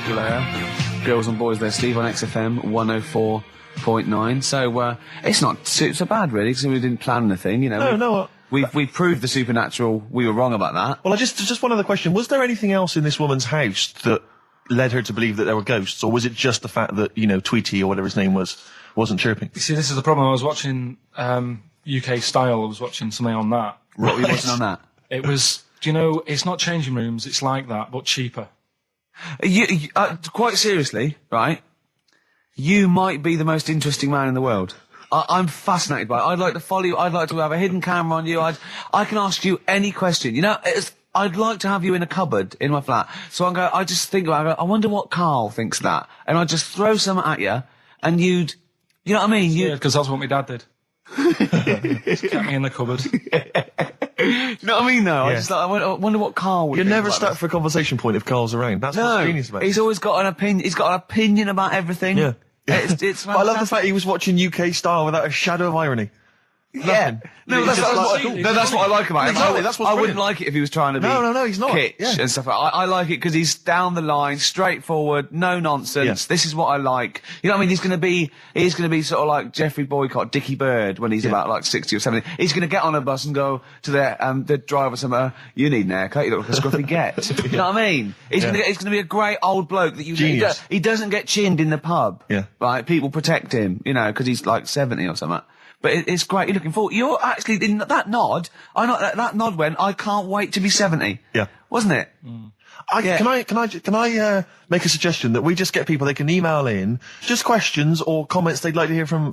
Girls and Boys there, Steve, on XFM 104.9. So, it's not so bad, really, because we didn't plan anything, you know. No. We've proved the supernatural. We were wrong about that. Well, just one other question. Was there anything else in this woman's house that led her to believe that there were ghosts, or was it just the fact that, you know, Tweety, or whatever his name was, wasn't chirping? You see, this is the problem. I was watching UK Style. I was watching something on that. What were you watching on that? It was, do you know, it's not changing rooms, it's like that, but cheaper. Quite seriously, right? You might be the most interesting man in the world. I'm fascinated by it. I'd like to follow you. I'd like to have a hidden camera on you. I can ask you any question. You know, I'd like to have you in a cupboard in my flat. So I just think about it. I wonder what Karl thinks of that. And I'd just throw something at you, and you know what I mean? Yeah, because that's what my dad did. Just kept me in the cupboard. You know what I mean, though? Yeah. I wonder what Karl would You're think never about stuck this. for a conversation point if Carl's around. That's what's genius about it. He's always got an opinion. He's got an opinion about everything. Yeah. It's But I love the fact he was watching UK Style without a shadow of irony. Yeah. No, that's what I like about him. Exactly, that's what's I wouldn't brilliant. like it if he was trying to be No, he's not. kitsch Yeah. and stuff. I like it because he's down the line, straightforward, no nonsense. Yeah. This is what I like. You know what I mean? He's going to be sort of like Jeffrey Boycott, Dickie Bird when he's about like 60 or 70. He's going to get on a bus and go to the driver somewhere, you need an haircut, you look like a scruffy get. You know what I mean? He's going to be a great old bloke that Genius. he doesn't get chinned in the pub. Yeah. Right? People protect him, you know, because he's like 70 or something. But it's great. You're looking forward. You're actually in that nod. That nod went. I can't wait to be 70. Yeah. Wasn't it? Yeah. Can I make a suggestion that we just get people, they can email in just questions or comments they'd like to hear from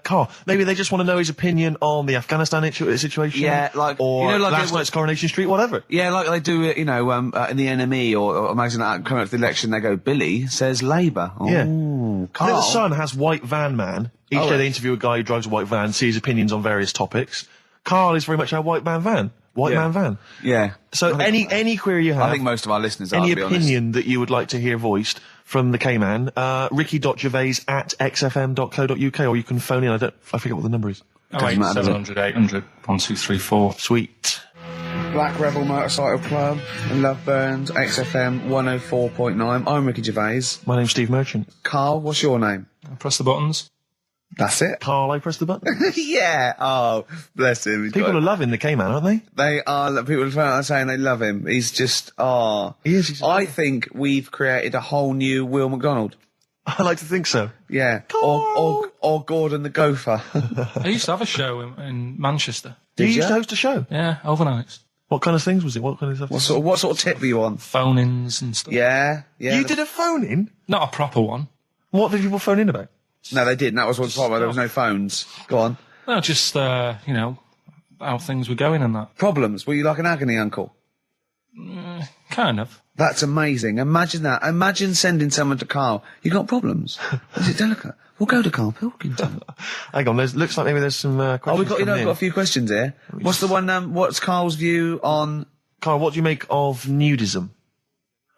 Karl. Maybe they just want to know his opinion on the Afghanistan situation. Yeah, like, or you know, like last night's Coronation Street, whatever. Yeah, like they do, you know, in the NME or magazine that coming up to the election, they go, Billy says Labour. Yeah. Ooh, I think Karl. the Sun has White Van Man. Each day they interview a guy who drives a white van, see his opinions on various topics. Karl is very much our white man van. Man van. Yeah. So any query you have, I think most of our listeners are, any to be honest. opinion that you would like to hear voiced from the K-Man, ricky.gervais@xfm.co.uk, or you can phone in. I forget what the number is. Doesn't matter, does it? 700 800 1234. Sweet. Black Rebel Motorcycle Club, Love Burns, XFM 104.9. I'm Ricky Gervais. My name's Steve Merchant. Karl, what's your name? Press the buttons. That's it. Karl, I press the button. Yeah. Oh, bless him. He's People got- are loving the K-Man, aren't they? They are. People are saying they love him. He's just. He is. He's I think we've created a whole new Will McDonald. I like to think so. Yeah. Or Gordon the Gopher. I used to have a show in Manchester. You Did used ya? to host a show. Yeah, overnights. What kind of things was it? What kind of stuff? What sort of tip were you on? Phone-ins and stuff. Yeah. You did a phone-in? Not a proper one. What did people phone in about? No, they didn't. That was what's part where there was no phones. Go on. No, just, you know, how things were going and that. Problems. Were you like an agony uncle? Kind of. That's amazing. Imagine that. Imagine sending someone to Karl. You got problems? Is it delicate? We'll go to Karl Pilkington. Hang on, looks like maybe there's some questions. I've coming in. got a few questions here. What's the one? What's Karl's view on? Karl, what do you make of nudism?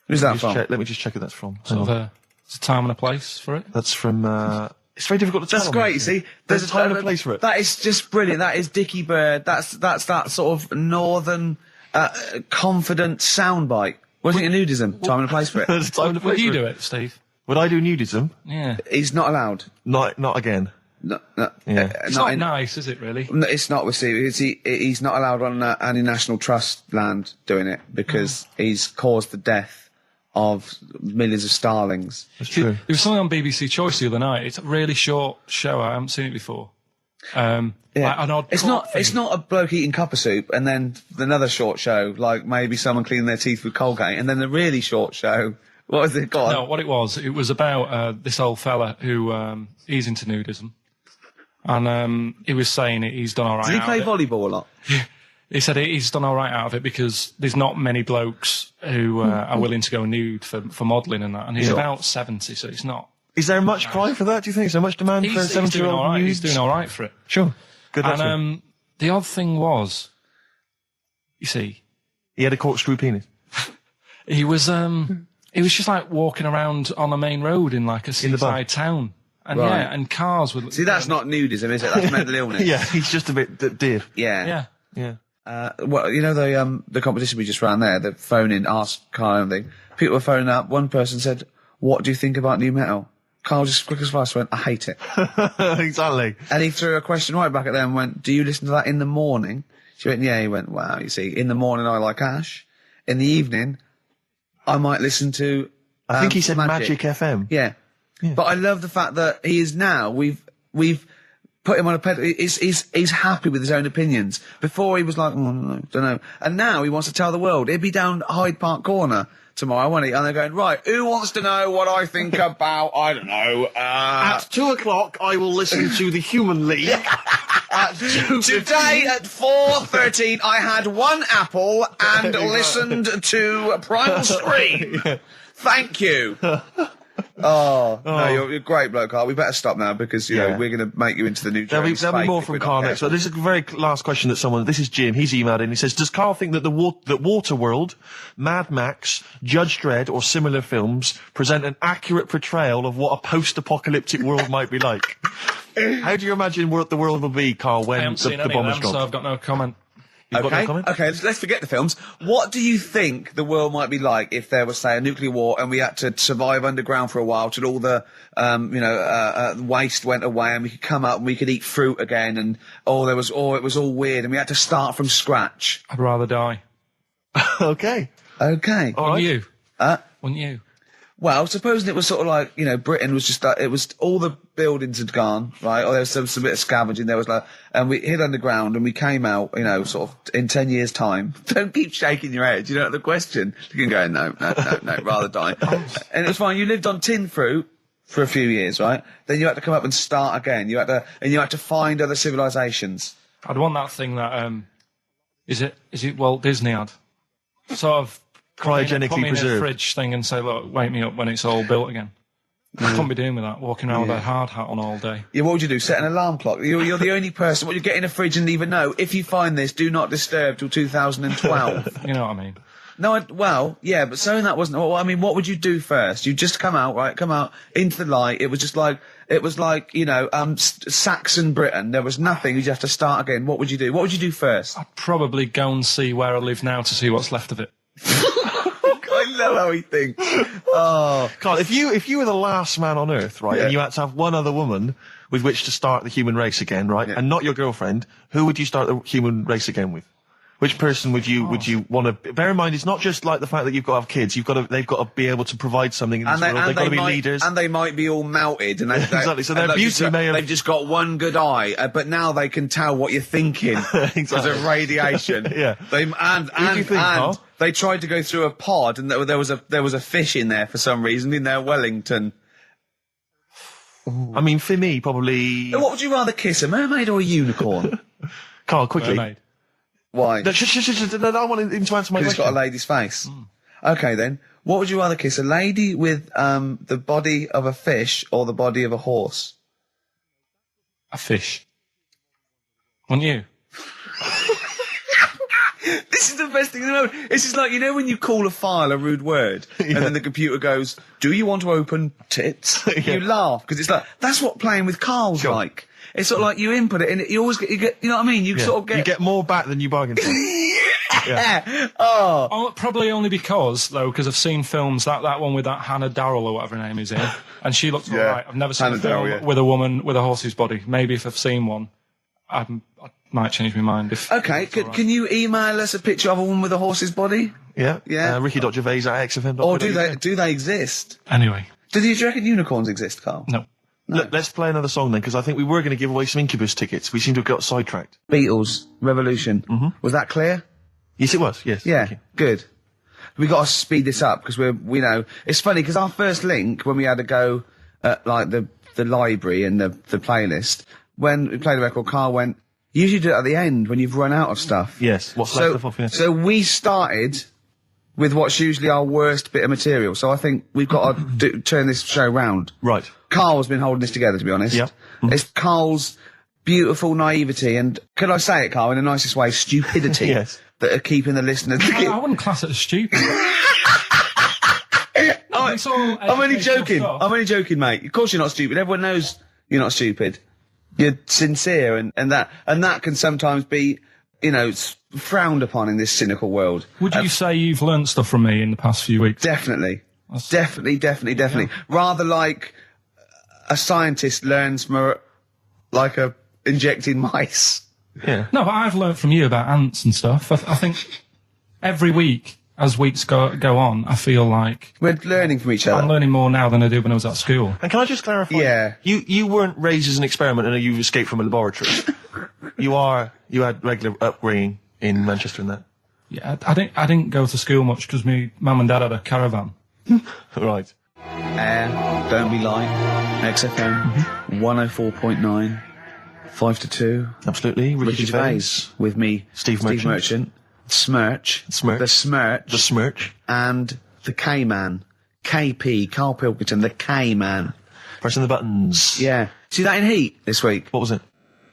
Who's that from? Let me just check who that's from. Sort of it's a time and a place for it. That's from. It's very difficult to tell. That's great. You see, There's a time and a place for it. That is just brilliant. That is Dickie Bird. That's that sort of northern, confident soundbite. Wasn't it nudism? Time and a place for it. There's a time and a place Would you for do it, Steve? Would I do nudism? Yeah. He's not allowed. Not again. No, Yeah. It's not nice, is it, really? No, it's not with Steve. He's not allowed on any national trust land doing it because he's caused the death of millions of starlings. That's true. There was something on BBC Choice the other night. It's a really short show. I haven't seen it before. Like an odd It's court not. thing. It's not a bloke eating cuppa soup and then another short show like maybe someone cleaning their teeth with Colgate and then the really short show. What was it? Go on. No, what it was about this old fella who he's into nudism, and he was saying he's done all right. Did he out play of it. volleyball a lot? He said he's done all right out of it because there's not many blokes who are willing to go nude for modelling and that, and he's about 70, so it's not. Is there much cry for that? Do you think? Is there much demand for a He's doing 70-year-old all right. nude? He's doing all right for it. Sure. Good luck to him. And the odd thing was, you see, He had a corkscrew penis. he was just like walking around on a main road in like a the bar. seaside town. And Right. yeah, and cars would... See, that's not nudism, is it? That's mental illness. Yeah, he's just a bit dear. Yeah. Yeah. Yeah. Well, you know the competition we just ran there, the phone in, ask Karl and thing. People were phoning up. One person said, what do you think about new metal? Carl just quick as fast went, I hate it. Exactly. And he threw a question right back at them and went, do you listen to that in the morning? She went, yeah. He went, wow, you see, in the morning I like Ash. In the evening, I might listen to... I think he said Magic FM. Yeah. But I love the fact that he is now, we've put him on a pedal. He's happy with his own opinions. Before he was like, don't know. And now he wants to tell the world. He'd be down Hyde Park Corner tomorrow, won't he? And they're going, right, who wants to know what I think about, I don't know, At 2:00, I will listen to the Human League. At 2:15. Today at 4:13, I had one apple and listened to Primal Scream. Thank you. No, you're a great bloke, Carl. We better stop now because, you know, we're going to make you into the new There'll be more from Carl next. So this is a very last question that this is Jim, he's emailed in. He says, does Carl think that that Waterworld, Mad Max, Judge Dredd or similar films present an accurate portrayal of what a post-apocalyptic world might be like? How do you imagine the world will be, Carl, when the bomb is dropped? So I've got no comment. Okay, let's forget the films. What do you think the world might be like if there was, say, a nuclear war and we had to survive underground for a while till all the, waste went away and we could come up and we could eat fruit again and, it was all weird and we had to start from scratch? I'd rather die. Okay. All Wouldn't right. you? Wouldn't you? Well, supposing it was sort of like, Britain was just like, it was all the buildings had gone, right? Or there was some bit of scavenging. There was like, and we hid underground and we came out, sort of in 10 years' time. Don't keep shaking your head. You know the question. You can go, no, rather die. And it was fine. You lived on tin fruit for a few years, right? Then you had to come up and start again. You had to find other civilizations. I'd want that thing that, is it Walt Disney had? Sort of, Cryogenically put me in a preserved. fridge thing and say, look, wake me up when it's all built again. I couldn't be doing with that, walking around with a hard hat on all day. Yeah, what would you do? Set an alarm clock? You're the only person. What, you get in a fridge and leave a note? If you find this, do not disturb till 2012. You know what I mean? No, but saying that wasn't... Well, I mean, what would you do first? You just come out into the light. It was like, Saxon Britain. There was nothing. You just have to start again. What would you do? What would you do first? I'd probably go and see where I live now to see what's left of it. I love how he thinks. Oh. Carl, if you were the last man on Earth, right, and you had to have one other woman with which to start the human race again, right, and not your girlfriend, who would you start the human race again with? Which person would you want to? Bear in mind, it's not just like the fact that you've got to have kids. They've got to be able to provide something in this world. They've got to be leaders, and they might be all melted. And exactly. So their beauty may have. They've just got one good eye, but now they can tell what you're thinking because of radiation. Yeah. They tried to go through a pod, and there was a fish in there for some reason in their Wellington. Ooh. I mean, for me, probably. What would you rather kiss, a mermaid or a unicorn? Carl, quickly. Mermaid. Why? No, I want him to answer my question. Because he's got a lady's face. Okay, then. What would you rather kiss, a lady with the body of a fish or the body of a horse? A fish. Wouldn't you? This is the best thing in the world. It's just like, when you call a file a rude word, and then the computer goes, do you want to open tits? You laugh, because it's like, that's what playing with Carl's like. It's sort of like you input it, and you always get, you know what I mean? You sort of get... You get more back than you bargained for. Yeah. Oh. Probably only because I've seen films, that one with that Hannah Darrell or whatever her name is in, and she looks alright. I've never seen Hannah a film Darrell, with a woman with a horse's body. Maybe if I've seen one, I might change my mind. Okay, can you email us a picture of a woman with a horse's body? Yeah. Yeah. Ricky.Gervais at XFM. Or do they exist? Anyway. Do you reckon unicorns exist, Carl? No. Look, let's play another song then, because I think we were going to give away some Incubus tickets. We seem to have got sidetracked. Beatles, Revolution. Mm-hmm. Was that clear? Yes, it was. Yes. Yeah, good. We got to speed this up because it's funny because our first link when we had to go at like the library and the playlist, when we played the record, Carl went, you usually do it at the end when you've run out of stuff. Yes. What's left of it? So we started with what's usually our worst bit of material. So I think we've got to turn this show round. Right. Carl's been holding this together, to be honest. Yeah. Mm-hmm. It's Carl's beautiful naivety and, can I say it, Carl, in the nicest way, stupidity. Yes. That are keeping the listeners... I wouldn't class it as stupid. I'm only joking. I'm only joking, mate. Of course you're not stupid. Everyone knows you're not stupid. You're sincere, and that can sometimes be, frowned upon in this cynical world. Would you say you've learnt stuff from me in the past few weeks? Definitely. Definitely. Rather like a scientist learns from injecting mice. Yeah. No, but I've learnt from you about ants and stuff. I think every week, as weeks go on, I feel like We're learning from each other. I'm learning more now than I did when I was at school. And can I just clarify? Yeah. You weren't raised as an experiment and you've escaped from a laboratory. You had regular upbringing in Manchester and that. Yeah, I didn't go to school much because my mum and dad had a caravan. Right. Air, Don't Be Light, XFM, 104.9, 5 to 2. Absolutely. Ricky Gervais with me, Steve Merchant. Smirch. The Smirch. And the K-Man. KP, Karl Pilkington, the K-Man. Pressing the buttons. Yeah. See that in Heat this week? What was it?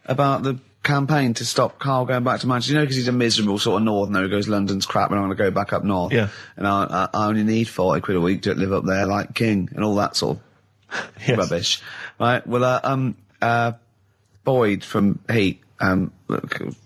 About the campaign to stop Karl going back to Manchester. You know, because he's a miserable sort of northerner who goes, London's crap and I'm going to go back up north. Yeah. And I only need 40 quid a week to live up there like king and all that sort of rubbish. Right? Well, Boyd from Heat, well,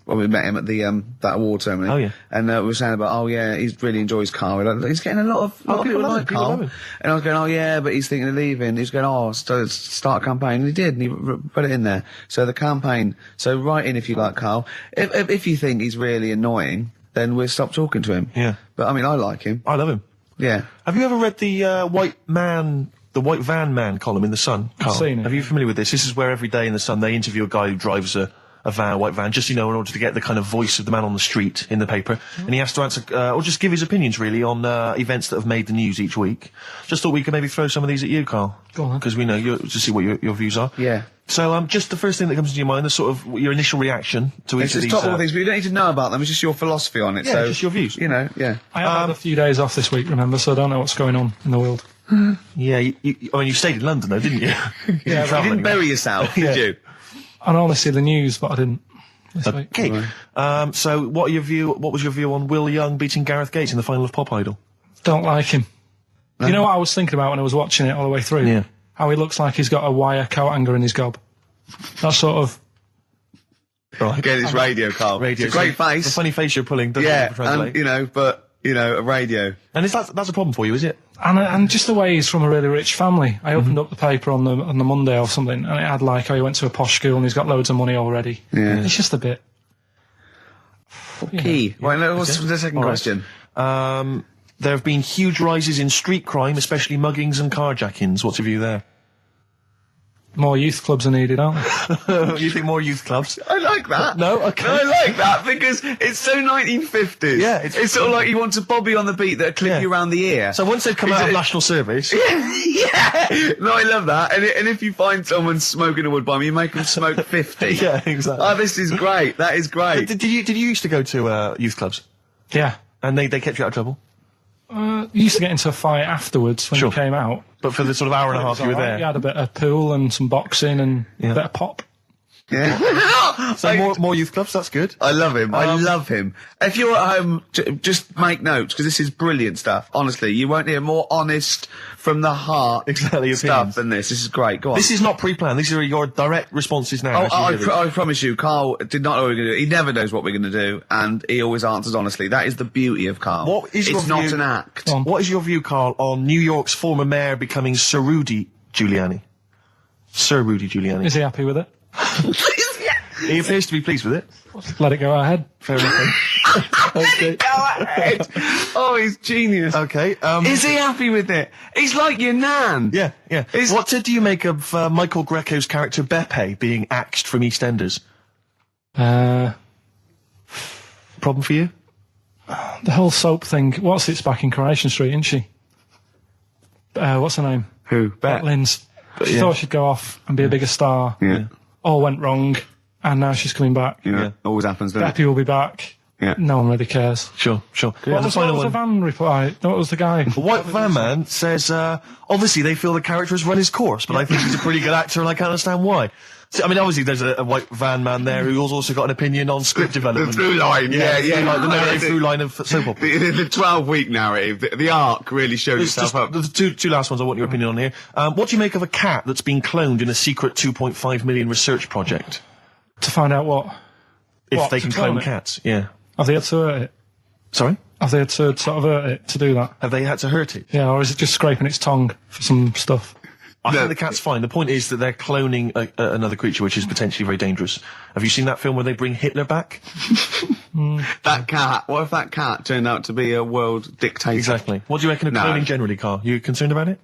we met him at the that award ceremony. Oh, yeah. And we were saying about, he really enjoys Karl. He's getting a lot of people like People love Karl. him. And I was going, but he's thinking of leaving. He's going, start a campaign. And he did, and he put it in there. So the campaign, write in if you like Karl. If you think he's really annoying, then we'll stop talking to him. Yeah. But I mean, I like him. I love him. Yeah. Have you ever read the White Van Man column in The Sun, Karl? I've seen it. Are you familiar with this? This is where every day in The Sun they interview a guy who drives a white van, just, in order to get the kind of voice of the man on the street in the paper. And he has to answer, or just give his opinions, really, on events that have made the news each week. Just thought we could maybe throw some of these at you, Karl. Go on. Because we know to see what your views are. Yeah. So, just the first thing that comes to your mind, the sort of your initial reaction to each It's of just these. top all these, but you don't need to know about them. It's just your philosophy on it. Yeah, so, just your views. Yeah. I have had a few days off this week, remember, so I don't know what's going on in the world. Yeah, you stayed in London, though, didn't you? You didn't bury yourself, did you? I normally see the news, but I didn't this week. Okay. So, what was your view on Will Young beating Gareth Gates in the final of Pop Idol? Don't like him. You know what I was thinking about when I was watching it all the way through? Yeah. How he looks like he's got a wire coat hanger in his gob. That sort of... Right. Again, it's radio, Karl. Radio. It's a great face. The funny face you're pulling doesn't translate. And, a radio. And that's a problem for you, is it? And just the way he's from a really rich family. I opened up the paper on the Monday or something, and it had he went to a posh school and he's got loads of money already. Yeah. It's just a bit... Key. Right, now, what's the second question? There have been huge rises in street crime, especially muggings and carjackings. What's your view there? More youth clubs are needed, aren't they? You think more youth clubs? I like that. No? Okay. I like that because it's so 1950s. Yeah, it's sort of like you want a bobby on the beat that'll clip you around the ear. So once they've come out of national service... Yeah! No, I love that. And if you find someone smoking a wood bomb, you make them smoke 50. Yeah, exactly. Oh, this is great. That is great. Did you used to go to youth clubs? Yeah. And they kept you out of trouble? You used to get into a fight afterwards when you came out. But for the sort of hour and a half you were there? You had a bit of pool and some boxing and a bit of pop. Yeah. So more youth clubs, that's good. I love him. I love him. If you're at home, just make notes, because this is brilliant stuff. Honestly, you won't hear more honest, from the heart stuff opinions than this. This is great. Go on. This is not pre-planned. These are your direct responses now. I promise you, Karl did not know what we were going to do. He never knows what we're going to do, and he always answers honestly. That is the beauty of Karl. It's not an act. What is your view, Karl, on New York's former mayor becoming Sir Rudy Giuliani? Sir Rudy Giuliani. Is he happy with it? He appears to be pleased with it. Let it go ahead. Fair enough. Okay. Go ahead. Oh, he's genius. Okay. Is he happy with it? He's like your nan. Yeah. What do you make of Michael Greco's character Beppe being axed from EastEnders? Problem for you? The whole soap thing. What's it's back in Coronation Street, isn't she? What's her name? Who? Bet Lynn's. She thought she'd go off and be a bigger star. Yeah. All went wrong, and now she's coming back. Yeah. Always happens, doesn't it? Beppe will be back. Yeah. No one really cares. Sure. What was the van reply? What was the guy? The White Van Man says, obviously they feel the character has run his course, but I think he's a pretty good actor and I can't understand why. So, I mean, obviously there's a White Van Man there who's also got an opinion on script development. The through line, the narrative through line of soap opera. The 12-week narrative, the arc really showed itself up. The two last ones I want your opinion on here. What do you make of a cat that's been cloned in a secret 2.5 million research project? To find out what? If they to can clone it? cats, yeah. Have they had to hurt it? Sorry? Have they had to sort of hurt it to do that? Have they had to hurt it? Yeah, or is it just scraping its tongue for some stuff? I think the cat's fine. The point is that they're cloning another creature, which is potentially very dangerous. Have you seen that film where they bring Hitler back? That cat. What if that cat turned out to be a world dictator? Exactly. What do you reckon of No. cloning generally, Carl? You concerned about it?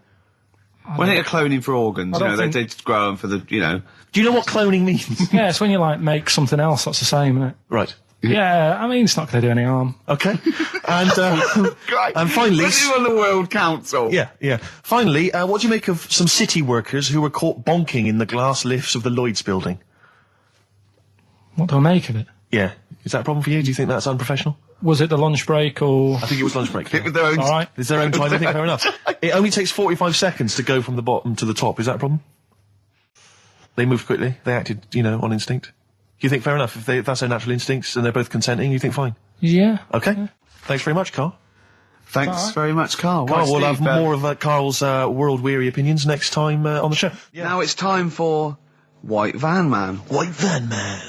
When they're cloning for organs, I you know, don't they just grow them for the, you know. Do you know what cloning means? Yeah, it's when you, like, make something else that's the same, isn't it? Right. Yeah, I mean, it's not going to do any harm. Okay. And finally... When you're on the World Council. Yeah. Finally, what do you make of some city workers who were caught bonking in the glass lifts of the Lloyd's building? What do I make of it? Yeah. Is that a problem for you? Do you think that's unprofessional? Was it the lunch break or... I think it was lunch break. With their own, All right. It's their own time, I think, fair enough. It only takes 45 seconds to go from the bottom to the top. Is that a problem? They moved quickly. They acted, you know, on instinct. Do you think fair enough? If that's their natural instincts and they're both consenting, you think fine? Yeah. Okay. Yeah. Thanks very much, Carl. Thanks very much, Carl. Carl, Right, we'll Steve, have more of Carl's world-weary opinions next time on the show. Now it's time for White Van Man. White Van Man.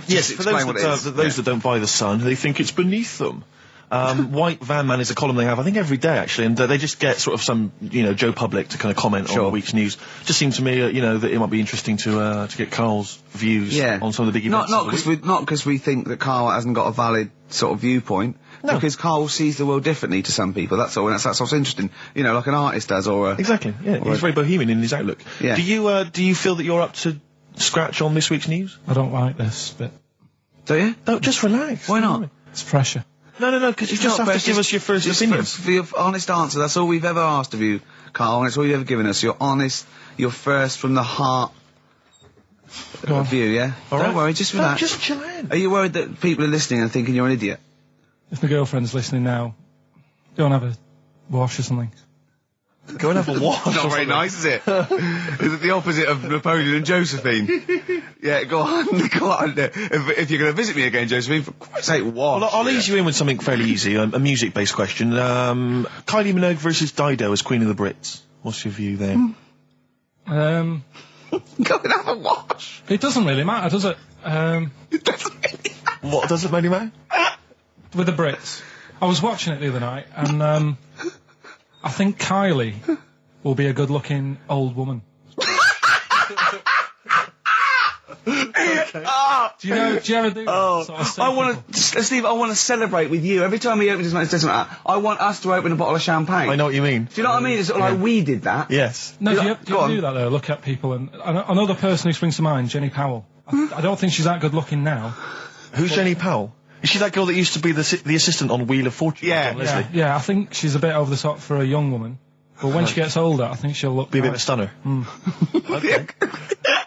Yes, for explain what it is. those that don't buy The Sun, they think it's beneath them. White Van Man is a column they have, I think, every day, actually, and they just get sort of some, you know, Joe Public to kind of comment on the week's news. Just seemed to me, you know, that it might be interesting to get Carl's views on some of the big events. Not because we think that Carl hasn't got a valid sort of viewpoint. No. Because Carl sees the world differently to some people. That's all. And that's what's interesting. You know, like an artist does, or exactly. Yeah, he's very bohemian in his outlook. Yeah. Do you feel that you're up to scratch on this week's news? I don't like this bit. Do you? No, just relax. Why not? It's pressure. No, because you just have to give us your first opinion. For your honest answer, that's all we've ever asked of you, Carl, and it's all you've ever given us. Your honest, your first from the heart view, yeah? All Don't right. worry, just relax. Just chill out. Are you worried that people are listening and thinking you're an idiot? If my girlfriend's listening now, go and have a wash or something. Go and have a wash. Not very nice, is it? Is it the opposite of Napoleon and Josephine? Yeah, go on. If you're going to visit me again, Josephine, for Christ's sake, wash. Well, I'll ease you in with something fairly easy, a music-based question. Kylie Minogue versus Dido as Queen of the Brits. What's your view there? Go and have a wash. It doesn't really matter, does it? It doesn't really matter. What doesn't really matter? With the Brits. I was watching it the other night, and I think Kylie will be a good-looking old woman. Do you ever do that? Sort of I want to, Steve, I want to celebrate with you. Every time he opens his mouth, it doesn't matter. I want us to open a bottle of champagne. I know what you mean. Do you know what I mean? It's sort of like we did that. Yes. No, do you Go on. do that, though? Look at people, and another person who springs to mind, Jenny Powell. I don't think she's that good-looking now. Who's Jenny Powell? Is she that girl that used to be the assistant on Wheel of Fortune? Yeah. John Leslie? Yeah, I think she's a bit over the top for a young woman. But when she gets older, I think she'll look... Be a bit of a stunner. Okay.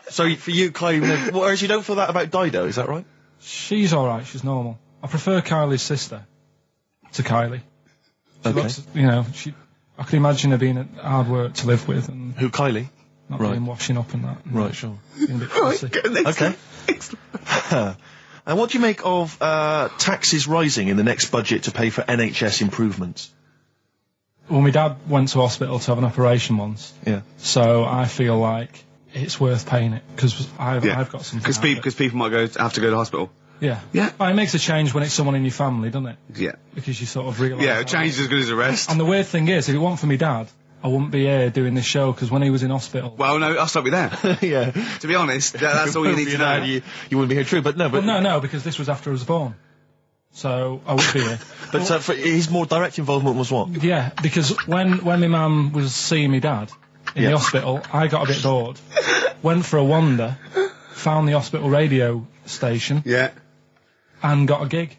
So for you, Kylie Minogue, whereas you don't feel that about Dido, is that right? She's alright, she's normal. I prefer Kylie's sister to Kylie. She looks, you know, I can imagine her being hard work to live with and Who, Kylie? not being washing up and that. And Right, sure. being a bit fussy. Okay. And what do you make of taxes rising in the next budget to pay for NHS improvements? Well, my dad went to hospital to have an operation once. Yeah. So I feel like it's worth paying it, because I've got something. Because people might have to go to hospital. Yeah. Yeah. Well, it makes a change when it's someone in your family, doesn't it? Yeah. Because you sort of realise... Yeah, a change is as good as a rest. And the weird thing is, if it weren't for my dad, I wouldn't be here doing this show, because when he was in hospital... Well, no, I'll stop you there. Yeah. To be honest, that's all you need to know. You wouldn't be here, true, but no. But Well, no, because this was after I was born. So I would be here. But for his more direct involvement was what? Yeah, because when my mum was seeing my dad in the hospital, I got a bit bored. Went for a wander, found the hospital radio station, Yeah. and got a gig.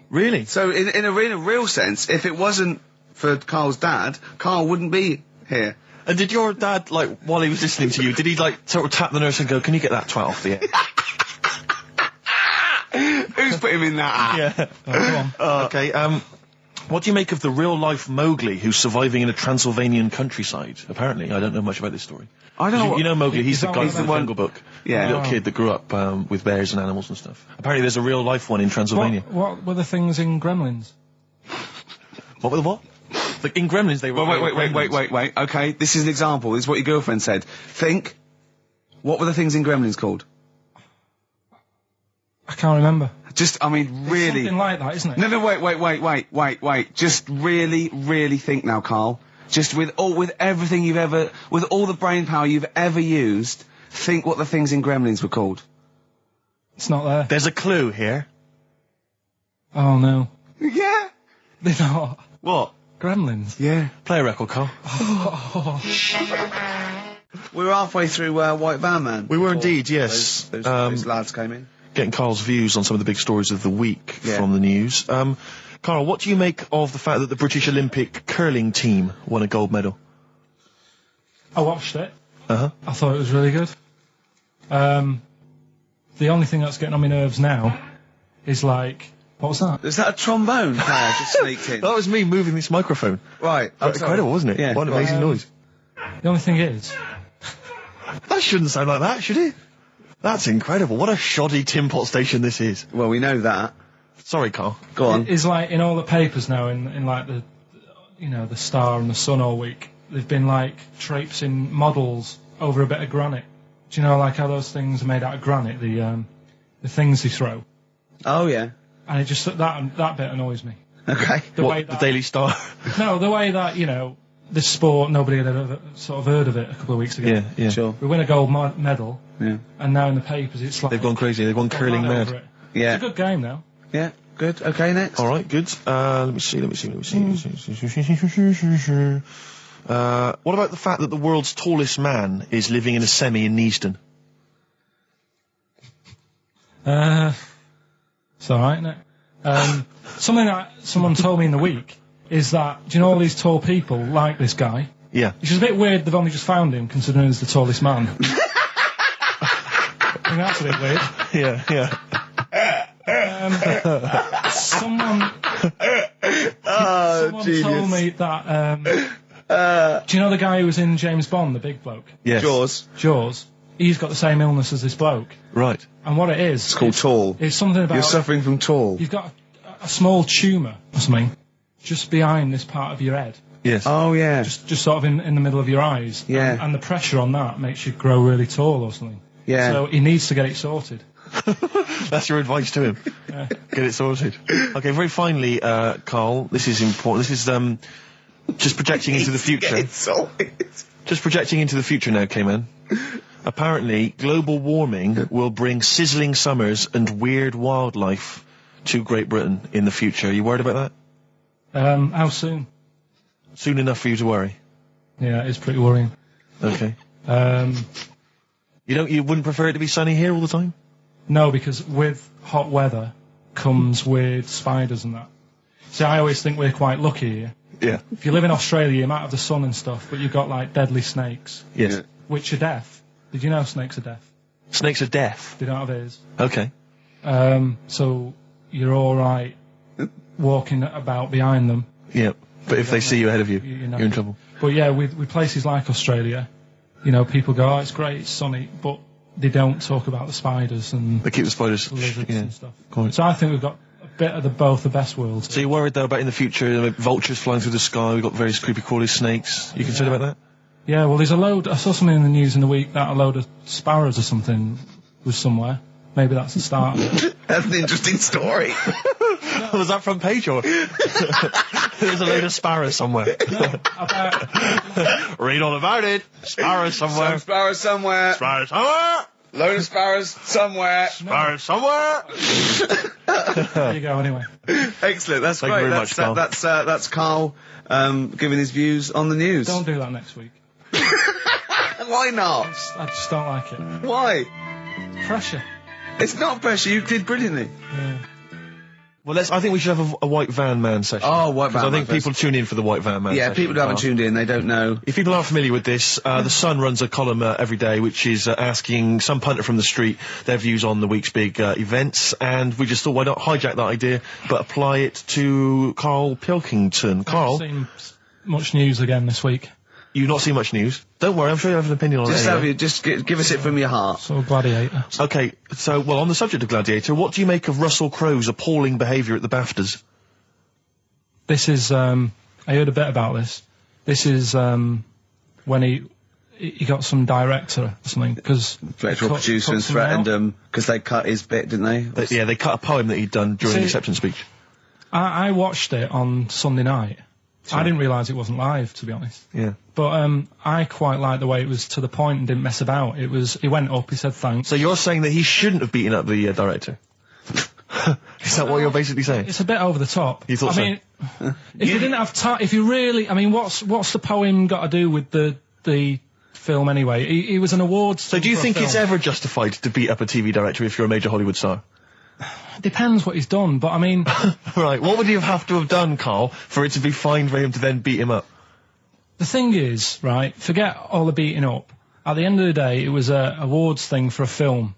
Really? So in a real sense, if it wasn't for Carl's dad, Carl wouldn't be here. And did your dad, like, while he was listening to you, did he, like, sort of tap the nurse and go, can you get that 12 off the air? Who's put him in that? Yeah. Oh, go on. Okay, what do you make of the real-life Mowgli who's surviving in a Transylvanian countryside? Apparently, I don't know much about this story. I don't know. You know Mowgli, he's the guy Is from that the one- Jungle Book. Yeah. The little kid that grew up with bears and animals and stuff. Apparently there's a real-life one in Transylvania. What were the things in Gremlins? What were the what? Like, in Gremlins they were... Wait. Okay, this is an example. This is what your girlfriend said. Think. What were the things in Gremlins called? I can't remember. Just, I mean, really. Something like that, isn't it? No, wait. Just really think now, Carl. Just with everything with all the brain power you've ever used, think what the things in Gremlins were called. It's not there. There's a clue here. Oh no. Yeah. They're not. What? Gremlins. Yeah. Play a record, Carl. We were halfway through White Van Man. We were indeed, yes. Those lads came in. Getting Carl's views on some of the big stories of the week from the news. Carl, what do you make of the fact that the British Olympic curling team won a gold medal? I watched it. Uh-huh. I thought it was really good. The only thing that's getting on my nerves now is like, what was that? Is that a trombone player just sneaked in? That was me moving this microphone. Right. Incredible, wasn't it? Yeah. What an amazing noise. The only thing is, That shouldn't sound like that, should it? That's incredible. What a shoddy tin pot station this is. Well, we know that. Sorry, Carl. Go on. is like in all the papers now, in like the Star and the Sun all week, they've been like traipsing models over a bit of granite. Do you know like how those things are made out of granite? The things they throw. Oh yeah. And it just that bit annoys me. Okay. The Daily Star? No, the way that this sport, nobody had ever sort of heard of it a couple of weeks ago. Yeah. Sure. We win a gold medal, Yeah. and now in the papers it's like They've gone crazy. They've gone curling right over mad. it. Yeah. It's a good game now. Yeah. Good. Okay. Next. All right, good. Let me see. What about the fact that the world's tallest man is living in a semi in Neasden? It's all right, isn't it? Something that someone told me in the week is that, do you know all these tall people like this guy? Yeah. Which is a bit weird they've only just found him, considering he's the tallest man. I think that's a bit weird. Yeah. Someone genius. told me that, do you know the guy who was in James Bond, the big bloke? Yes. Jaws. He's got the same illness as this bloke. Right. And what it is... It's called tall. It's something about... You're suffering from tall. You've got a small tumour or something just behind this part of your head. Yes. Oh yeah. Just sort of in the middle of your eyes. Yeah. And the pressure on that makes you grow really tall or something. Yeah. So he needs to get it sorted. That's your advice to him. Yeah. Get it sorted. Okay, very finally, Carl, this is important. This is just projecting into the future. Get it sorted. Just projecting into the future now, K-Man. Apparently, global warming will bring sizzling summers and weird wildlife to Great Britain in the future. Are you worried about that? How soon? Soon enough for you to worry. Yeah, it's pretty worrying. Okay. Um, You wouldn't prefer it to be sunny here all the time? no, because with hot weather comes weird spiders and that. See, I always think we're quite lucky here. Yeah. If you live in Australia, you might have the sun and stuff, but you've got like deadly snakes, Yes. Yeah. which are deaf. Did you know snakes are deaf? Snakes are deaf. They don't have ears. Okay. So you're all right walking about behind them. Yeah. But if they see you ahead of you, You're not- you're in trouble. But yeah, with places like Australia, people go, oh, it's great, it's sunny, but they don't talk about the spiders and They keep the spiders. lizards Yeah. and stuff. Quite. So I think we've got a bit of both the best worlds. So you're worried though about in the future, vultures flying through the sky, we've got various creepy crawly snakes. You concerned about that? Yeah, well, there's I saw something in the news in the week that a load of sparrows or something was somewhere. Maybe that's the start of it. That's an interesting story. Was that front page or? There's a load of sparrows somewhere. Read all about it. Sparrows somewhere. Some sparrows somewhere. Sparrows somewhere. Load of sparrows somewhere. Sparrows somewhere. There you go, anyway. Excellent. That's Thank you great. very much, Carl. That's Carl giving his views on the news. Don't do that next week. Why not? I just don't like it. Why? Pressure. It's not pressure. You did brilliantly. Yeah. Well, I think we should have a White Van Man session. Oh, White Van I Man think people tune in for the White Van Man Yeah, session. people who haven't Carl. tuned in, they don't know. If people aren't familiar with this, the Sun runs a column every day which is asking some punter from the street their views on the week's big events, and we just thought, why not hijack that idea, but apply it to Karl Pilkington. Carl, I've seen much news again this week. you've not seen much news. Don't worry, I'm sure you have an opinion on it anyway. Just give us it from your heart. So Gladiator. Okay, so, well, on the subject of Gladiator, what do you make of Russell Crowe's appalling behaviour at the BAFTAs? This is, I heard a bit about this. This is, when he got some director or something, because... Director or producer and threatened them, because they cut his bit, didn't they? They cut a poem that he'd done during the acceptance speech. I watched it on Sunday night. Sure. I didn't realise it wasn't live, to be honest. Yeah. But I quite liked the way it was to the point and didn't mess about. He went up, he said thanks. So you're saying that he shouldn't have beaten up the director? Is that what you're basically saying? It's a bit over the top. You thought I mean, if you didn't have time, if you really, I mean, what's the poem got to do with the film anyway? He was an awards. So do you think it's ever justified to beat up a TV director if you're a major Hollywood star? Depends what he's done, but I mean... Right, what would he have to have done, Carl, for it to be fine for him to then beat him up? The thing is, right, forget all the beating up. At the end of the day, it was a awards thing for a film.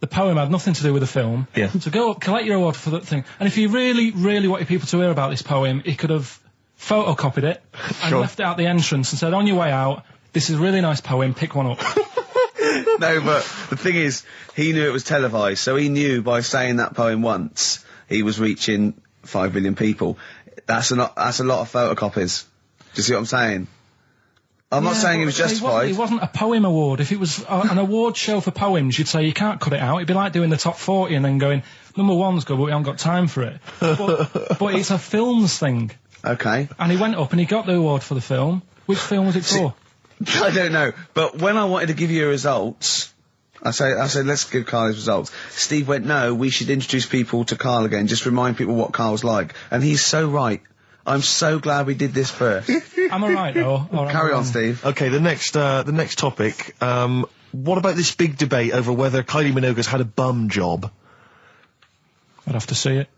The poem had nothing to do with the film. Yeah. So go up, collect your award for that thing. And if he really, really wanted people to hear about this poem, he could have photocopied it and left it at the entrance and said, on your way out, this is a really nice poem, pick one up. No, but the thing is, he knew it was televised, so he knew by saying that poem once, he was reaching 5 billion people. That's a lot of photocopies. Do you see what I'm saying? I'm not saying he was justified. It wasn't a poem award. If it was an award show for poems, you'd say you can't cut it out. It'd be like doing the top 40 and then going, number one's good, but we haven't got time for it. But it's a films thing. Okay. And he went up and he got the award for the film. Which film was it for? I don't know, but when I wanted to give you results, I said, let's give Carl his results. Steve went, no, we should introduce people to Carl again, just remind people what Carl's like. And he's so right. I'm so glad we did this first. Am I right, though? Carry on, Steve. Okay, the next topic, what about this big debate over whether Kylie Minogue's had a bum job? I'd have to see it.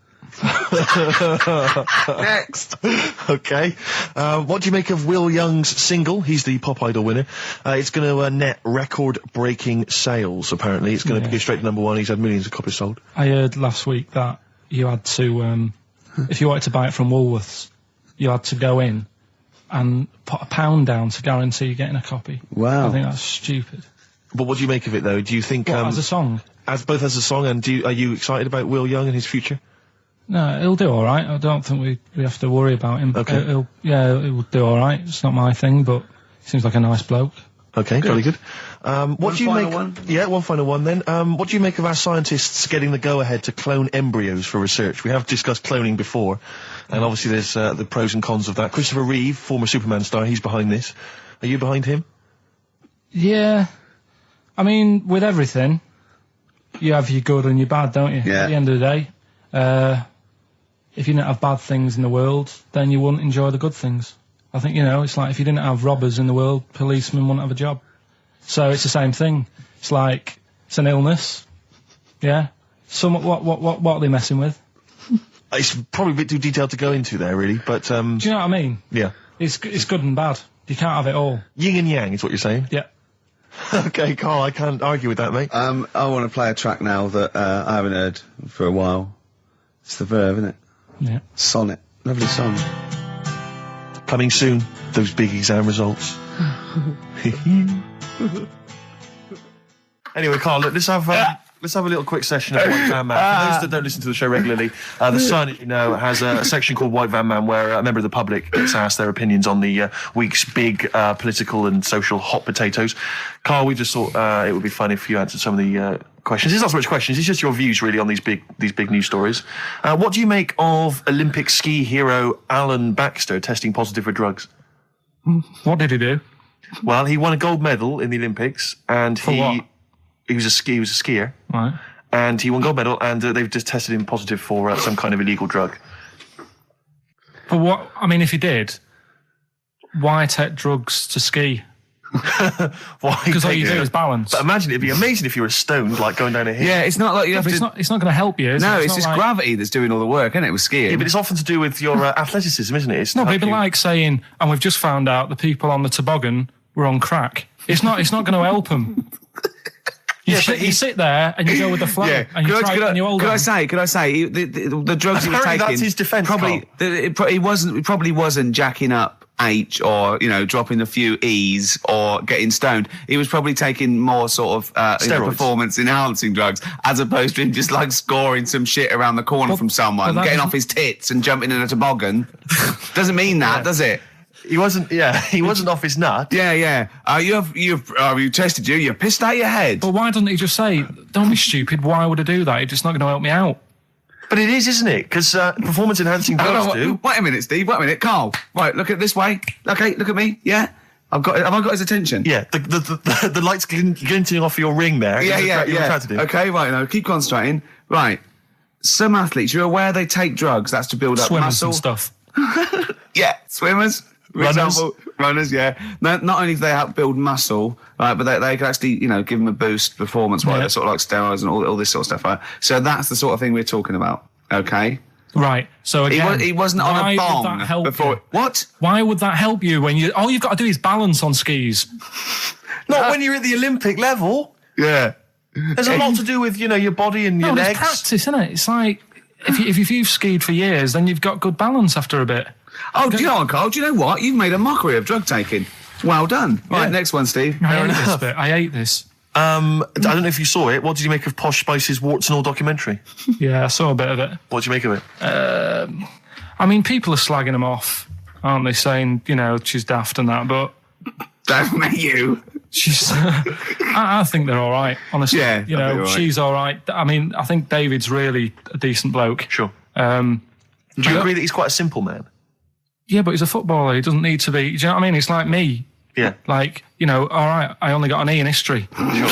Next. Okay. What do you make of Will Young's single? He's the Pop Idol winner. It's going to net record-breaking sales, apparently. It's going to go straight to #1. He's had millions of copies sold. I heard last week that you had to, if you wanted to buy it from Woolworths, you had to go in and put £1 down to guarantee you getting a copy. Wow. I think that's stupid. But what do you make of it, though? Do you think... as a song? Both as a song, and are you excited about Will Young and his future? No, he'll do all right. I don't think we have to worry about him. Okay. He'll do all right. It's not my thing, but he seems like a nice bloke. Okay, very good. What do you make? One? Yeah, one final one then. What do you make of our scientists getting the go-ahead to clone embryos for research? We have discussed cloning before, and obviously there's the pros and cons of that. Christopher Reeve, former Superman star, he's behind this. Are you behind him? Yeah. I mean, with everything, you have your good and your bad, don't you? Yeah. At the end of the day. If you didn't have bad things in the world, then you wouldn't enjoy the good things. I think, it's like if you didn't have robbers in the world, policemen wouldn't have a job. So it's the same thing. It's like, it's an illness. Yeah? What are they messing with? It's probably a bit too detailed to go into there, really, but... Do you know what I mean? Yeah. It's good and bad. You can't have it all. Yin and yang is what you're saying? Yeah. Okay, Carl, I can't argue with that, mate. I want to play a track now that I haven't heard for a while. It's The Verve, isn't it? Yeah. Sonnet. Lovely song. Coming soon, those big exam results. Anyway, Carl, look, let's have a little quick session of White Van Man. For those that don't listen to the show regularly, The Sun, as you know, has a section called White Van Man where a member of the public gets asked their opinions on the week's big political and social hot potatoes. Carl, we just thought it would be fun if you answered some of the questions. It's not so much questions, it's just your views really on these big news stories. What do you make of Olympic ski hero Alan Baxter testing positive for drugs? What did he do? Well, he won a gold medal in the Olympics, and what? He was a skier. Right. And he won gold medal, and they've just tested him positive for some kind of illegal drug. But what? I mean, if he did, why take drugs to ski? Why? Because all you do is balance. But imagine, it'd be amazing if you were stoned, like going down a hill. Yeah, it's not like you have But to... it's not going to help you, is it? No, it's not just like... gravity that's doing all the work, isn't it, with skiing? Yeah, but it's often to do with your athleticism, isn't it? It's No, but it'd be like saying, and we've just found out the people on the toboggan were on crack. It's not going to help them. You sit there and you go with the flow, and you try and you hold on. Could I say, the drugs he was Apparently taking... that's his defence, He probably wasn't jacking up H or, dropping a few E's or getting stoned. He was probably taking more sort of performance-enhancing drugs, as opposed to him just, scoring some shit around the corner from someone, getting off his tits and jumping in a toboggan. Doesn't mean that, does it? He wasn't off his nut. Yeah. You tested you pissed out your head. But why doesn't he just say, don't be stupid, why would I do that? It's just not going to help me out. But it is, isn't it? Because performance-enhancing drugs do. Wait a minute, Steve. Wait a minute. Carl. Right, look at this way. Okay, look at me. Yeah. Have I got his attention? Yeah, the light's glinting off your ring there. Yeah. Attracted him. Okay, right, now keep concentrating. Right. Some athletes, you're aware they take drugs, that's to build up Swimmers muscle. and stuff. Yeah, swimmers. For Runners. example, runners, yeah. Not only do they help build muscle, right, but they can actually, give them a boost performance-wise. They're sort of like steroids and all this sort of stuff, right? So that's the sort of thing we're talking about, okay? Right. So again, he wasn't on a why bong would that help before. you? What? Why would that help you when all you've got to do is balance on skis? Not when you're at the Olympic level. Yeah. There's a lot to do with, your body and your No, legs. it's practice, isn't it? It's like, if you've skied for years, then you've got good balance after a bit. Oh, do you know what, Carl? Do you know what? You've made a mockery of drug taking. Well done. Right, next one, Steve. I hate this bit. I hate this. I don't know if you saw it. What did you make of Posh Spice's Warts and All documentary? Yeah, I saw a bit of it. What did you make of it? I mean, people are slagging them off, aren't they? Saying, she's daft and that, but Don't make you. she's. I think they're all right, honestly. Yeah, I think they're all right. She's all right. I mean, I think David's really a decent bloke. Sure. Do you agree that he's quite a simple man? Yeah, but he's a footballer. He doesn't need to be. Do you know what I mean? It's like me. Yeah. Like, all right, I only got an E in history.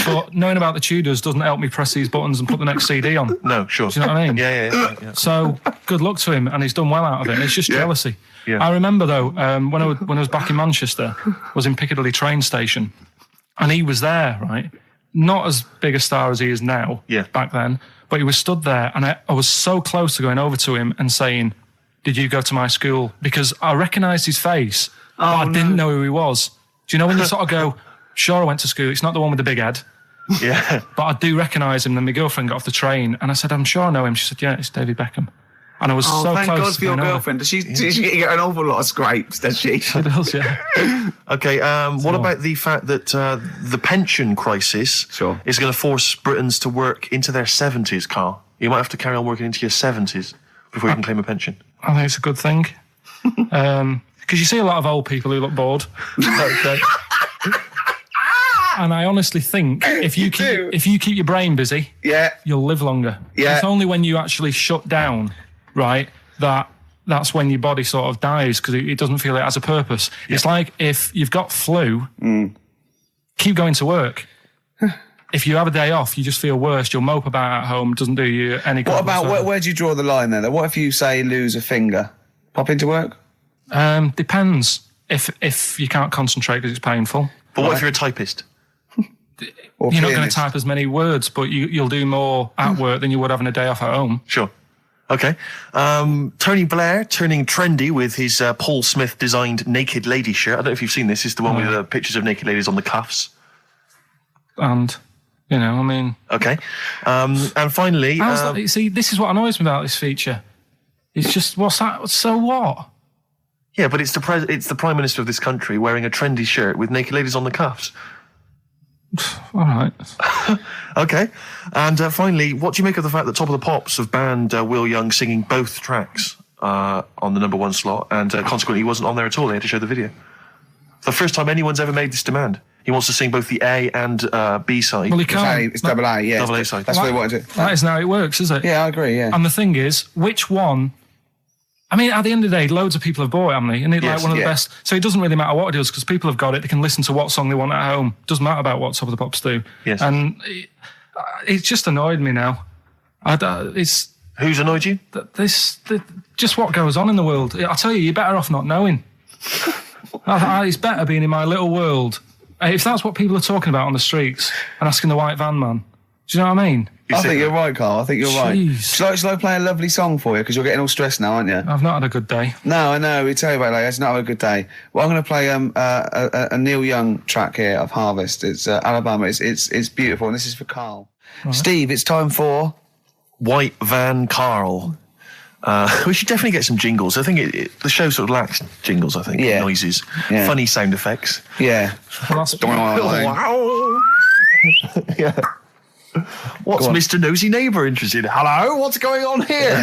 But knowing about the Tudors doesn't help me press these buttons and put the next CD on. No, sure. Do you know what I mean? Yeah. So, good luck to him, and he's done well out of it. It's just jealousy. Yeah. I remember, though, when I was back in Manchester, I was in Piccadilly train station, and he was there, right? Not as big a star as he is now, back then, but he was stood there, and I was so close to going over to him and saying, did you go to my school? Because I recognised his face, but I didn't know who he was. Do you know when you sort of go, sure, I went to school, it's not the one with the big head. Yeah. But I do recognise him. Then my girlfriend got off the train and I said, I'm sure I know him. She said, yeah, it's David Beckham. And I was so thank close God to for your going over. girlfriend. Does she get an awful lot of scrapes, does she? She does, yeah. Okay, what about the fact that the pension crisis is going to force Britons to work into their 70s, Carl? You might have to carry on working into your 70s before you can claim a pension. I think it's a good thing. Because you see a lot of old people who look bored. And I honestly think if you keep your brain busy, you'll live longer. Yeah. It's only when you actually shut down, right, that's when your body sort of dies because it doesn't feel it has a purpose. Yeah. It's like if you've got flu, keep going to work. If you have a day off, you just feel worse. You'll mope about at home. Doesn't do you any good. What about where do you draw the line there? What if you say lose a finger? Pop into work? Depends. If you can't concentrate because it's painful. But what if you're a typist? You're not going to type as many words, but you'll do more at work than you would having a day off at home. Sure. Okay. Tony Blair turning trendy with his Paul Smith designed naked lady shirt. I don't know if you've seen this. It's the one with the pictures of naked ladies on the cuffs. And, I mean... Okay. And finally... see, this is what annoys me about this feature. It's just, what's that? So what? Yeah, but it's the Prime Minister of this country wearing a trendy shirt with naked ladies on the cuffs. All right. Okay. And finally, what do you make of the fact that Top of the Pops have banned Will Young singing both tracks on the number one slot, and consequently he wasn't on there at all? They had to show the video. The first time anyone's ever made this demand. He wants to sing both the A and B side. Well, he can't. It's double A, yeah. Double A side. That's what he wanted to. That isn't how it works, is it? Yeah, I agree, yeah. And the thing is, which one... I mean, at the end of the day, loads of people have bought it, haven't they? And it's like one of the best. So it doesn't really matter what it is because people have got it. They can listen to what song they want at home. It doesn't matter about what Top of the Pops do. Yes. And it's just annoyed me now. Who's annoyed you? Just what goes on in the world. I tell you, you're better off not knowing. It's better being in my little world. If that's what people are talking about on the streets and asking the white van man, do you know what I mean? I think you're right, Carl. I think you're right. Shall I play a lovely song for you? Because you're getting all stressed now, aren't you? I've not had a good day. No, I know. We tell you about it. It's not a good day. Well, I'm going to play a Neil Young track here of Harvest. It's Alabama. It's beautiful, and this is for Carl. Right. Steve, it's time for White Van Carl. We should definitely get some jingles. I think the show sort of lacks jingles. I think noises, funny sound effects. Yeah. Well, that's wow. Yeah. What's Mr. Nosy Neighbour interested in? Hello, what's going on here?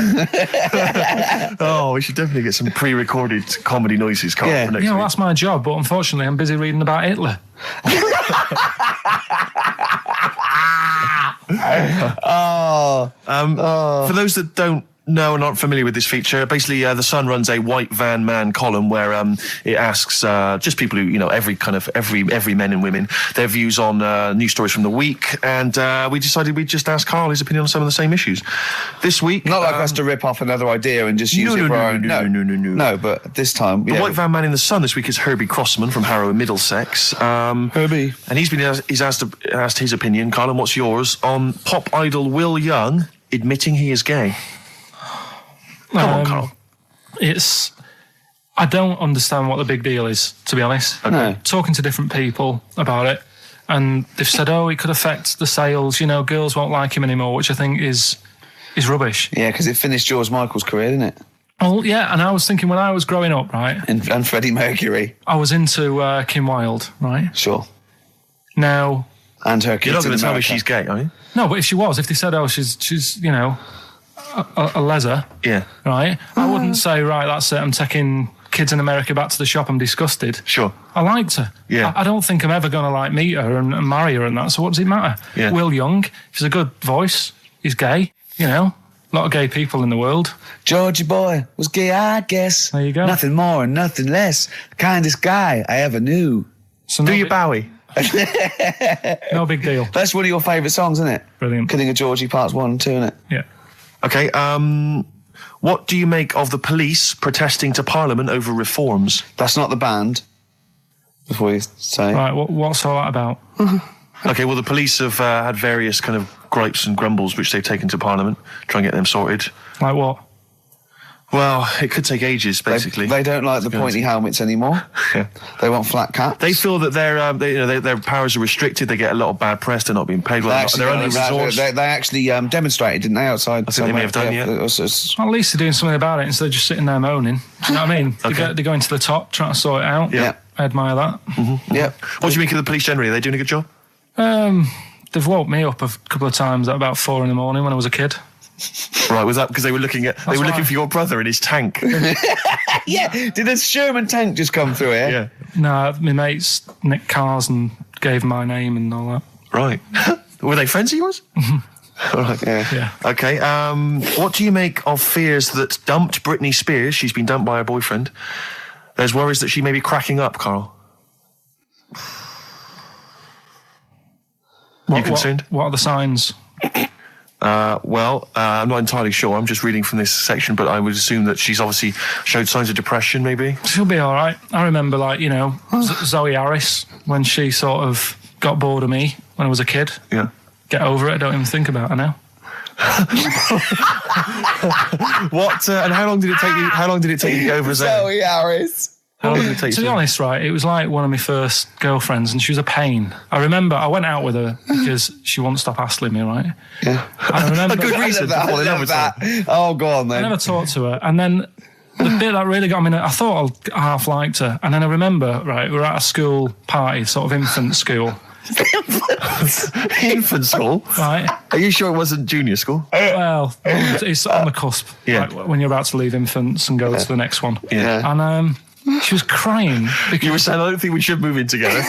Oh, we should definitely get some pre-recorded comedy noises, Carl, for next week. That's my job, but unfortunately I'm busy reading about Hitler. For those that don't know and aren't familiar with this feature, basically The Sun runs a white van man column where it asks just people who, every men and women, their views on news stories from the week, and we decided we'd just ask Carl his opinion on some of the same issues. This week... Not like us to rip off another idea and just use it for our own... No, but this time... The white van man in The Sun this week is Herbie Crossman from Harrow in Middlesex. Herbie. And he's asked his opinion, Carl, and what's yours, on pop idol Will Young admitting he is gay. Come on, Carl. I don't understand what the big deal is, to be honest. Okay. No. Talking to different people about it, and they've said, it could affect the sales, girls won't like him anymore, which I think is rubbish. Yeah, because it finished George Michael's career, didn't it? Oh, yeah, and I was thinking when I was growing up, right? And Freddie Mercury. I was into Kim Wilde, right? Sure. Now... And her kids. You're not going to tell me she's gay, are you? No, but if they said, she's a leather, right? I wouldn't say, right, that's it, I'm taking kids in America back to the shop, I'm disgusted. Sure. I liked her. Yeah. I don't think I'm ever going to meet her and marry her and that, so what does it matter? Yeah. Will Young, he's a good voice, he's gay, a lot of gay people in the world. Georgie boy was gay, I guess. There you go. Nothing more and nothing less. The kindest guy I ever knew. So Do you Bowie? No big deal. That's one of your favourite songs, isn't it? Brilliant. Killing a Georgie Parts 1 and 2, isn't it? Yeah. Okay, what do you make of the police protesting to Parliament over reforms? That's not the band. Before you say. Right, what's all that about? Okay, well, the police have had various kind of gripes and grumbles which they've taken to Parliament, try and get them sorted. Like what? Well, it could take ages, basically. They don't like the pointy helmets anymore. Yeah. They want flat caps. They feel that their powers are restricted. They get a lot of bad press. They're not being paid well. They're only resource. They actually demonstrated, didn't they, outside? I think they may have done, yeah. Well, at least they're doing something about it instead of just sitting there moaning. Do you know what I mean? Okay. They're going to the top, trying to sort it out. Yeah. I admire that. Mm-hmm. Yeah. What do you make of the police generally? Are they doing a good job? They've woke me up a couple of times at about 4 a.m. when I was a kid. Right, was that because they were looking for your brother in his tank? Yeah, did a Sherman tank just come through here? Yeah. No, my mates nicked cars and gave my name and all that. Right. Were they friends of yours? All right. Yeah. Okay. What do you make of fears that dumped Britney Spears? She's been dumped by her boyfriend. There's worries that she may be cracking up, Carl. You concerned? What are the signs? I'm not entirely sure. I'm just reading from this section, but I would assume that she's obviously showed signs of depression, maybe. She'll be all right. I remember, Zoe Harris, when she sort of got bored of me when I was a kid. Yeah. Get over it. I don't even think about her now. What? And how long did it take you? How long did it take you to get over Zoe? Zoe Harris. How long did it take you? To be honest, right, it was like one of my first girlfriends, and she was a pain. I remember I went out with her because she wouldn't stop hassling me, right? Yeah. I remember A good reason to fall in love with her. Oh, go on then. I never talked to her, and then the bit that really got me, I thought I half liked her, and then I remember, right, we were at a school party, sort of infant school. Infant school? Right. Are you sure it wasn't junior school? Well, it's on the cusp. Yeah. Like when you're about to leave infants and go to the next one. Yeah. And she was crying because You were saying, I don't think we should move in together.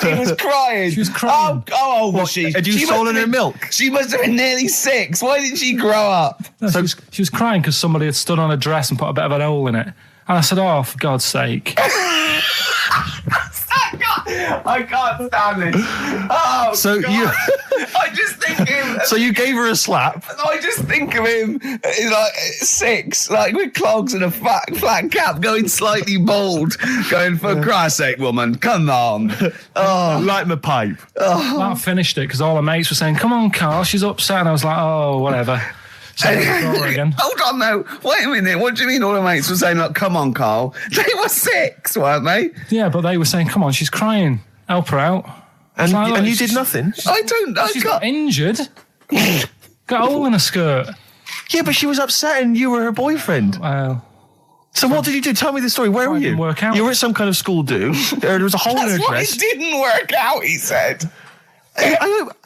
She was crying. She was crying. Oh, old was she? Had you She must stolen have her been- milk? She must have been nearly 6. Why didn't she grow up? No, she was crying because somebody had stood on a dress and put a bit of an hole in it. And I said, oh, for God's sake. I can't stand this. Oh, So God. you- I just think him. So you gave her a slap? I just think of him like 6, like with clogs and a flat cap, going slightly bald, going, for Christ's sake, woman, come on. Oh, Light my pipe. That finished it because all her mates were saying, come on, Carl, she's upset. And I was like, oh, whatever. So I saw her again. hold on, though. Wait a minute. What do you mean all the mates were saying, like, come on, Carl? They were 6, weren't they? Yeah, but they were saying, come on, she's crying. Help her out. And, Like, and you she's- did nothing? She's got injured. Got a hole in her skirt. Yeah, but she was upset and you were her boyfriend. Well, So what did you do? Tell me the story. Where were you? didn't work out. You were at some kind of school do. There was a hole in her That's why dress. it didn't work out, he said.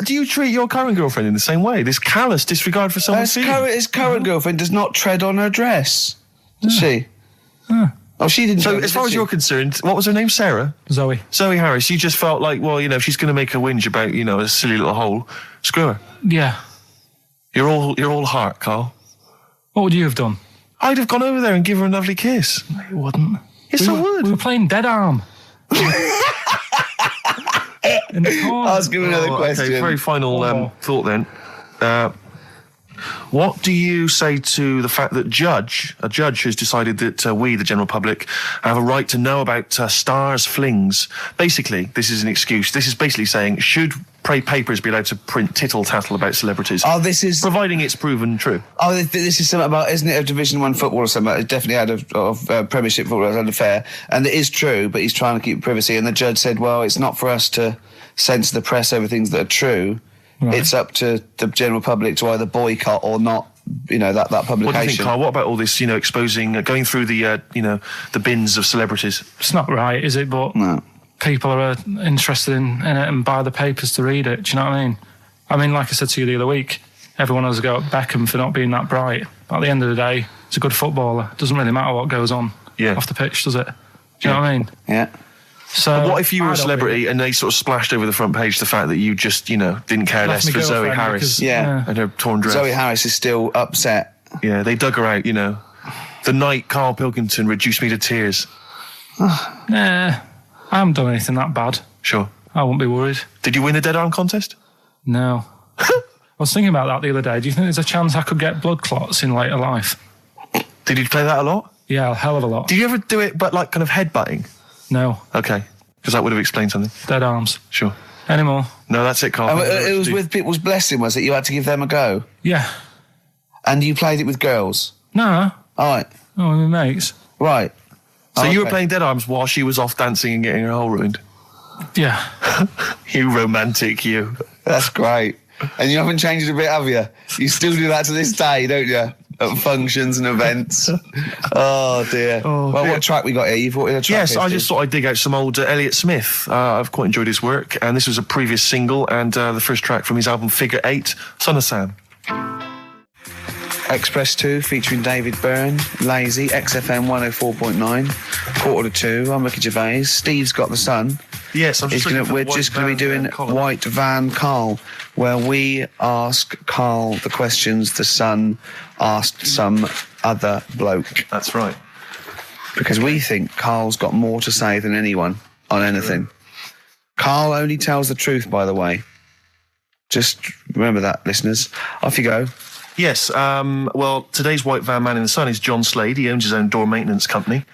Do you treat your current girlfriend in the same way? This callous disregard for someone's feelings? His current girlfriend does not tread on her dress. Does she? Oh, she didn't. So, as far as you're concerned, what was her name? Sarah? Zoe. Zoe Harris. You just felt like, well, if she's going to make a whinge about, a silly little hole, screw her. Yeah. You're all heart, Carl. What would you have done? I'd have gone over there and give her a lovely kiss. No, you wouldn't. Yes, I would. We were playing Dead Arm. In the corner. Ask him another question. Okay, very final thought then. What do you say to the fact that a judge has decided that we, the general public, have a right to know about stars' flings? Basically, this is an excuse. This is basically saying, should papers be allowed to print tittle-tattle about celebrities? Oh, this is... providing it's proven true. Oh, this is something about, isn't it, a Division 1 football or something? It definitely had a Premiership football, it was an affair. And it is true, but he's trying to keep privacy. And the judge said, well, it's not for us to censor the press over things that are true. Right. It's up to the general public to either boycott or not, that publication. What do you think, Carl? What about all this, exposing, going through the, the bins of celebrities? It's not right, is it? But no. People are interested in it and buy the papers to read it. Do you know what I mean? I mean, like I said to you the other week, everyone has a go at Beckham for not being that bright. But at the end of the day, he's a good footballer. It doesn't really matter what goes on off the pitch, does it? Do you know what I mean? Yeah. So but what if you were a celebrity and they sort of splashed over the front page the fact that you just, didn't care less for Zoe Harris and her torn dress? Zoe Harris is still upset. Yeah, they dug her out, The night Karl Pilkington reduced me to tears. Nah, I haven't done anything that bad. Sure. I won't be worried. Did you win the dead arm contest? No. I was thinking about that the other day. Do you think there's a chance I could get blood clots in later life? Did you play that a lot? Yeah, a hell of a lot. Did you ever do it but kind of headbutting? No. Okay. Because that would have explained something. Dead arms. Sure. Any more? No, that's it, Carl. It was with people's blessing, was it? You had to give them a go? Yeah. And you played it with girls? No. All right. Oh, my mates. Right. So you were playing dead arms while she was off dancing and getting her hole ruined? Yeah. You romantic, you. That's great. And you haven't changed a bit, have you? You still do that to this day, don't you? At functions and events. Oh, dear. Well, what track we got here? You've wanted a track. Yes, I just thought I'd dig out some old Elliott Smith. I've quite enjoyed his work, and this was a previous single and the first track from his album Figure 8, Son of Sam. Express 2 featuring David Byrne, Lazy, XFM 104.9, 1:45. I'm Ricky Gervais. Steve's got the sun. Yes, we're just going to be doing White Van Carl, where we ask Carl the questions the Sun asked some other bloke. That's right. Because we think Carl's got more to say than anyone on anything. Carl only tells the truth, by the way. Just remember that, listeners. Off you go. Yes, well, today's White Van Man in the Sun is John Slade. He owns his own door maintenance company.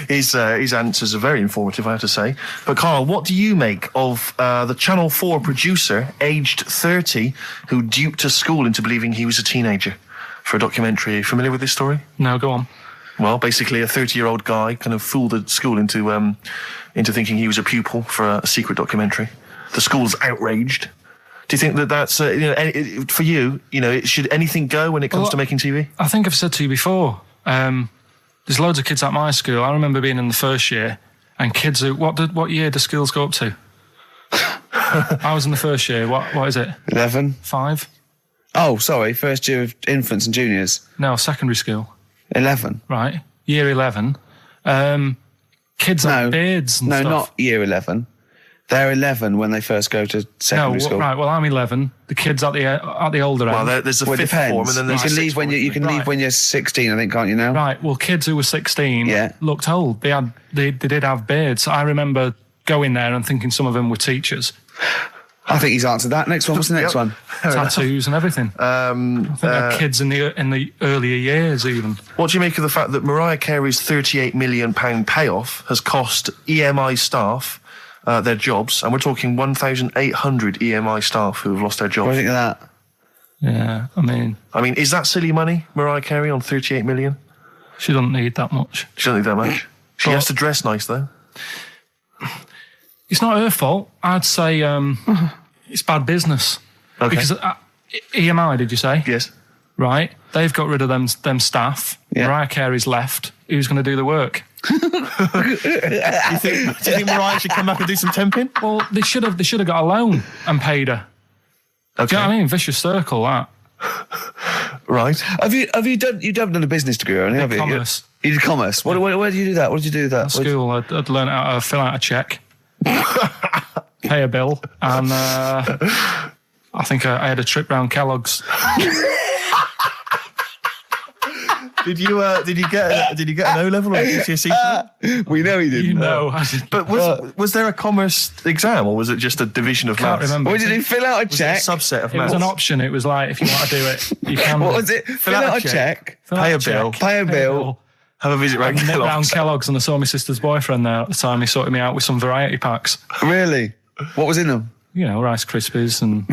His answers are very informative, I have to say. But Carl, what do you make of the Channel 4 producer, aged 30, who duped a school into believing he was a teenager for a documentary? Are you familiar with this story? No, go on. Well, basically a 30-year-old guy kind of fooled the school into thinking he was a pupil for a secret documentary. The school's outraged. Do you think that that's, for you, should anything go when it comes to making TV? I think I've said to you before, there's loads of kids at my school. I remember being in the first year, and kids who, what year do schools go up to? I was in the first year. What is it? 11. 5? Oh, sorry, first year of infants and juniors. No, secondary school. 11. Right, year 11. Kids have beards and stuff. No, not year 11. They're 11 when they first go to secondary school. Right. Well, I'm 11. The kids at the older end. Well, there's a fifth form, and then there's you can leave when you're 16, I think, can't you now? Right. Well, kids who were 16 looked old. They did have beards. I remember going there and thinking some of them were teachers. I think he's answered that. Next one. What's the next one? Tattoos and everything. I think they're kids in the earlier years even. What do you make of the fact that Mariah Carey's £38 million payoff has cost EMI staff their jobs, and we're talking 1,800 EMI staff who have lost their jobs? What do you think of that? Yeah, I mean, is that silly money, Mariah Carey, on 38 million? She doesn't need that much. She doesn't need that much. She has to dress nice, though. It's not her fault. I'd say it's bad business. Okay. Because EMI, did you say? Yes. Right. They've got rid of them staff. Yeah. Mariah Carey's left. Who's going to do the work? Do you think Mariah should come back and do some temping? Well, they should have got a loan and paid her. Okay. Do you know what I mean? Vicious circle, that. Right. Have you done a business degree or anything? Have you? Commerce. You did commerce. Where did you do that? What did you do with that? At school, I'd learned how to fill out a cheque, pay a bill, and I think I had a trip round Kellogg's. Did you get an O level or a GCSE? We know he didn't. You know, I did. But was there a commerce exam, or was it just a division of Can't maths? remember. What did he fill out a Was it a check? subset of It maths? was an option. It was like, if you want to do it, you can. What was it? Fill out a check. Fill out Pay a a bill. check, Pay a bill. Have a visit round Nipped round Kellogg's. Kellogg's, and I saw my sister's boyfriend there at the time. He sorted me out with some variety packs. Really? What was in them? You know, Rice Krispies and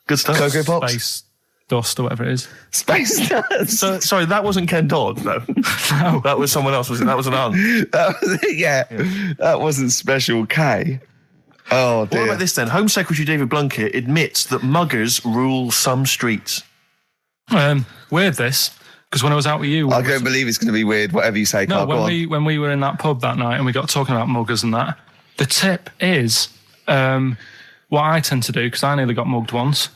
Good stuff. Cocoa Pops? Space Dust or whatever it is. Space Nuts. So, sorry, that wasn't Ken Dodd, though. No. That was someone else, was it? That was an aunt. That was it, yeah. That wasn't Special K. Oh, What dear. about this then? Home Secretary David Blunkett admits that muggers rule some streets. Weird this, because when I was out with you... I don't believe it's going to be weird, whatever you say, No, Carl. Go on. when we were in that pub that night and we got talking about muggers and that, the tip is what I tend to do, because I nearly got mugged once.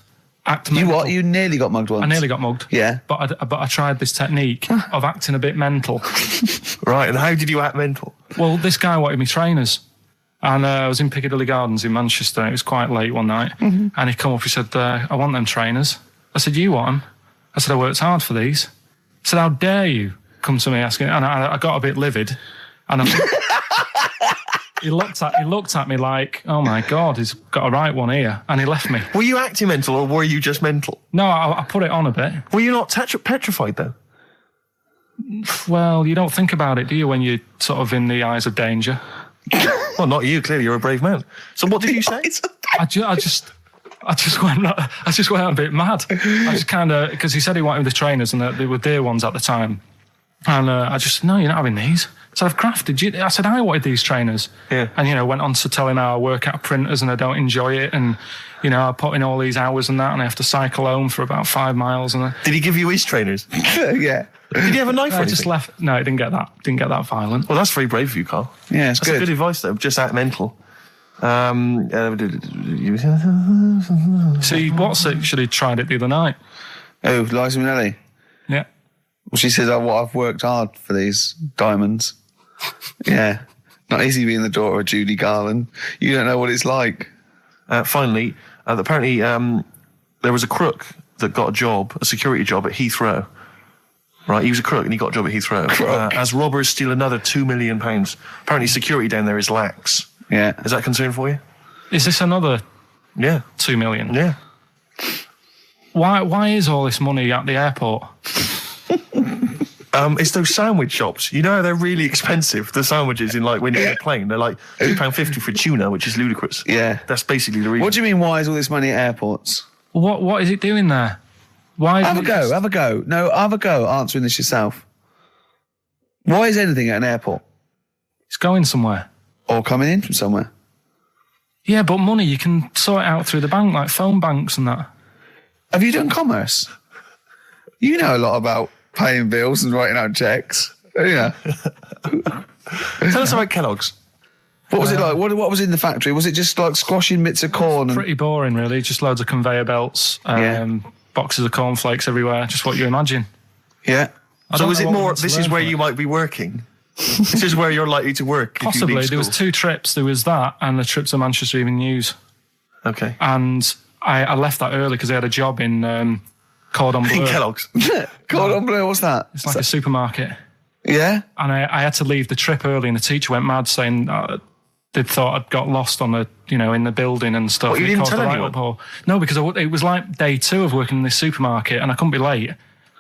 Act You mental. what? You nearly got mugged once. I nearly got mugged. Yeah. But I tried this technique of acting a bit mental. Right, and how did you act mental? Well, this guy wanted me trainers. And I was in Piccadilly Gardens in Manchester. It was quite late one night. And he come up, he said, I want them trainers. I said, you want them? I said, I worked hard for these. I said, how dare you come to me asking? And I got a bit livid. And he looked at me like, oh my God, he's got a right one here. And he left me. Were you acting mental, or were you just mental? No, I put it on a bit. Were you not petrified, though? Well, you don't think about it, do you, when you're sort of in the eyes of danger? Well, not you. Clearly, you're a brave man. So what did you say? I just went a bit mad. I just kind of, because he said he wanted the trainers and they were dear ones at the time. And I just, no, you're not having these. So I've crafted you. I said, I wanted these trainers. Yeah. And, went on to tell him how I work at printers and I don't enjoy it. And, I put in all these hours and that, and I have to cycle home for about 5 miles. And Did he give you his trainers? Yeah. Did he have a knife or I just anything? left. No, it didn't get that violent. Well, that's very brave of you, Carl. Yeah, it's That's good. good advice, though. Just act mental. See, what's it? Should have tried it the other night. Oh, Liza Minnelli. Yeah. Well, she says, I've worked hard for these diamonds. Yeah. Not easy being the daughter of Judy Garland. You don't know what it's like. Finally, apparently there was a crook that got a security job at Heathrow. Right, he was a crook and he got a job at Heathrow. As robbers steal another £2 million. Apparently security down there is lax. Yeah. Is that a concern for you? Is this another Yeah. 2 million? Yeah. Why is all this money at the airport? It's those sandwich shops. You know how they're really expensive, the sandwiches in when you're in a plane. They're like £2.50 for tuna, which is ludicrous. Yeah. That's basically the reason. What do you mean, why is all this money at airports? What is it doing there? Why? Have a go. No, have a go answering this yourself. Why is anything at an airport? It's going somewhere. Or coming in from somewhere? Yeah, but money, you can sort it out through the bank, like phone banks and that. Have you done commerce? You know a lot about paying bills and writing out checks. Yeah. Tell us about Kellogg's. What was it like? What was in the factory? Was it just like squashing bits of corn? Pretty boring, really. Just loads of conveyor belts, boxes of cornflakes everywhere. Just what you imagine. Yeah. So is it more, this is where you might be working? This is where you're likely to work? Possibly. If you There was leave 2 trips. There was that and the trip to Manchester Evening News. school. Okay. And I left that early because I had a job in Cordon Bleu. In Kellogg's. Cordon Bleu, what's that? It's like a supermarket. Yeah? And I had to leave the trip early, and the teacher went mad saying they'd thought I'd got lost on in the building and stuff. What, you It didn't caused tell a anyone? uproar. No, because it was like day 2 of working in this supermarket, and I couldn't be late.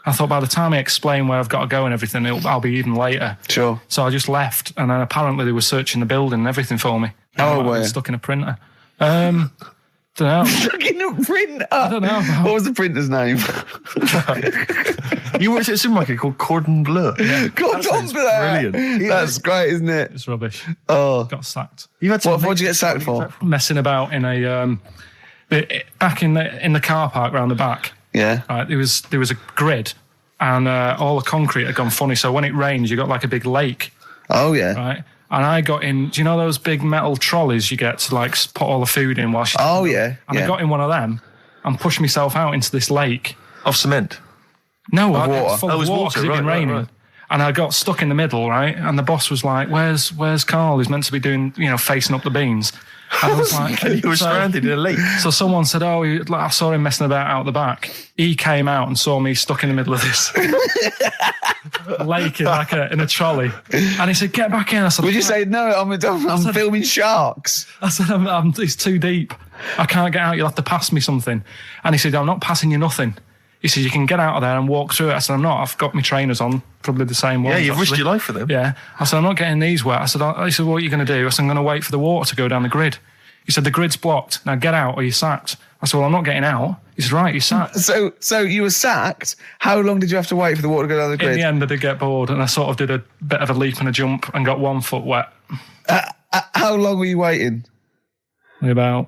I thought by the time I explain where I've got to go and everything, I'll be even later. Sure. So I just left, and then apparently they were searching the building and everything for me. Oh, I were you? was stuck in a printer. Don't know. Stuck in a printer? I don't know. What was the printer's name? You worked at a supermarket called Cordon Bleu. Cordon Bleu. brilliant. That's great, isn't it? It's rubbish. Oh. Got sacked. You had What did you get sacked for? Messing about in a back in the car park round the back. Yeah. Right, there was a grid and all the concrete had gone funny. So when it rains, you got like a big lake, Oh, yeah. right? And I got in. Do you know those big metal trolleys you get to like put all the food in whilst? Oh, yeah. And I got in one of them and pushed myself out into this lake. Of cement. No, Of water. Full Oh, it of was water water, 'cause it'd been right, raining. right. And I got stuck in the middle, right? And the boss was like, "Where's Karl? He's meant to be doing, facing up the beans." And I was like, And you were stranded in a lake. So someone said, "Oh, I saw him messing about out the back." He came out and saw me stuck in the middle of this lake in a trolley, and he said, "Get back in." I said, Would you say, no, I'm filming sharks? I said, "It's too deep. I can't get out. You'll have to pass me something." And he said, "I'm not passing you nothing." He said, "You can get out of there and walk through it." I said, "I'm not. I've got my trainers on, probably the same ones." Yeah, you've risked actually. your life for them. Yeah. I said, "I'm not getting these wet." He said, "What are you going to do?" I said, "I'm going to wait for the water to go down the grid." He said, "The grid's blocked. Now get out or you're sacked." I said, "Well, I'm not getting out." He said, "Right, you're sacked." So you were sacked. How long did you have to wait for the water to go down the In grid? the end, I did get bored, and I sort of did a bit of a leap and a jump and got 1 foot wet. How long were you waiting? About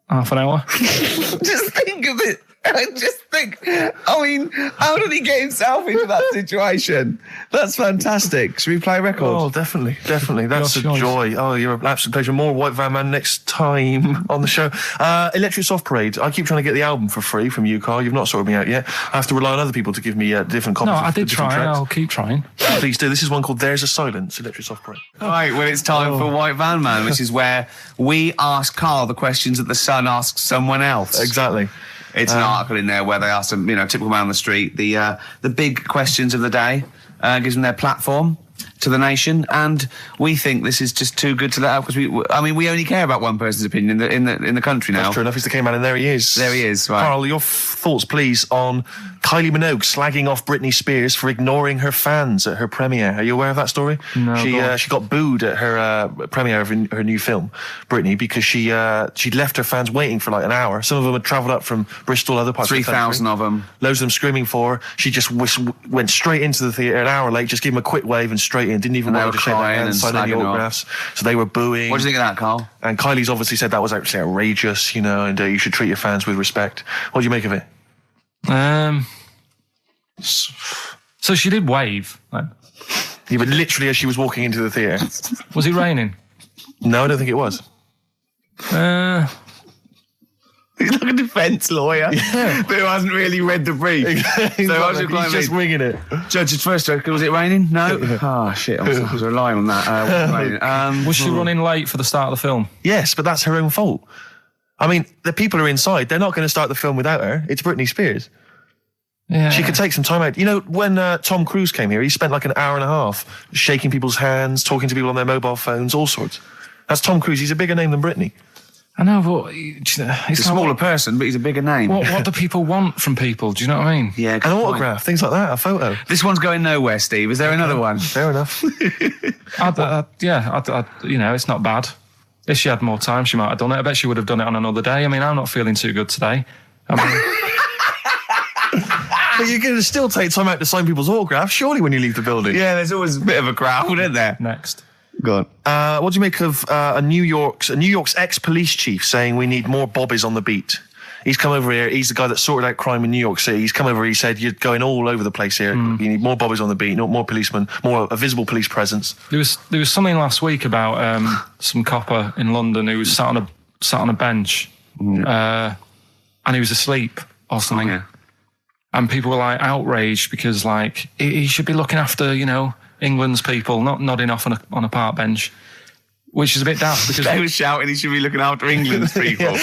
half an hour. Just think of it. I mean, how did he get himself into that situation? That's fantastic. Should we play a record? Oh, definitely. That's a Your choice. joy. Oh, you're an absolute pleasure. More White Van Man next time on the show. Electric Soft Parade. I keep trying to get the album for free from you, Karl. You've not sorted me out yet. I have to rely on other people to give me different copies. No, of I did different try. tracks. I'll keep trying. Please do. This is one called There's a Silence, Electric Soft Parade. Right, well, it's time for White Van Man, which is where we ask Karl the questions that the Sun asks someone else. Exactly. It's an article in there where they ask them, typical man on the street, the big questions of the day, gives them their platform to the nation, and we think this is just too good to let out because we only care about one person's opinion in the country now. That's true enough. He's the K-Man, and there he is. There he is, right. Karl, your thoughts, please, on Kylie Minogue slagging off Britney Spears for ignoring her fans at her premiere. Are you aware of that story? No. She got booed at her premiere of her new film, Britney, because she'd left her fans waiting for like an hour. Some of them had travelled up from Bristol, other parts of the country. 3,000 of them. Loads of them screaming for her. She just went straight into the theatre an hour late, just gave them a quick wave and straight in. Didn't even And they bother were to shake their crying hands, and sign any slagging her off. autographs. So they were booing. What do you think of that, Karl? And Kylie's obviously said that was actually outrageous, and you should treat your fans with respect. What do you make of it? So she did wave. Then. Yeah, but literally as she was walking into the theatre. Was it raining? No, I don't think it was. He's like a defence lawyer who hasn't really read the brief. He's client just winging it. Judge's first joke, was it raining? No? Oh, shit, I was relying on that. Was she running late for the start of the film? Yes, but that's her own fault. I mean, the people are inside. They're not going to start the film without her. It's Britney Spears. Yeah. She could take some time out. You know, when Tom Cruise came here, he spent like an hour and a half shaking people's hands, talking to people on their mobile phones, all sorts. That's Tom Cruise. He's a bigger name than Britney. I know, but He's a smaller person, but he's a bigger name. What do people want from people? Do you know what I mean? Yeah, An autograph, things like that, a photo. This one's going nowhere, Steve. Is there another one? Fair enough. It's not bad. If she had more time, she might have done it. I bet she would have done it on another day. I mean, I'm not feeling too good today. I mean, But you're going to still take time out to sign people's autographs, surely, when you leave the building. Yeah, there's always a bit of a crowd, isn't there? next. Go on. What do you make of a New York's ex-police chief saying we need more bobbies on the beat? He's come over here. He's the guy that sorted out crime in New York City. He's come over. He said, "You're going all over the place here. You need more bobbies on the beat, more policemen, a visible police presence." There was something last week about some copper in London who was sat on a bench, and he was asleep or something. Oh, yeah. And people were like outraged because like he should be looking after England's people, not nodding off on a park bench, which is a bit daft because They were shouting he should be looking after England's people. Was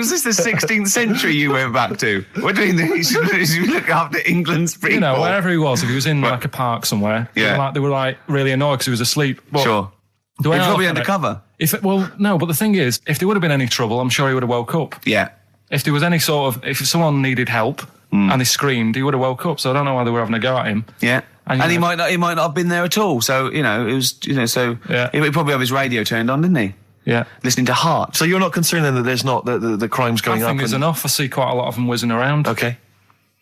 this the 16th century you went back to? What do you mean he should be looking after England's people? wherever he was, if he was in like a park somewhere, they were like really annoyed because he was asleep. But Sure. the way He's I probably look at it, undercover. No, but the thing is, if there would have been any trouble, I'm sure he would have woke up. Yeah. If there was any if someone needed help and they screamed, he would have woke up. So I don't know why they were having a go at him. Yeah. And he might not have been there at all. So, it was, so Yeah. he probably have his radio turned on, didn't he? Yeah. Listening to Heart. So you're not concerned then that there's not the crime's going I up? think there's enough. I see quite a lot of them whizzing around. Okay.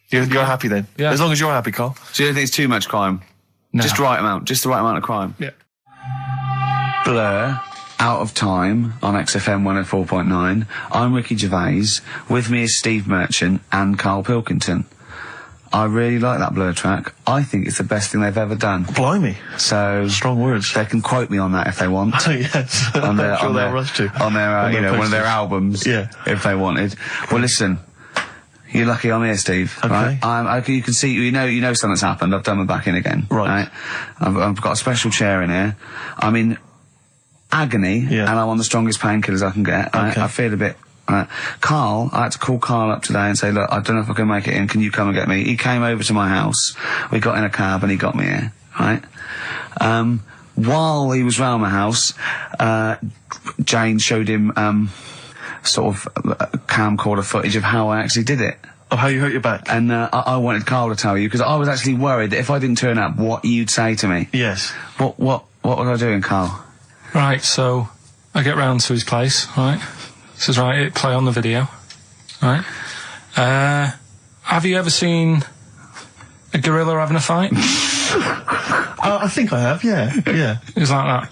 You're happy then? Yeah. As long as you're happy, Karl. So you don't think it's too much crime? No. Just the right amount of crime. Yeah. Blur, Out of Time on XFM 104.9. I'm Ricky Gervais. With me is Steve Merchant and Karl Pilkington. I really like that Blur track. I think it's the best thing they've ever done. Blimey. So strong words. They can quote me on that if they want. Oh, yes. On their, I'm sure on they'll their, rush to. on their, you know, one of their albums. Yeah. If they wanted. Well, listen. You're lucky I'm here, Steve. Okay. Right? You can see, you know something's happened. I've done my back in again. Right. I've got a special chair in here. I'm in agony, yeah. and I'm on the strongest painkillers I can get. Right? Okay. I feel a bit. Right. Carl, I had to call Carl up today and say, look, I don't know if I can make it in. Can you come and get me? He came over to my house. We got in a cab and he got me here. Right. While he was round my house, Jane showed him sort of camcorder footage of how I actually did it. Of how you hurt your back? And I wanted Carl to tell you, because I was actually worried that if I didn't turn up, what you'd say to me. Yes. What was I doing, Carl? Right, so I get round to his place, right? Says, right, hit play on the video, right? Have you ever seen a gorilla having a fight? I think I have, yeah. It was like that.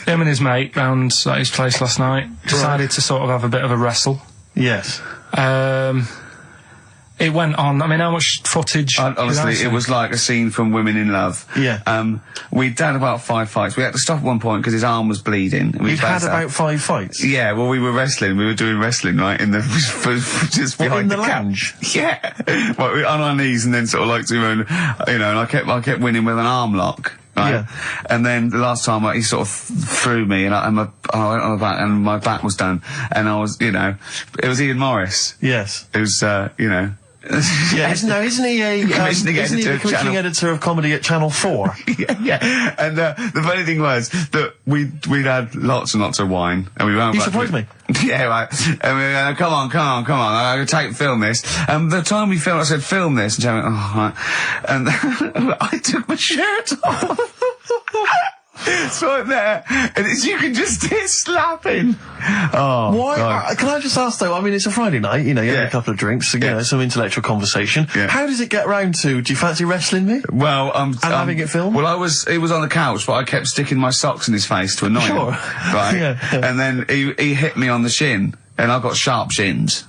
Him and his mate round at his place last night decided to sort of have a bit of a wrestle. Yes. It went on. I mean, how much footage? Honestly, it was like a scene from Women in Love. Yeah. We'd had about 5 fights. We had to stop at one point because his arm was bleeding. You'd had about 5 fights? Yeah, well, we were wrestling. We were doing wrestling, right, in the just behind in the cab. lounge? Yeah. Well, we were on our knees and then sort of like doing, you know, and I kept winning with an arm lock. Right? Yeah. And then the last time he sort of threw me and I went on my back and my back was done. And I was, you know, it was Ian Morris. Yes. It was, you know. Yeah, isn't he the commissioning editor of comedy at Channel 4? yeah. And the funny thing was that we'd had lots and lots of wine, and we went. He surprised me. Yeah, right. And we went, come on. I'm gonna film this. And the time we filmed, I said, film this, and she went, oh, right. And I took my shirt off. So I'm there, and you can just hear slapping. Oh, why? Can I just ask though? I mean, it's a Friday night. You know, you have a couple of drinks, you know, some intellectual conversation. Yeah. How does it get round to? Do you fancy wrestling me? Well, and having it filmed. Well, it was on the couch, but I kept sticking my socks in his face to annoy him. Right. Yeah. And then he hit me on the shin, and I've got sharp shins,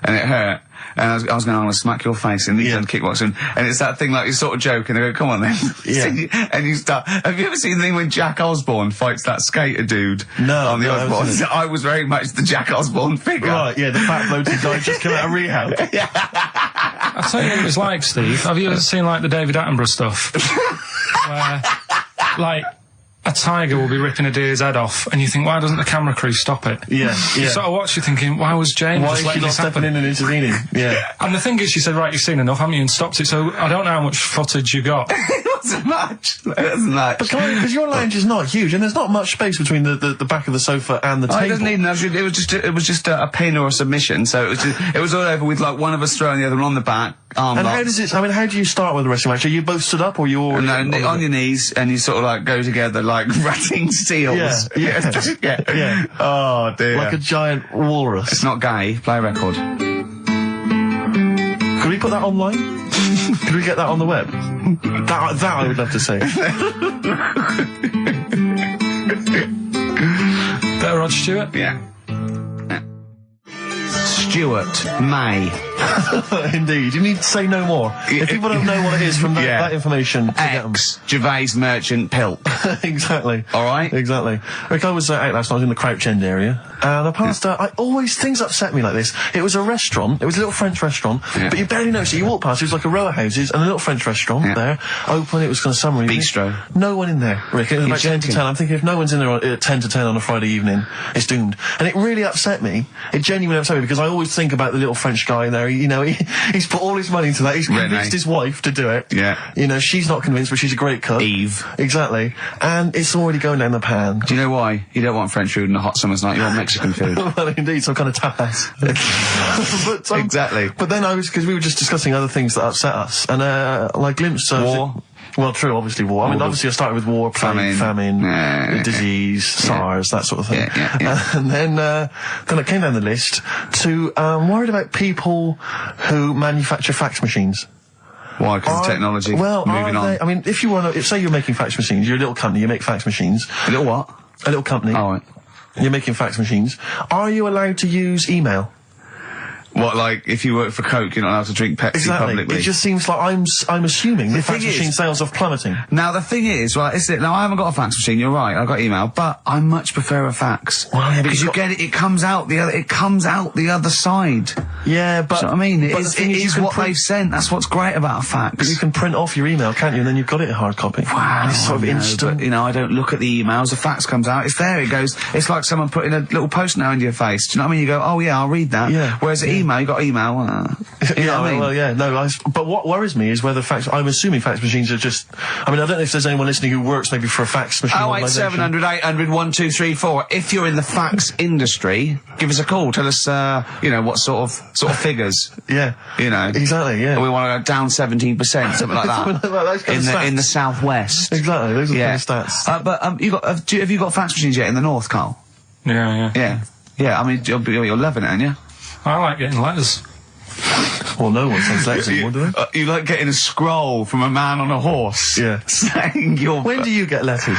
and it hurt. And I was going, I'm going to smack your face, and he's done kickboxing. And it's that thing like, you sort of joke, and they go, come on then. Yeah. And you start, have you ever seen the thing when Jack Osborne fights that skater dude? No. On the Osborne? I was very much the Jack Osborne figure. Right, yeah, the fat bloated guy just come out of rehab. I'll tell you what it was like, Steve. Have you ever seen, like, the David Attenborough stuff? Where, like, a tiger will be ripping a deer's head off, and you think, why doesn't the camera crew stop it? Yeah. You sort of watch, you're thinking, why was James Why just is letting she not this happen? stepping in and intervening? Yeah. And the thing is, she said, right, you've seen enough, haven't you, and stopped it, so I don't know how much footage you got. It wasn't much. But because your lounge is not huge, and there's not much space between the back of the sofa and the table. It doesn't need enough. It was just a pin or a submission, so it was all over with like one of us throwing the other one on the back. And how does it? I mean, how do you start with a wrestling match? Are you both stood up, or you all on your knees, and you sort of like go together like ratting seals? Yeah. Oh dear. Like a giant walrus. It's not gay. Play a record. Could we put that online? Could we get that on the web? That I would love to see. Better Rod Stewart? Yeah. Stuart May. Indeed. You need to say no more. If people don't know what it is from that information, Gervais merchant Pilk. Exactly. All right. Exactly. Rick, I was out last night. I was in the Crouch End area, and I passed. Things upset me like this. It was a restaurant. It was a little French restaurant, but you barely noticed it. You walk past. It was like a row of houses and a little French restaurant there, open. It was kind of summer evening. Bistro. No one in there, Rick. It was about 10 to 10. I'm thinking if no one's in there at 10 to 10 on a Friday evening, it's doomed. And it really upset me. It genuinely upset me because I always think about the little French guy in there. He's put all his money into that. He's convinced his wife to do it. Yeah. You know, she's not convinced, but she's a great cook. Eve. Exactly. And it's already going down the pan. Do you know why? You don't want French food on a hot summer's night. You want Mexican food. Well, indeed, some kind of tapas. But, exactly. But then because we were just discussing other things that upset us, and like glimpse of war. Well, true, obviously war. I mean, obviously I started with war, famine, disease, SARS, that sort of thing. And then it came down the list to worried about people who manufacture fax machines. Why? Because of technology. Well, moving on. I mean, if say you're making fax machines, you're a little company, you make fax machines. A little what? A little company. All right. You're making fax machines. Are you allowed to use email? What, like, if you work for Coke, you're not allowed to drink Pepsi publicly? It just seems like I'm assuming that fax thing is- machine sales are plummeting. Now, the thing is, right, now I haven't got a fax machine, you're right, I've got email, but I much prefer a fax. Well, yeah, because you get it, it comes out the other side. Yeah, but... Do you know what I mean? It but is, the thing it is, you is can what they've sent, that's what's great about a fax. But you can print off your email, can't you? And then you've got it in hard copy. Wow, And it's sort of I know, instant. But, you know, I don't look at the emails. A fax comes out, it's there, it goes. It's like someone putting a little post-it note into your face. Do you know what I mean? You go, oh yeah, I'll read that. Yeah. Whereas an email, you got email. You know what I mean? Well, yeah, no. But what worries me is whether I'm assuming fax machines are just. I mean, I don't know if there's anyone listening who works maybe for a fax machine. 08700 800 1234. If you're in the fax industry, give us a call. Tell us, you know, what sort of figures. Yeah. You know. Exactly. Yeah. We want to go down 17%, something like that. Something like that, those kind of stats. in the southwest. Exactly. Those are the kind of stats. But have you got fax machines yet in the north, Carl? Yeah. Yeah. I mean, you're loving it, aren't you? I like getting letters. Well, no one sends letters anymore, do they? You like getting a scroll from a man on a horse. Yeah. Saying you're. When do you get letters?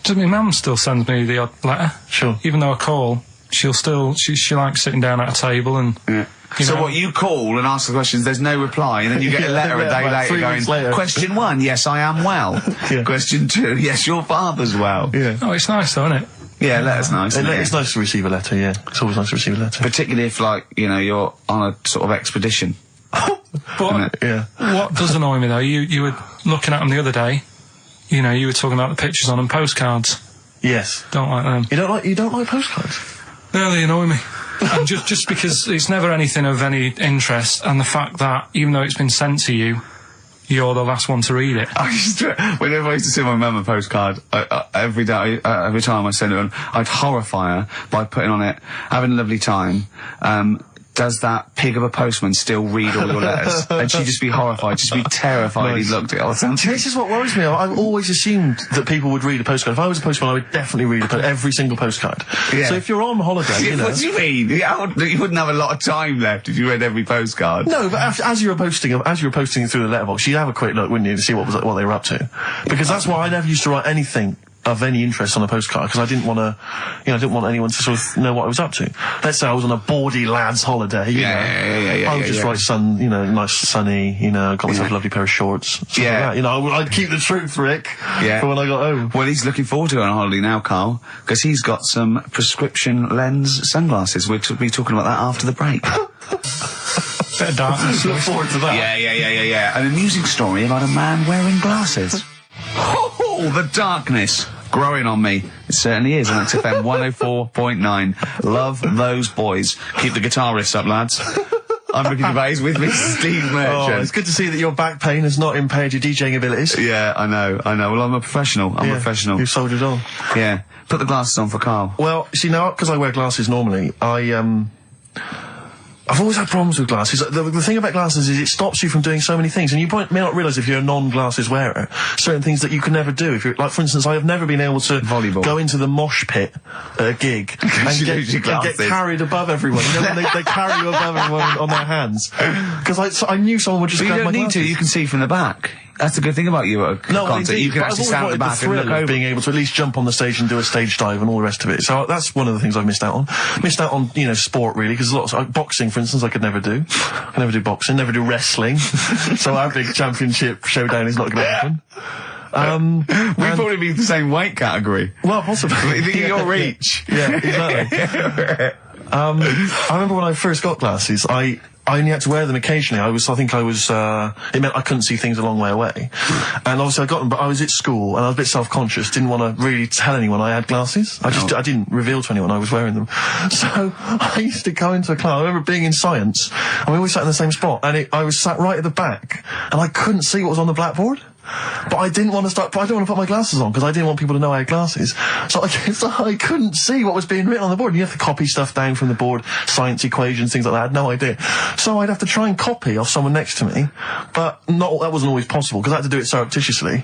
Just my mum still sends me the odd letter. Sure. Even though I call, she'll still she likes sitting down at a table and. Yeah. So what, you call and ask the questions, there's no reply, and then you get a letter a day about later 3 going, weeks later. question 1, yes, I am well. Yeah. Question 2, yes, your father's well. Yeah. Oh, it's nice though, isn't it? Yeah, letter's nice. Isn't it? It's nice to receive a letter, yeah. It's always nice to receive a letter. Particularly if, like, you know, you're on a sort of expedition. But Yeah. what does annoy me though, you were looking at them the other day. You know, you were talking about the pictures on them, postcards. Yes. Don't like them. You don't like postcards? No, they annoy me. And just because it's never anything of any interest, and the fact that even though it's been sent to you, you're the last one to read it. Whenever I used to send my mum a postcard, every time I send it on, I'd horrify her by putting on it, having a lovely time, does that pig of a postman still read all your letters? And she'd just be horrified, just be terrified Nice. he looked at it all the time. This is what worries me. I've always assumed that people would read a postcard. If I was a postman, I would definitely read every single postcard. Yeah. So if you're on holiday, you know... What do you mean? You wouldn't have a lot of time left if you read every postcard. No, but as you were posting through the letterbox, you'd have a quick look, wouldn't you, to see what they were up to? Because that's why I never used to write anything of any interest on a postcard, because I didn't want to, I didn't want anyone to sort of know what I was up to. Let's say I was on a bawdy lad's holiday, you know. I would just write nice sunny, got myself a lovely pair of shorts. Like that. I'd keep the truth, Rick, for when I got home. Well, he's looking forward to it on holiday now, Carl, because he's got some prescription lens sunglasses. We'll be talking about that after the break. Bit of darkness. Look forward to that. Yeah. An amusing story about a man wearing glasses. Oh, the darkness growing on me. It certainly is on XFM 104.9. Love those boys. Keep the guitar riffs up, lads. I'm Ricky Gervais, with me, Steve Merchant. Oh, it's good to see that your back pain has not impaired your DJing abilities. Yeah, I know. Well, I'm a professional. I'm a professional. You've soldiered on. Yeah. Put the glasses on for Carl. Well, see, now, because I wear glasses normally, I've always had problems with glasses. The thing about glasses is it stops you from doing so many things, and you may not realise if you're a non-glasses wearer, certain things that you can never do. If you're, like, for instance, I have never been able to go into the mosh pit at a gig and get carried above everyone. You know, when they carry you above everyone on their hands. Because I knew someone would just grab my glasses. You don't need to, you can see from the back. That's the good thing about you at a concert. You can actually stand at the back and look over. Being able to at least jump on the stage and do a stage dive and all the rest of it. So that's one of the things I've missed out on. Missed out on, sport really, because lots of boxing, for instance, I could never do. I never do boxing, never do wrestling. So our big championship showdown is not going to happen. We'd probably be the same weight category. Well, possibly. Your reach. Yeah, exactly. I remember when I first got glasses, I only had to wear them occasionally. It meant I couldn't see things a long way away. And obviously I got them, but I was at school and I was a bit self-conscious, didn't want to really tell anyone I had glasses. I didn't reveal to anyone I was wearing them. So I used to go into a class. I remember being in science, and we always sat in the same spot, and I was sat right at the back, and I couldn't see what was on the blackboard. But I didn't want to put my glasses on, because I didn't want people to know I had glasses. So I couldn't see what was being written on the board. And you have to copy stuff down from the board, science equations, things like that. I had no idea. So I'd have to try and copy off someone next to me, but that wasn't always possible, because I had to do it surreptitiously.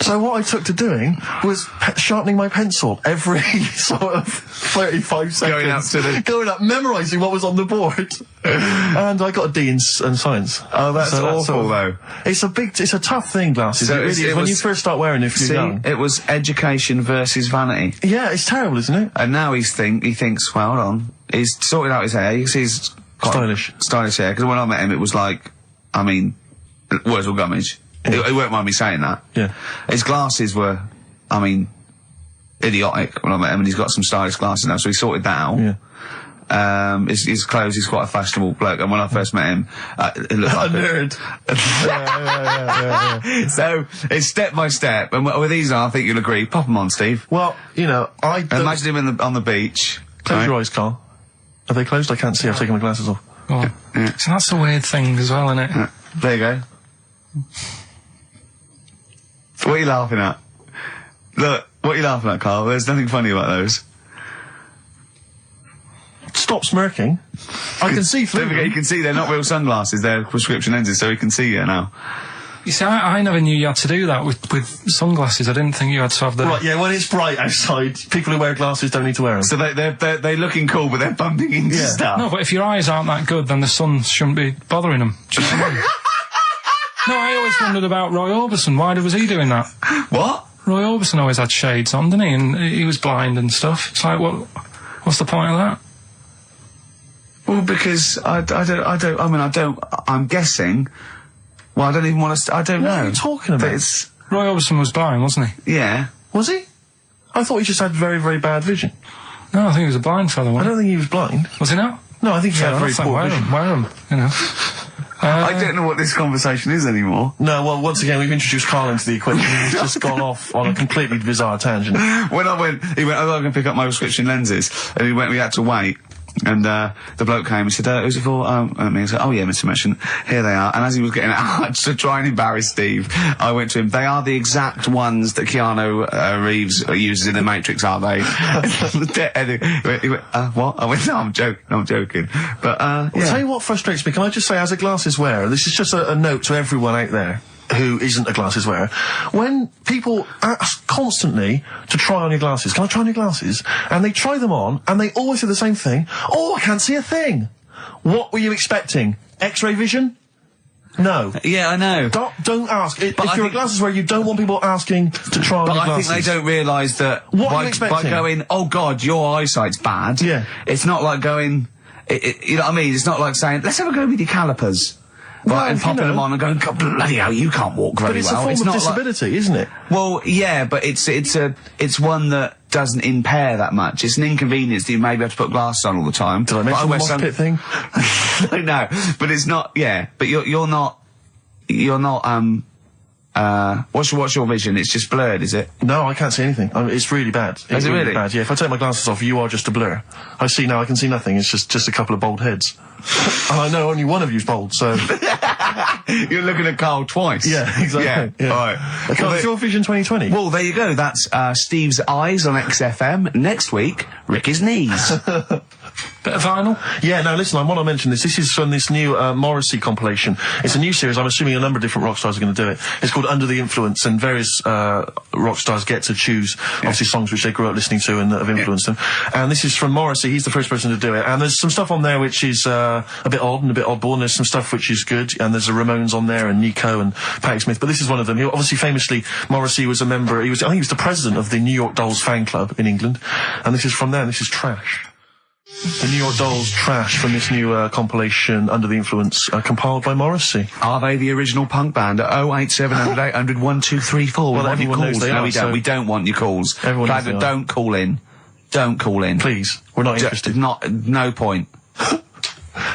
So what I took to doing was sharpening my pencil every sort of 35 seconds. Going up, memorising what was on the board. And I got a D in science. Oh, that's awful, though. It's a tough thing, glasses. So it really is. When you first start wearing it, if you're young. It was education versus vanity. Yeah, it's terrible, isn't it? And now he thinks, well, hold on. He's sorted out his hair. He's Stylish. Stylish, yeah. Because when I met him, it was like, I mean, words were gummage. He won't mind me saying that. Yeah. His glasses were, I mean, idiotic when I met him, and he's got some stylish glasses now, so he sorted that out. Yeah. His clothes, he's quite a fashionable bloke, and when I first met him, it looked like a nerd. Yeah. So, it's step by step, and with these I think you'll agree. Pop them on, Steve. Well, you know, Imagine him on the beach. Close your eyes, Carl. Are they closed? I can't see. I've taken my glasses off. Oh. Yeah. So that's a weird thing as well, isn't it? Yeah. There you go. What are you laughing at? Look, what are you laughing at, Carl? There's nothing funny about those. Stop smirking. I can see through Don't forget, them. you can see they're not real sunglasses, they're prescription lenses, so you can see it now. You see, I never knew you had to do that with sunglasses. I didn't think you had to have the... Right, yeah, when it's bright outside, people who wear glasses don't need to wear them. So they're looking cool, but they're bumping into stuff. No, but if your eyes aren't that good, then the sun shouldn't be bothering them. Do you know what I mean? No, I always wondered about Roy Orbison. Why was he doing that? What? Roy Orbison always had shades on, didn't he? And he was blind and stuff. It's like, what's the point of that? Well, because I'm guessing. Well, I don't even want to. I don't know. What are you talking about? But it's, Roy Orbison was blind, wasn't he? yeah. Was he? I thought he just had very, very bad vision. No, I think he was a blind fellow, I wasn't don't think he was blind. he? Was he not? No, I think he had very poor vision. Wear him, you know. I don't know what this conversation is anymore. No, well, once again, we've introduced Carl into the equation. He's just gone off on a completely bizarre tangent. When I went, he went, I'm going to pick up my prescription lenses, and we had to wait. And the bloke came and said, who's it for? Me. I said, oh yeah, Mr. Merchant, here they are. And as he was getting out, to try and embarrass Steve, I went to him, they are the exact ones that Keanu Reeves uses in The Matrix, are they? And he went, what? I went, no, I'm joking. But, I'll tell you what frustrates me. Can I just say, as a glasses wearer, this is just a note to everyone out there who isn't a glasses wearer. When people ask constantly to try on your glasses, can I try on your glasses? And they try them on, and they always say the same thing. Oh, I can't see a thing. What were you expecting? X-ray vision? No. yeah, I know. Don't ask. If I you're a think- glasses wearer, you don't want people asking to try on But your I glasses. think they don't realise that What are by you expecting? going, oh God, your eyesight's bad. Yeah. It's not like going, you know what I mean? It's not like saying, let's have a go with your calipers. Right, and popping them on and going, God, bloody hell, you can't walk very But it's well. a form of not disability, isn't it? well, yeah, but it's one that doesn't impair that much. It's an inconvenience that you maybe have to put glasses on all the time. Did I mention the mosh pit thing? I know, but it's not. Yeah, but you're not. What's your vision? It's just blurred, is it? No, I can't see anything. It's really bad. Is it really? bad? Yeah, if I take my glasses off, you are just a blur. I see now, I can see nothing. It's just a couple of bald heads. And I know only one of you's bald, so... You're looking at Carl twice. Yeah, exactly. Yeah, all right. Well, it's your Vision 2020. Well, there you go. That's Steve's eyes on XFM. Next week, Ricky's knees. Bit of vinyl? Yeah, no, listen, I want to mention this. This is from this new Morrissey compilation. It's a new series. I'm assuming a number of different rock stars are going to do it. It's called Under the Influence, and various rock stars get to choose, obviously, songs which they grew up listening to and that have influenced them. And this is from Morrissey. He's the first person to do it. And there's some stuff on there which is a bit odd and a bit oddball, and there's some stuff which is good. And there's the Ramones on there, and Nico and Patti Smith. But this is one of them. Obviously, famously, Morrissey was a member, I think he was the president of the New York Dolls fan club in England. And this is from there, and this is Trash. The New York Dolls, Trash, from this new compilation, Under the Influence, compiled by Morrissey. Are they the original punk band? 08700 800 1234. Well, everyone knows they no, are, we don't. so- We don't want your calls. Everyone knows they are. Don't call in. Don't call in. Please, we're not interested. No point.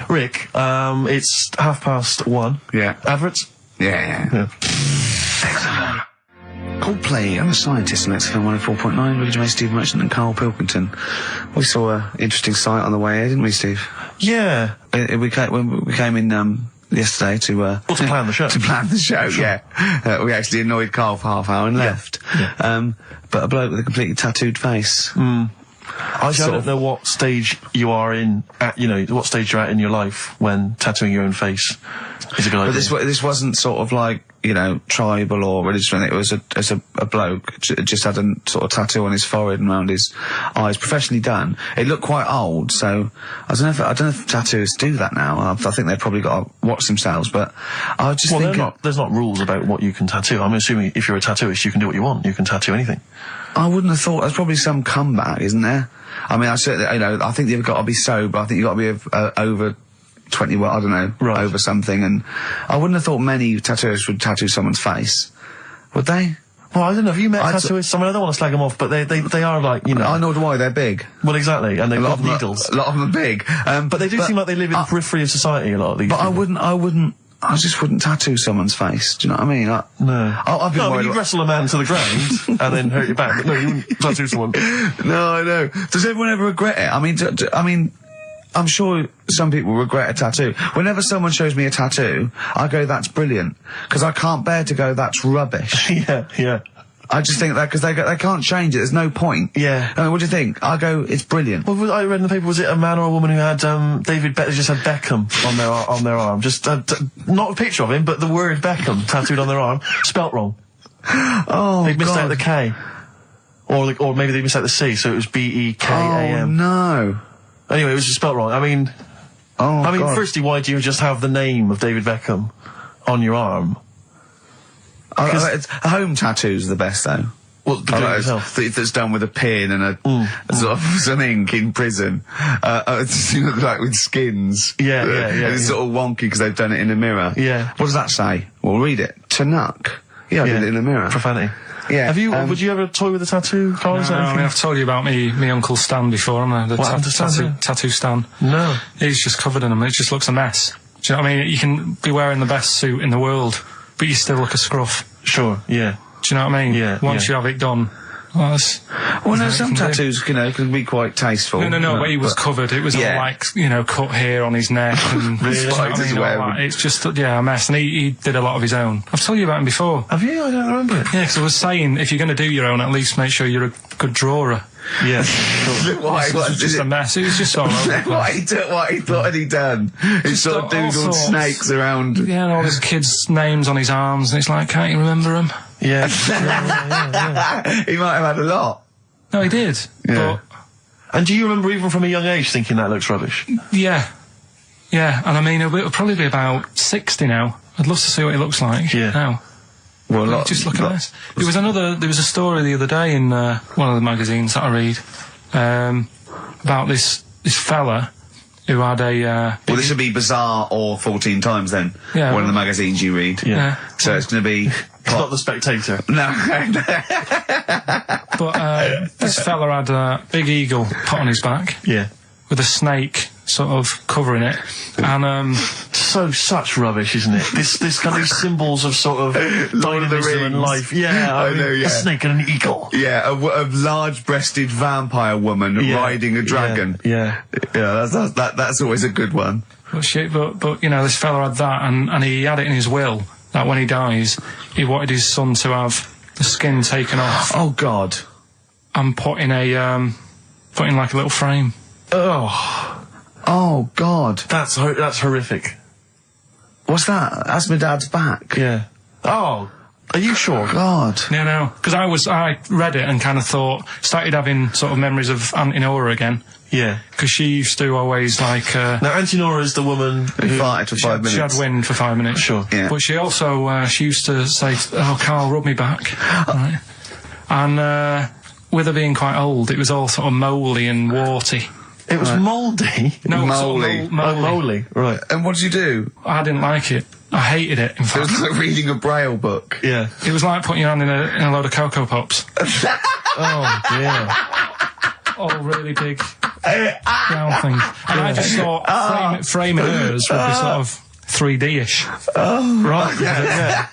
Rick, it's 1:30. Yeah. Adverts? Yeah. Coldplay, I'm a scientist on XFM 104.9, with Gervais, Steve Merchant and Karl Pilkington. We saw an interesting sight on the way here, didn't we, Steve? Yeah. When we came in yesterday to to plan the show. To plan the show, yeah. We actually annoyed Karl for half hour and left. Yeah. But a bloke with a completely tattooed face. I don't know what stage you are in, what stage you're at in your life when tattooing your own face is a good idea. But this wasn't sort of like, tribal or religious or anything. It was a bloke just had a sort of tattoo on his forehead and around his eyes, professionally done. It looked quite old, so I don't know if tattooists do that now. I think they've probably got to watch themselves, but I was just thinking... there's not rules about what you can tattoo. I'm assuming if you're a tattooist, you can do what you want. You can tattoo anything. I wouldn't have thought. There's probably some comeback, isn't there? I mean, I certainly, I think you've got to be sober. I think you've got to be over 20, well, I don't know, Right. over something, and I wouldn't have thought many tattooists would tattoo someone's face. Would they? Well, I don't know. Have you met I'd- tattooists? I mean, I don't want to slag them off, but they are like, you know. I know why, they're big. Well, exactly, and they've A lot got of them needles. A lot of them are big. But they do seem like they live in the periphery of society, a lot of these. But people. I just wouldn't tattoo someone's face. Do you know what I mean? No. I've been No, I worried mean, you'd about- wrestle a man to the ground and then hurt your back. But no, you wouldn't tattoo someone. No, I know. Does everyone ever regret it? I mean, I'm sure some people regret a tattoo. Whenever someone shows me a tattoo, I go, that's brilliant. Because I can't bear to go, that's rubbish. Yeah. I just think that because they can't change it. There's no point. Yeah. I mean, what do you think? I go, it's brilliant. Well, I read in the paper, was it a man or a woman who had just had Beckham on their arm? Just not a picture of him, but the word Beckham tattooed on their arm, spelt wrong. Oh, They'd missed God. out the K, or maybe they missed out the C, so it was Bekam. Oh, no. Anyway, it was just spelt wrong. I mean, God. firstly, why do you just have the name of David Beckham on your arm? Home tattoos are the best, though. Well, the doing it yourself. That's done with a pin and a sort of some ink in prison, like with skins. Yeah. And it's sort of wonky because they've done it in a mirror. Yeah. What does that say? Well, read it. Tanuck. Yeah, I did it in a mirror. Profanity. Yeah. Have you? Would you ever toy with a tattoo, Carl? Is that I anything? mean, I've told you about me Uncle Stan before, haven't I? The What happened to Stan? tattoo Stan. No. He's just covered in them. It just looks a mess. Do you know what I mean? You can be wearing the best suit in the world, but you still look a scruff. Sure. Yeah. Do you know what I mean? Yeah, Once you have it done. Well, no, some tattoos, can be quite tasteful. No, but he was covered. It was all Yeah. like, cut hair on his neck and Really? you know what I Spiders mean, all web. that. It's just, a mess. And he did a lot of his own. I've told you about him before. Have you? I don't remember it. Yeah, because I was saying, if you're going to do your own, at least make sure you're a good drawer. Yeah. Why? It was just a mess. It was just all over the place. What he thought had he done? He sort of all doodled sorts. snakes around. Yeah, and all his kids' names on his arms, and it's like, can't you remember them? Yeah. He might have had a lot. No, he did. Yeah. And do you remember even from a young age thinking that looks rubbish? But, yeah. And I mean, it'll probably be about 60 now. I'd love to see what it looks like now. Well, Just look at this. There was a story the other day in one of the magazines that I read about this fella who had a... Well, this would be Bizarre or 14 Times then. Yeah. One of the magazines you read. Yeah. So it's going to be... It's not The Spectator. No. But this fella had a big eagle put on his back Yeah. with a snake sort of covering it. And Such rubbish, isn't it? This kind of symbols of sort of Lord of the dynamism and Rings. life. Yeah, I know, yeah. A snake and an eagle. Yeah, a large-breasted vampire woman riding a dragon. Yeah. That's always a good one. but this fella had that, and he had it in his will that when he dies, he wanted his son to have the skin taken off Oh, God. and put in like a little frame. Oh, God. That's horrific. What's that? That's my dad's back. Yeah. Oh, are you sure? God. No, because I read it and kind of started having sort of memories of Auntie Nora again, Yeah. because she used to always like... Now, Auntie Nora is the woman Who farted for 5 minutes. She had wind for 5 minutes. Sure. Yeah. But she also, she used to say, oh, Carl, rub me back. Right? And with her being quite old, it was all sort of mouldy and warty. It was mouldy. No, Mouldy. sort of Mouldy. Right. And what did you do? I didn't like it. I hated it, in It fact. was like reading a Braille book. Yeah. It was like putting your hand in a load of Cocoa Pops. Oh, yeah. All really big brown things. And I just thought framing hers would be sort of 3D-ish. Right. Yeah.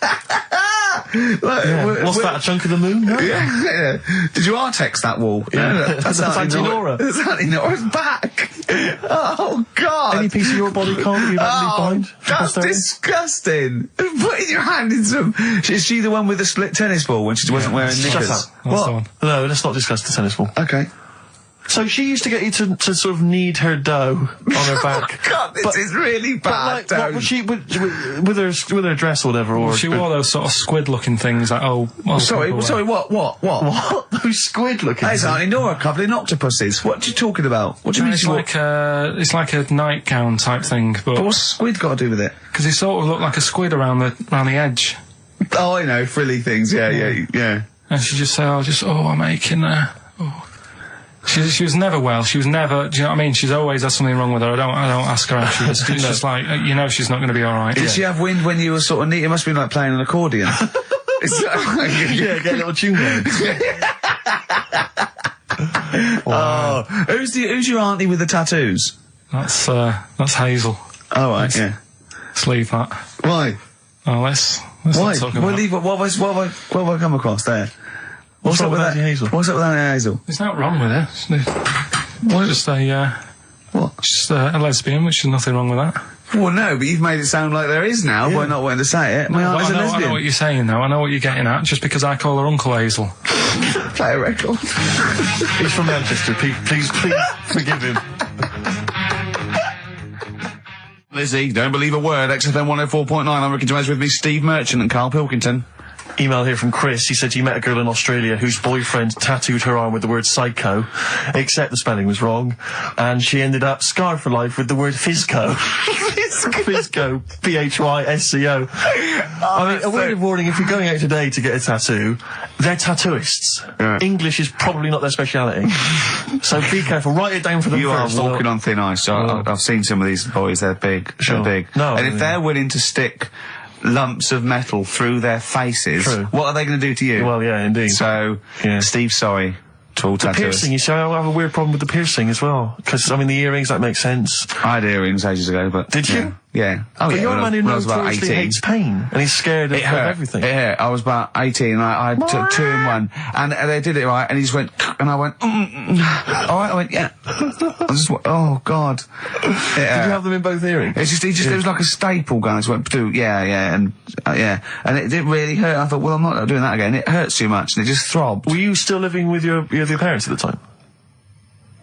What's that, a chunk of the moon? No? Yeah. Did you Artex that wall? Yeah. That's That's Auntie Nora. That's Auntie Nora's back. Oh, God. Any piece of your body, Carl, you might find? That's disgusting. Putting your hand in some... Is she the one with the split tennis ball when she wasn't wearing Shut knickers? up. That's the What? one. No, let's not discuss the tennis ball. Okay. So she used to get you to sort of knead her dough on her back. Oh, God, this is really But bad. like, what would she with her dress or whatever? Or She wore those sort of squid-looking things like, Sorry, what? those squid looking. That's Auntie Nora coupling octopuses. What are you talking about? What do you mean It's she wore... like a nightgown type thing, But but what's squid got to do with it? because it sort of looked like a squid around the edge. Oh, I know, frilly things, yeah. And she just said, I'm aching there. Oh. She was never well. She was never. Do you know what I mean? She's always had something wrong with her. I don't ask her how she is. It's just like she's not going to be all right. Did she have wind when you were sort of neat? It must have been like playing an accordion. Yeah, get a little tune going. Wow. Oh, who's your auntie with the tattoos? That's Hazel. Oh, right, yeah. Let's leave that. Why? Oh, let's Why? not talk about Well, leave it. What have I come across there? What's up with that, Hazel? What's up with that, Hazel? There's nothing wrong with her. What? Just a What? just a lesbian, which is nothing wrong with that. Well, no, but you've made it sound like there is now by not wanting to say it. My auntie's a I lesbian. know what you're saying, though. I know what you're getting at. Just because I call her Uncle Hazel. Play a record. He's from Manchester. Please forgive him. Lizzie, don't believe a word. XFM 104.9. I'm Ricky Gervais, with me, Steve Merchant and Karl Pilkington. Email here from Chris. He said he met a girl in Australia whose boyfriend tattooed her arm with the word psycho, except the spelling was wrong, and she ended up scarred for life with the word physco. Physco. Physco. I mean, a word of warning, if you're going out today to get a tattoo, they're tattooists. Yeah. English is probably not their speciality. So be careful. Write it down for them first. You are walking on thin ice. So I've seen some of these boys. They're big. Sure. They're big. No, and if they're willing to stick lumps of metal through their faces, what are they going to do to you? Well, yeah, indeed. So, Steve, sorry to all tattooers. The piercing, you see, I have a weird problem with the piercing as well. Because, I mean, the earrings, that makes sense. I had earrings ages ago, but... Did you? Yeah. Oh, but yeah, you're a man who notoriously hates pain, and he's scared of everything. It hurt. I was about 18, and I took 2 in 1, and they did it right, and he just went, and I went, all right, I went, yeah. I just went, oh, God. Did you have them in both earrings? It's just, it was like a staple gun. I just went, and it didn't really hurt. I thought, well, I'm not doing that again. It hurts too much, and it just throbbed. Were you still living with your parents at the time?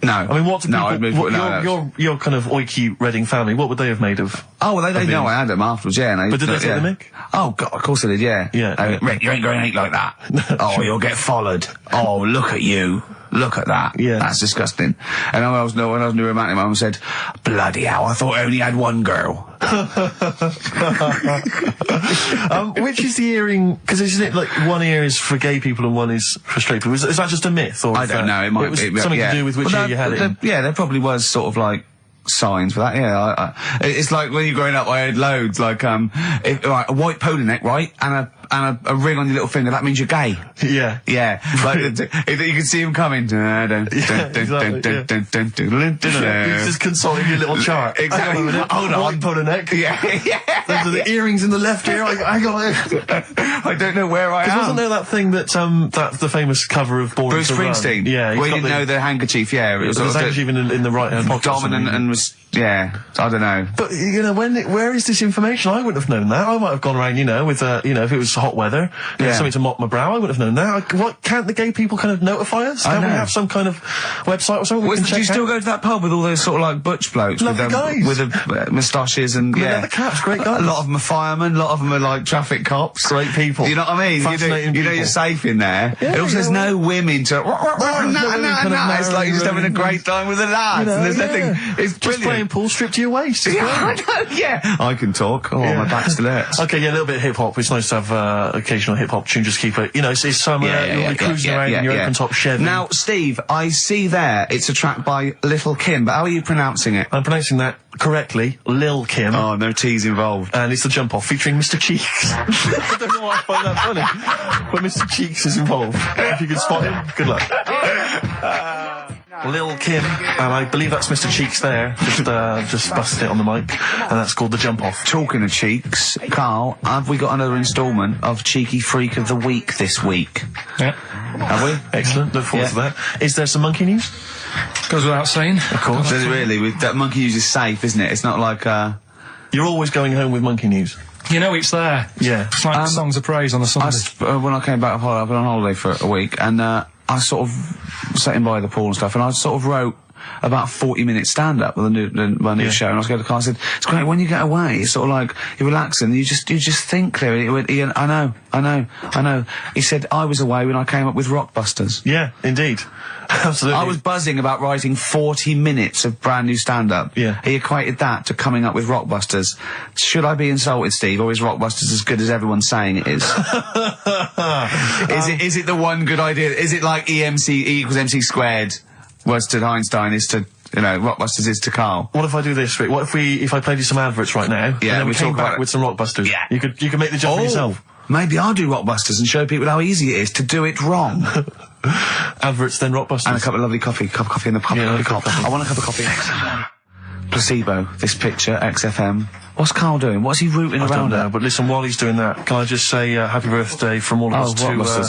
No. I mean, what do people... your kind of oiky Reading family, what would they have made of... Oh, well, they know I had them afterwards, yeah. But did they take the mick? Oh, God, of course they did, yeah. Yeah. Rick, you ain't going to eat like that. Oh, you'll get followed. Oh, look at you. Look at that. Yeah. That's disgusting. And when I was new romantic, my mum said, bloody hell, I thought I only had one girl. Which is the earring? Because isn't it like one ear is for gay people and one is for straight people? Is that just a myth? Or I don't know. It might be something to do with which ear you had it. Yeah, there probably was sort of like signs for that. Yeah, it's like when you're growing up, I had loads like a white polo neck, right, and a ring on your little finger. That means you're gay. Yeah, yeah. Like you can see him coming. He's just consulting your little chart. Exactly. Hold on, white polo neck. Yeah. Those are the earrings in the left ear. I got it. I don't know where I am. Wasn't there that thing that the famous cover of Born Bruce to Run? Springsteen? Yeah, where you didn't know the handkerchief. Yeah, it was handkerchief in the right hand pocket. Dominant and was. Yeah, I don't know. But where is this information? I wouldn't have known that. I might have gone around, with if it was hot weather, something to mop my brow. I wouldn't have known that. What can't the gay people kind of notify us? Can't we have some kind of website or something? Do you still go to that pub with all those sort of like butch blokes with the moustaches and leather caps, great guys. A lot of them are firemen. A lot of them are like traffic cops. Great people. You know what I mean? Fascinating you know you're safe in there. Yeah, and also there's no women to. No. It's like you're just having a great time with the lads. And there's nothing. It's just playing pool, stripped to your waist. I know, I can talk. Oh, my back still hurts. Okay, a little bit of hip hop. It's nice to have occasional hip hop tune. Just keep it. It's summer. You'll be cruising around in your open top Chevy. Now, Steve, I see there it's a track by Little Kim, but how are you pronouncing it? I'm pronouncing that correctly, Lil Kim. Oh, no T's involved. And it's the Jump Off featuring Mr. Cheeks. I don't know why I find that funny, but Mr. Cheeks is involved. If you can spot him, good luck. Lil Kim, and I believe that's Mr. Cheeks there, just busted it on the mic, and that's called The Jump Off. Talking of cheeks, Karl, have we got another instalment of Cheeky Freak of the Week this week? Yeah. Have we? Excellent, look forward to that. Is there some monkey news? Goes without saying. Of course. Does it really? That monkey news is safe, isn't it? It's not like, You're always going home with monkey news. It's there. Yeah. It's like songs of praise on a Sunday. When I came back from holiday, I've been on holiday for a week, and I sort of sat in by the pool and stuff, and I sort of wrote about 40-minute stand-up with my new show, and I was going to Karl, I said, it's great, when you get away, it's sort of like, you're relaxing, you just think clearly. He went, Ian, I know. He said, I was away when I came up with Rockbusters. Yeah, indeed. Absolutely. I was buzzing about writing 40 minutes of brand new stand-up. Yeah. He equated that to coming up with Rockbusters. Should I be insulted, Steve, or is Rockbusters as good as everyone's saying it is? Is it the one good idea? Is it like EMC equals MC squared? words to Einstein is to, Rockbusters is to Carl. What if I do this, Rick? What if I played you some adverts right now? Yeah, and then we talk came about back it. with some Rockbusters. Yeah. You could make the jump for yourself. Maybe I'll do Rockbusters and show people how easy it is to do it wrong. Adverts, then Rockbusters. And a cup of lovely coffee. Cup of coffee in the cup. Yeah, Cup. I want a cup of coffee. Placebo, this picture, XFM. What's Carl doing? What's he rooting I around don't know, at? but listen, while he's doing that, can I just say happy birthday from all of us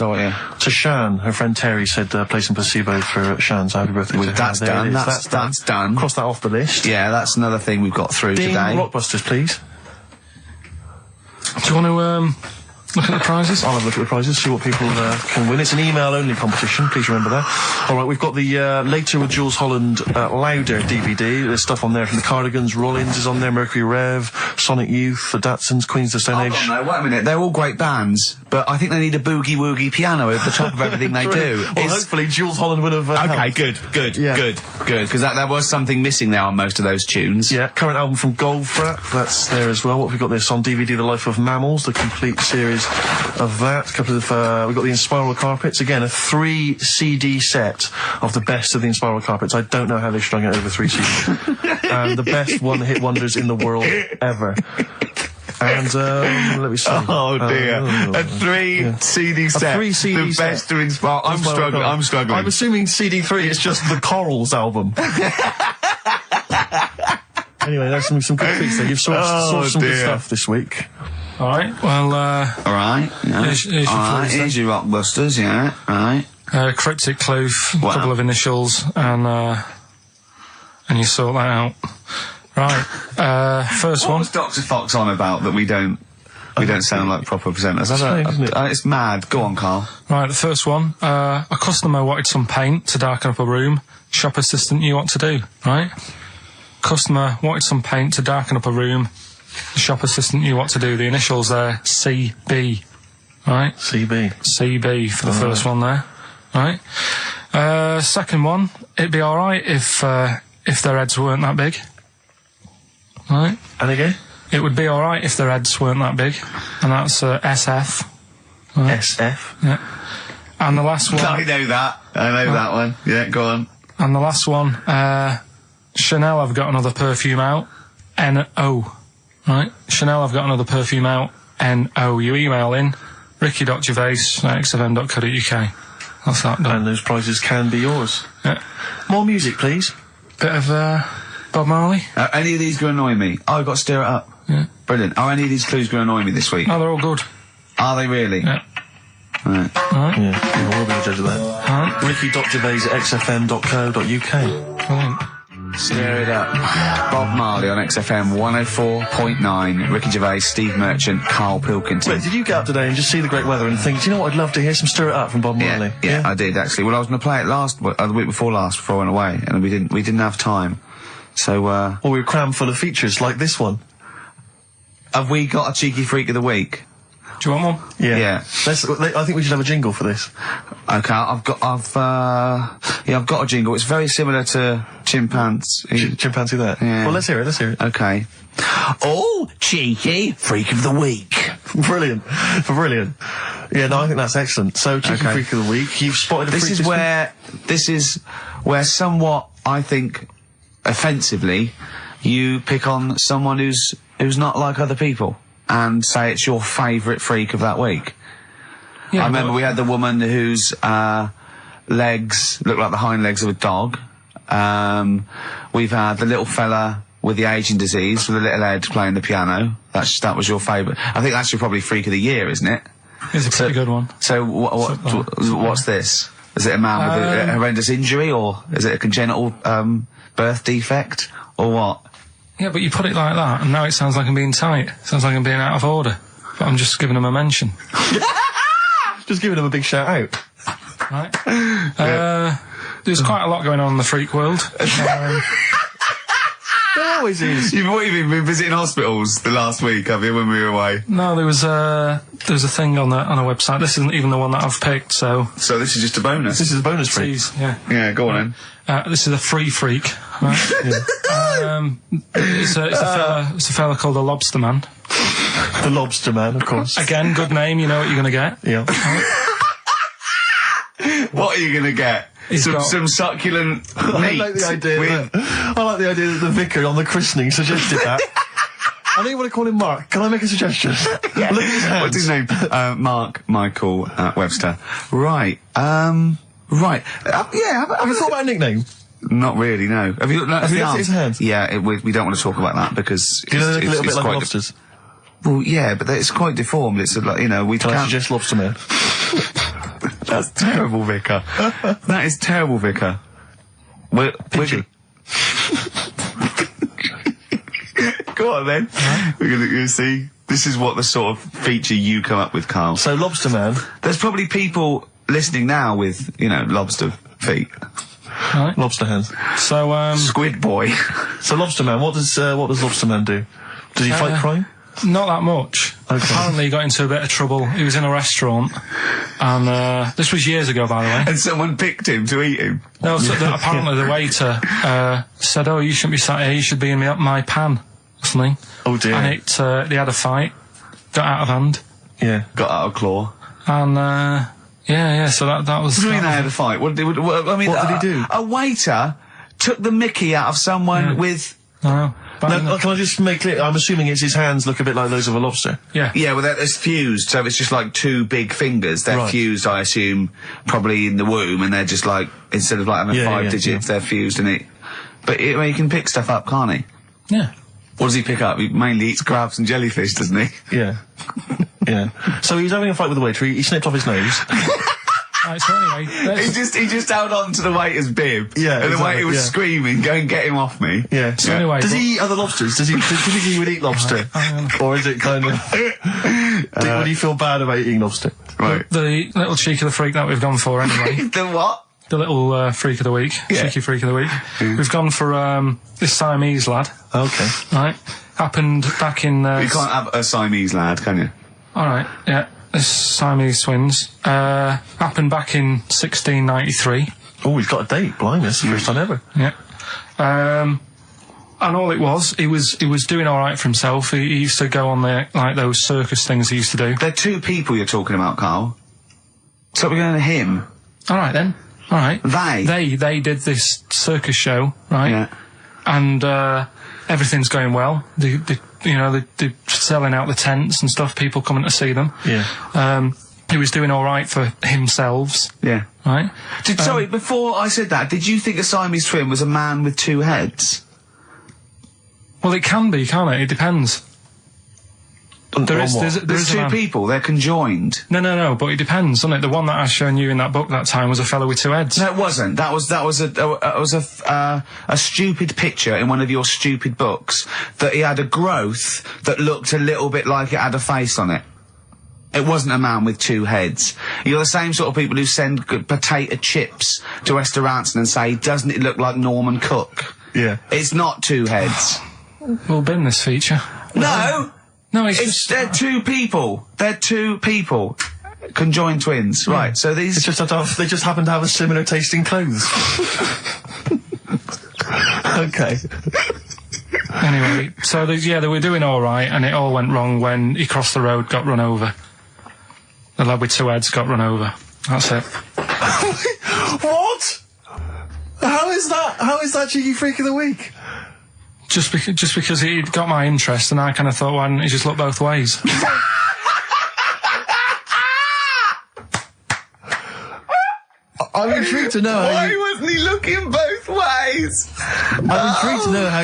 to Shan. Her friend Terry said play some Placebo for Shan, so happy birthday to her. That's There done. it is. That's done. Cross that off the list. Yeah, that's another thing we've got through Ding today. Rockbusters, please. Do you want to look at the prizes? I'll have a look at the prizes, see what people can win. It's an email-only competition, please remember that. All right, we've got the Later with Jules Holland Louder DVD. There's stuff on there from the Cardigans, Rollins is on there, Mercury Rev, Sonic Youth, the Datsuns, Queens of the Stone Age. No, wait a minute. They're all great bands, but I think they need a boogie-woogie piano over the top of everything they do. Well, hopefully Jules Holland would have Okay, helped. good, Yeah. good. Because there was something missing there on most of those tunes. Yeah, current album from Goldfrapp, that's there as well. What have we got this on DVD? The Life of Mammals, the complete series of that. A couple of, we've got the Inspiral Carpets. Again, a 3 CD set of the best of the Inspiral Carpets. I don't know how they strung it over 3 CDs. And the best one-hit wonders in the world ever. And, let me see. Oh dear. A 3 CD set. A 3 CD the set. best to inspire. I'm struggling. I'm assuming CD3 is just the Corals album. Anyway, there's some good treats there. You've sourced some good stuff this week. All right. Well, all right. Yeah. Here's your clues then. Here's your Rockbusters. Yeah. Right. Cryptic clue, a couple of initials, and you sort that out. Right. First What one. was Dr. Fox on about that we don't sound like proper presenters? Isn't it? It's mad. Go on, Carl. Right. The first one. A customer wanted some paint to darken up a room. Shop assistant knew what to do. Right. Customer wanted some paint to darken up a room. The shop assistant knew what to do. The initials there, CB. Right? CB for the first one there. Right? Second one, it'd be alright if their heads weren't that big. Right? And again? It would be alright if their heads weren't that big. And that's SF. Right? SF? Yeah. And the last one... I know that one. Yeah, go on. And the last one, Chanel have got another perfume out. N-O. Right? Chanel have got another perfume out. N-O. You email in ricky.gervais@xfm.co.uk. That's that done. And those prizes can be yours. Yeah. More music, please. Bit of Bob Marley. Any of these going to annoy me? Oh, I've got to stir it up. Yeah. Brilliant. Are any of these clues going to annoy me this week? No, they're all good. Are they really? Yeah. Right. Alright. Yeah, we'll be the judge of that. Alright. ricky.gervais@xfm.co.uk. Brilliant. Stir it up. Bob Marley on XFM 104.9. Ricky Gervais, Steve Merchant, Karl Pilkington. Wait, did you get up today and just see the great weather and think, do you know what, I'd love to hear some Stir It Up from Bob Marley? Yeah, I did actually. Well, I was going to play it the week before last, before I went away, and we didn't have time. So, Well, we were crammed full of features like this one. have we got a cheeky freak of the week? Do you want one? Yeah. I think we should have a jingle for this. Okay, I've got a jingle. It's very similar to Chimpanzee. Chimpanzee that? Yeah. Well, let's hear it. Okay. Oh, cheeky freak of the week. Brilliant. Yeah, no, I think that's excellent. So, cheeky Okay. freak of the week. You've spotted a freak This is where somewhat, I think, offensively, you pick on someone who's not like other people and say it's your favourite freak of that week. Yeah, I remember we had the woman whose legs looked like the hind legs of a dog. We've had the little fella with the aging disease with a little head playing the piano. That was your favourite. I think that's your probably freak of the year, isn't it? It's a pretty good one. So what's this? Is it a man with a horrendous injury, or is it a congenital birth defect, or what? Yeah, but you put it like that, and now it sounds like I'm being tight. Sounds like I'm being out of order. But I'm just giving him a mention. Just giving him a big shout out. Right? There's quite a lot going on in the freak world. There always is. You've been visiting hospitals the last week, have you, when we were away? No, there was a thing on a website. This isn't even the one that I've picked, so... So this is just a bonus. This is a bonus freak. Please, yeah. Yeah, go on then. This is a free freak, right? It's a fella called the Lobster Man. The Lobster Man, of course. Again, good name, you know what you're going to get. Yeah. What are you going to get? some succulent I meat. like the idea. That the vicar on the christening suggested that. I don't even want to call him Mark. Can I make a suggestion? Yeah. Look at his hands. What's his name? Mark Michael Webster. Right. Right. Yeah. Have you thought about a nickname? Not really. No. Have you looked Have you looked at his hands? Yeah. We don't want to talk about that because Do you know they look a little bit like quite lobsters? well, yeah, but it's quite deformed. It's like, you know, we Can I can't. suggest lobster man? That's terrible, Vicar. That is terrible, Vicar. We're Go on then. We're gonna see. This is what the sort of feature you come up with, Carl. So lobster man. There's probably people listening now with, you know, lobster feet. Right. Lobster hands. So, Squid boy. So lobster man, what does lobster man do? Does he fight crime? not that much. Okay. Apparently he got into a bit of trouble. He was in a restaurant, and this was years ago, by the way. And someone picked him to eat him. No, so apparently the waiter said, "Oh, you shouldn't be sat here. You should be in my pan," or something. Oh dear. And they had a fight, got out of hand, Yeah. Got out of claw. and yeah. So that was. What do you mean they had a fight? What did he do? A waiter took the mickey out of someone with... No, No, can I just make clear? I'm assuming his hands look a bit like those of a lobster. yeah. Yeah, well, it's fused, so it's just like two big fingers. They're Right. fused, I assume, probably in the womb, and they're just like, instead of like having Yeah, five yeah, digits, they're fused in it. But he can pick stuff up, can't he? Yeah. What does he pick up? He mainly eats crabs and jellyfish, doesn't he? Yeah. Yeah. So he was having a fight with the waiter. He snipped off his nose. Right, so anyway, He just held on to the waiter's bib. Yeah, And the exactly, waiter was yeah. screaming, go and get him off me. Yeah. So anyway, Does but- he eat other lobsters? Does he think he would eat lobster? Or is it kind of... would he feel bad about eating lobster? Right. the little cheek of the freak that we've gone for anyway. The what? The little freak of the week, cheeky freak of the week. We've gone for this Siamese lad. Okay. Right, happened back in. You can't have a Siamese lad, can you? All right, yeah, this Siamese twins happened back in 1693. Oh, he's got a date. Blimey, that's the first time ever. Yeah, and all it was, he was doing all right for himself. He used to go on like those circus things he used to do. They're two people you're talking about, Carl. So we're going to him. All right then. All right. They? They did this circus show, right? Yeah. And everything's going well. They're selling out the tents and stuff. People coming to see them. Yeah. He was doing all right for himself, Yeah. right? Sorry, before I said that, did you think a Siamese twin was a man with two heads? Well, it can be, can't it? It depends. There is a There's two man. people, they're conjoined. No, but it depends, doesn't it? The one that I've shown you in that book that time was a fellow with two heads. No, it wasn't. That was a stupid picture in one of your stupid books that he had a growth that looked a little bit like it had a face on it. It wasn't a man with two heads. You're the same sort of people who send potato chips to restaurants and say, doesn't it look like Norman Cook? Yeah. It's not two heads. We'll bin this feature. No! No, They're two people. They're two people. Conjoined twins. Right, so these... They just happen to have a similar taste in clothes. Okay. Anyway, so they were doing all right, and it all went wrong when he crossed the road, got run over. The lad with two heads got run over. That's it. What? How is that cheeky freak of the week? Just because he got my interest, and I kind of thought, why didn't he just look both ways? I'm intrigued to know Why wasn't he looking both ways? I'm intrigued to know how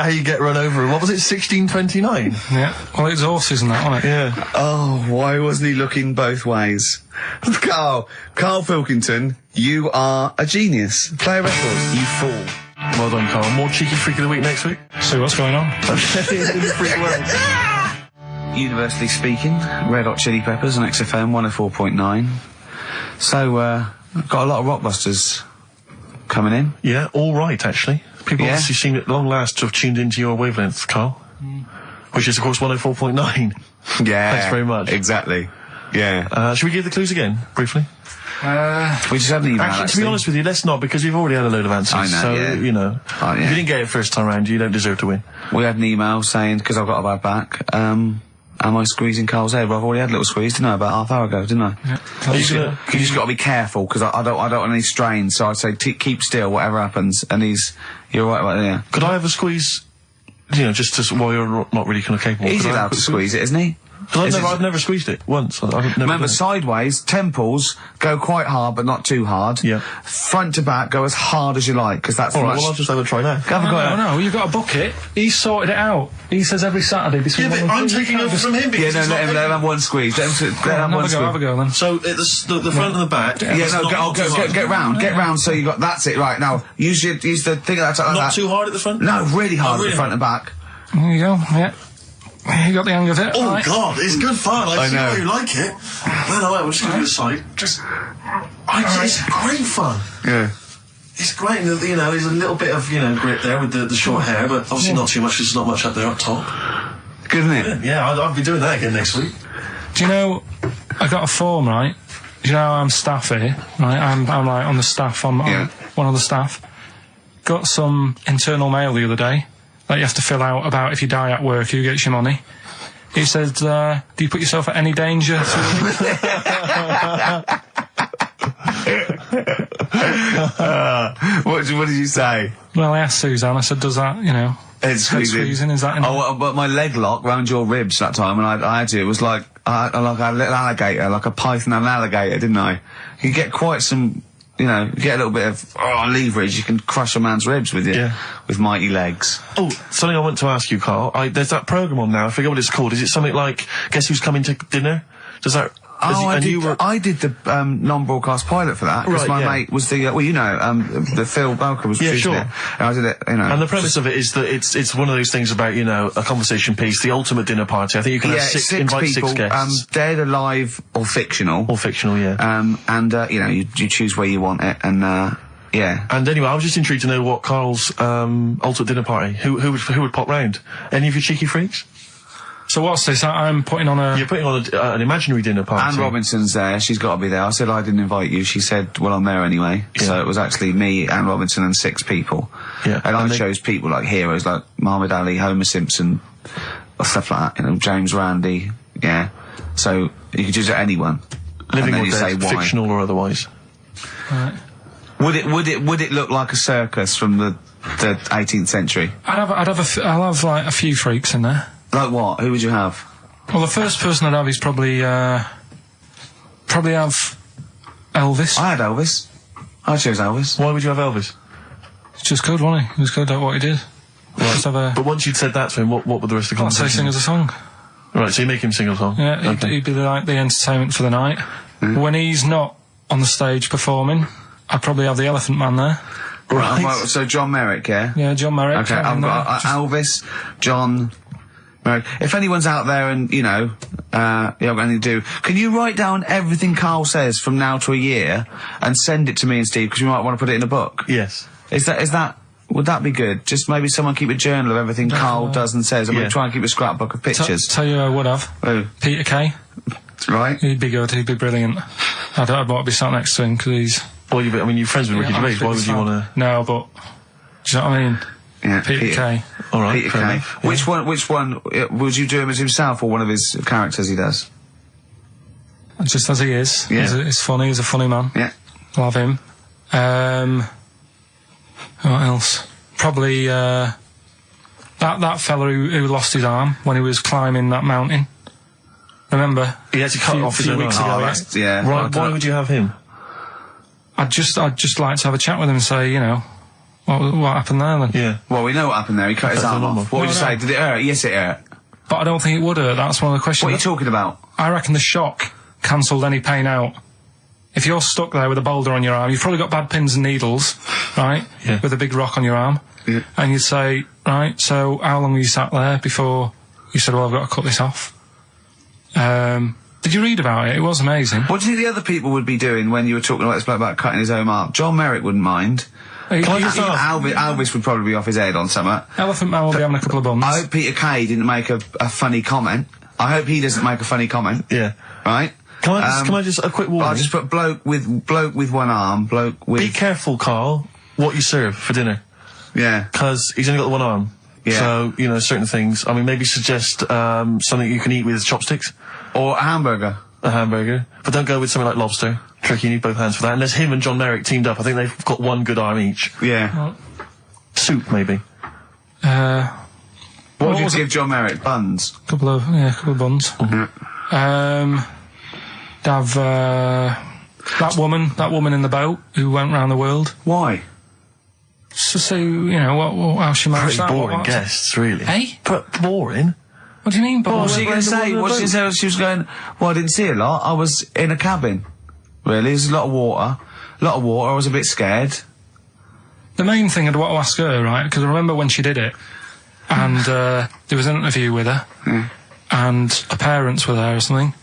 you get run over. What was it, 1629? Yeah. Well, it's horses and that, wasn't it? Yeah. Oh, why wasn't he looking both ways? Karl Pilkington, you are a genius. Play a record, you fool. Well done, Carl. More cheeky freak of the week next week. See what's going on. Okay, in the freak world. Universally speaking, Red Hot Chili Peppers on XFM 104.9. So, got a lot of rockbusters coming in. Yeah, all right, actually. People Yeah. obviously seem at long last to have tuned into your wavelength, Carl. Which is, of course, 104.9. Yeah. Thanks very much. Exactly. Yeah. Should we give the clues again, briefly? We just had an email, Actually, to be honest with you, let's not, because we've already had a load of answers. I know, so, yeah. you know, Oh, yeah. if you didn't get it first time round, you don't deserve to win. We had an email saying, because I've got a bad back, Am I squeezing Carl's head? Well, I've already had a little squeeze, didn't I, about half hour ago, didn't I? Yeah. You just got to be careful, because I don't want any strains, so I'd say keep still, whatever happens, and you're right about it, yeah. Could I have a squeeze, just while you're not really kind of capable? He's allowed to squeeze it, isn't he? I've never squeezed it once. Remember, sideways, temples, go quite hard, but not too hard. Yeah. Front to back, go as hard as you like, because that's Alright, well, I'll just have a try now. No, you've got a bucket. He's sorted it out. He says every Saturday between... Yeah, but I'm taking over from him because let him have one squeeze. Let him have one squeeze. Have a go then. So, the front and the back... Get round, so you got... That's it, right. Now, use the thing like that. Not too hard at the front? No, really hard at the front and back. There you go, yeah. You got the hang of it. Oh, right. God, it's good fun. I see know. why you like it. No, we'll just give it a side. It's great fun. Yeah. It's great, there's a little bit of, grip there with the short hair, but obviously not too much, because there's not much up there up top. Good, isn't it? Yeah, I'll be doing that again next week. Do you know, I got a form, right? Do you know I'm staff here, right? I'm like on the staff, I'm one of the staff. Got some internal mail the other day that you have to fill out about if you die at work, who gets your money. He said, do you put yourself at any danger? What did you say? Well, I asked Suzanne, I said, does that, It's squeezing, is that in but my leg lock round your ribs that time, and I had to, it was like a little alligator, like a python and an alligator, didn't I? You get quite some... you get a little bit of leverage, you can crush a man's ribs with with mighty legs. Oh, something I want to ask you, Carl. There's that programme on now, I forget what it's called. Is it something like Guess Who's Coming to Dinner? Does that... I did the non-broadcast pilot for that, because my mate was the Phil Belker was producing it, and I did it, And the premise of it is that it's one of those things about, a conversation piece, the ultimate dinner party. I think you can have invite people, 6 guests. Dead, alive, or fictional. And you choose where you want it, and And anyway, I was just intrigued to know what Carl's ultimate dinner party, who would pop round? Any of your cheeky freaks? So what's this? I'm putting on a... You're putting on an imaginary dinner party. Anne Robinson's there. She's got to be there. I said I didn't invite you. She said, well, I'm there anyway. Yeah. So it was actually me, Anne Robinson, and 6 people. Yeah. And I chose people like heroes like Muhammad Ali, Homer Simpson, or stuff like that. James Randi. Yeah. So you could choose anyone. Living or dead, fictional or otherwise. Right. Would it look like a circus from the 18th century? I'll have like a few freaks in there. Like what? Who would you have? Well, the first person I'd have is probably have Elvis. I had Elvis. I chose Elvis. Why would you have Elvis? It's just good, wasn't he? He was good at what he did. Right. But once you'd said that to him, what would the rest of the conversation? I'd say sing us a song. Right, so you make him sing a song? Yeah, he'd be like the entertainment for the night. When he's not on the stage performing, I'd probably have the Elephant Man there. Right. So John Merrick, yeah? Yeah, John Merrick. Okay, I've got Elvis, John... If anyone's out there and, you haven't got anything to do, can you write down everything Carl says from now to a year and send it to me and Steve, because you might want to put it in a book? Yes. Would that be good? Just maybe someone keep a journal of everything Carl does and says. I'm going to try and keep a scrapbook of pictures. Tell you who I would have. Who? Peter Kay. Right. He'd be good, he'd be brilliant. I'd want to be sat next to him, because he's... Well, you're friends with Ricky Gervais, why would you want to... No, but... Do you know what I mean? Yeah, Peter Kay. All right, Peter Kay. Which one? Would you do him as himself or one of his characters he does? Just as he is. Yeah. He's funny. He's a funny man. Yeah. Love him. What else? Probably that fella who lost his arm when he was climbing that mountain. Remember? He had to cut off his few weeks ago. Yeah. Right, why would you have him? I'd just like to have a chat with him and say, what happened there then? Yeah. Well, we know what happened there. He cut his arm off. What would you say? Did it hurt? Yes, it hurt. But I don't think it would hurt. That's one of the questions. What are you talking about? I reckon the shock cancelled any pain out. If you're stuck there with a boulder on your arm, you've probably got bad pins and needles, right? Yeah. With a big rock on your arm. Yeah. And you'd say, right, so how long were you sat there before you said, well, I've got to cut this off? Did you read about it? It was amazing. What do you think the other people would be doing when you were talking about this bloke about cutting his own arm? John Merrick wouldn't mind. Elvis would probably be off his head on something. Elephant Man will be having a couple of buns. I hope Peter Kay didn't make a funny comment. I hope he doesn't make a funny comment. Yeah. Right? Can I just a quick warning? I'll just put bloke with one arm, bloke with... Be careful, Carl, what you serve for dinner. Yeah. Because he's only got the one arm. Yeah. So, you know, certain things. I mean, maybe suggest something you can eat with chopsticks. Or a hamburger. A hamburger. But don't go with something like lobster. Tricky, you need both hands for that. Unless him and John Merrick teamed up. I think they've got one good arm each. Yeah. Soup, maybe. What would you give John Merrick? Buns? Couple of buns. Have that woman in the boat who went round the world. Why? So say, you know, how she managed Pretty that. boring guests, really. Hey? But boring? What do you mean? What was she going to say? What she said? She was going, well, I didn't see a lot. I was in a cabin. Really? There's a lot of water. I was a bit scared. The main thing I'd want to ask her, right, because I remember when she did it, and there was an interview with her, and her parents were there or something,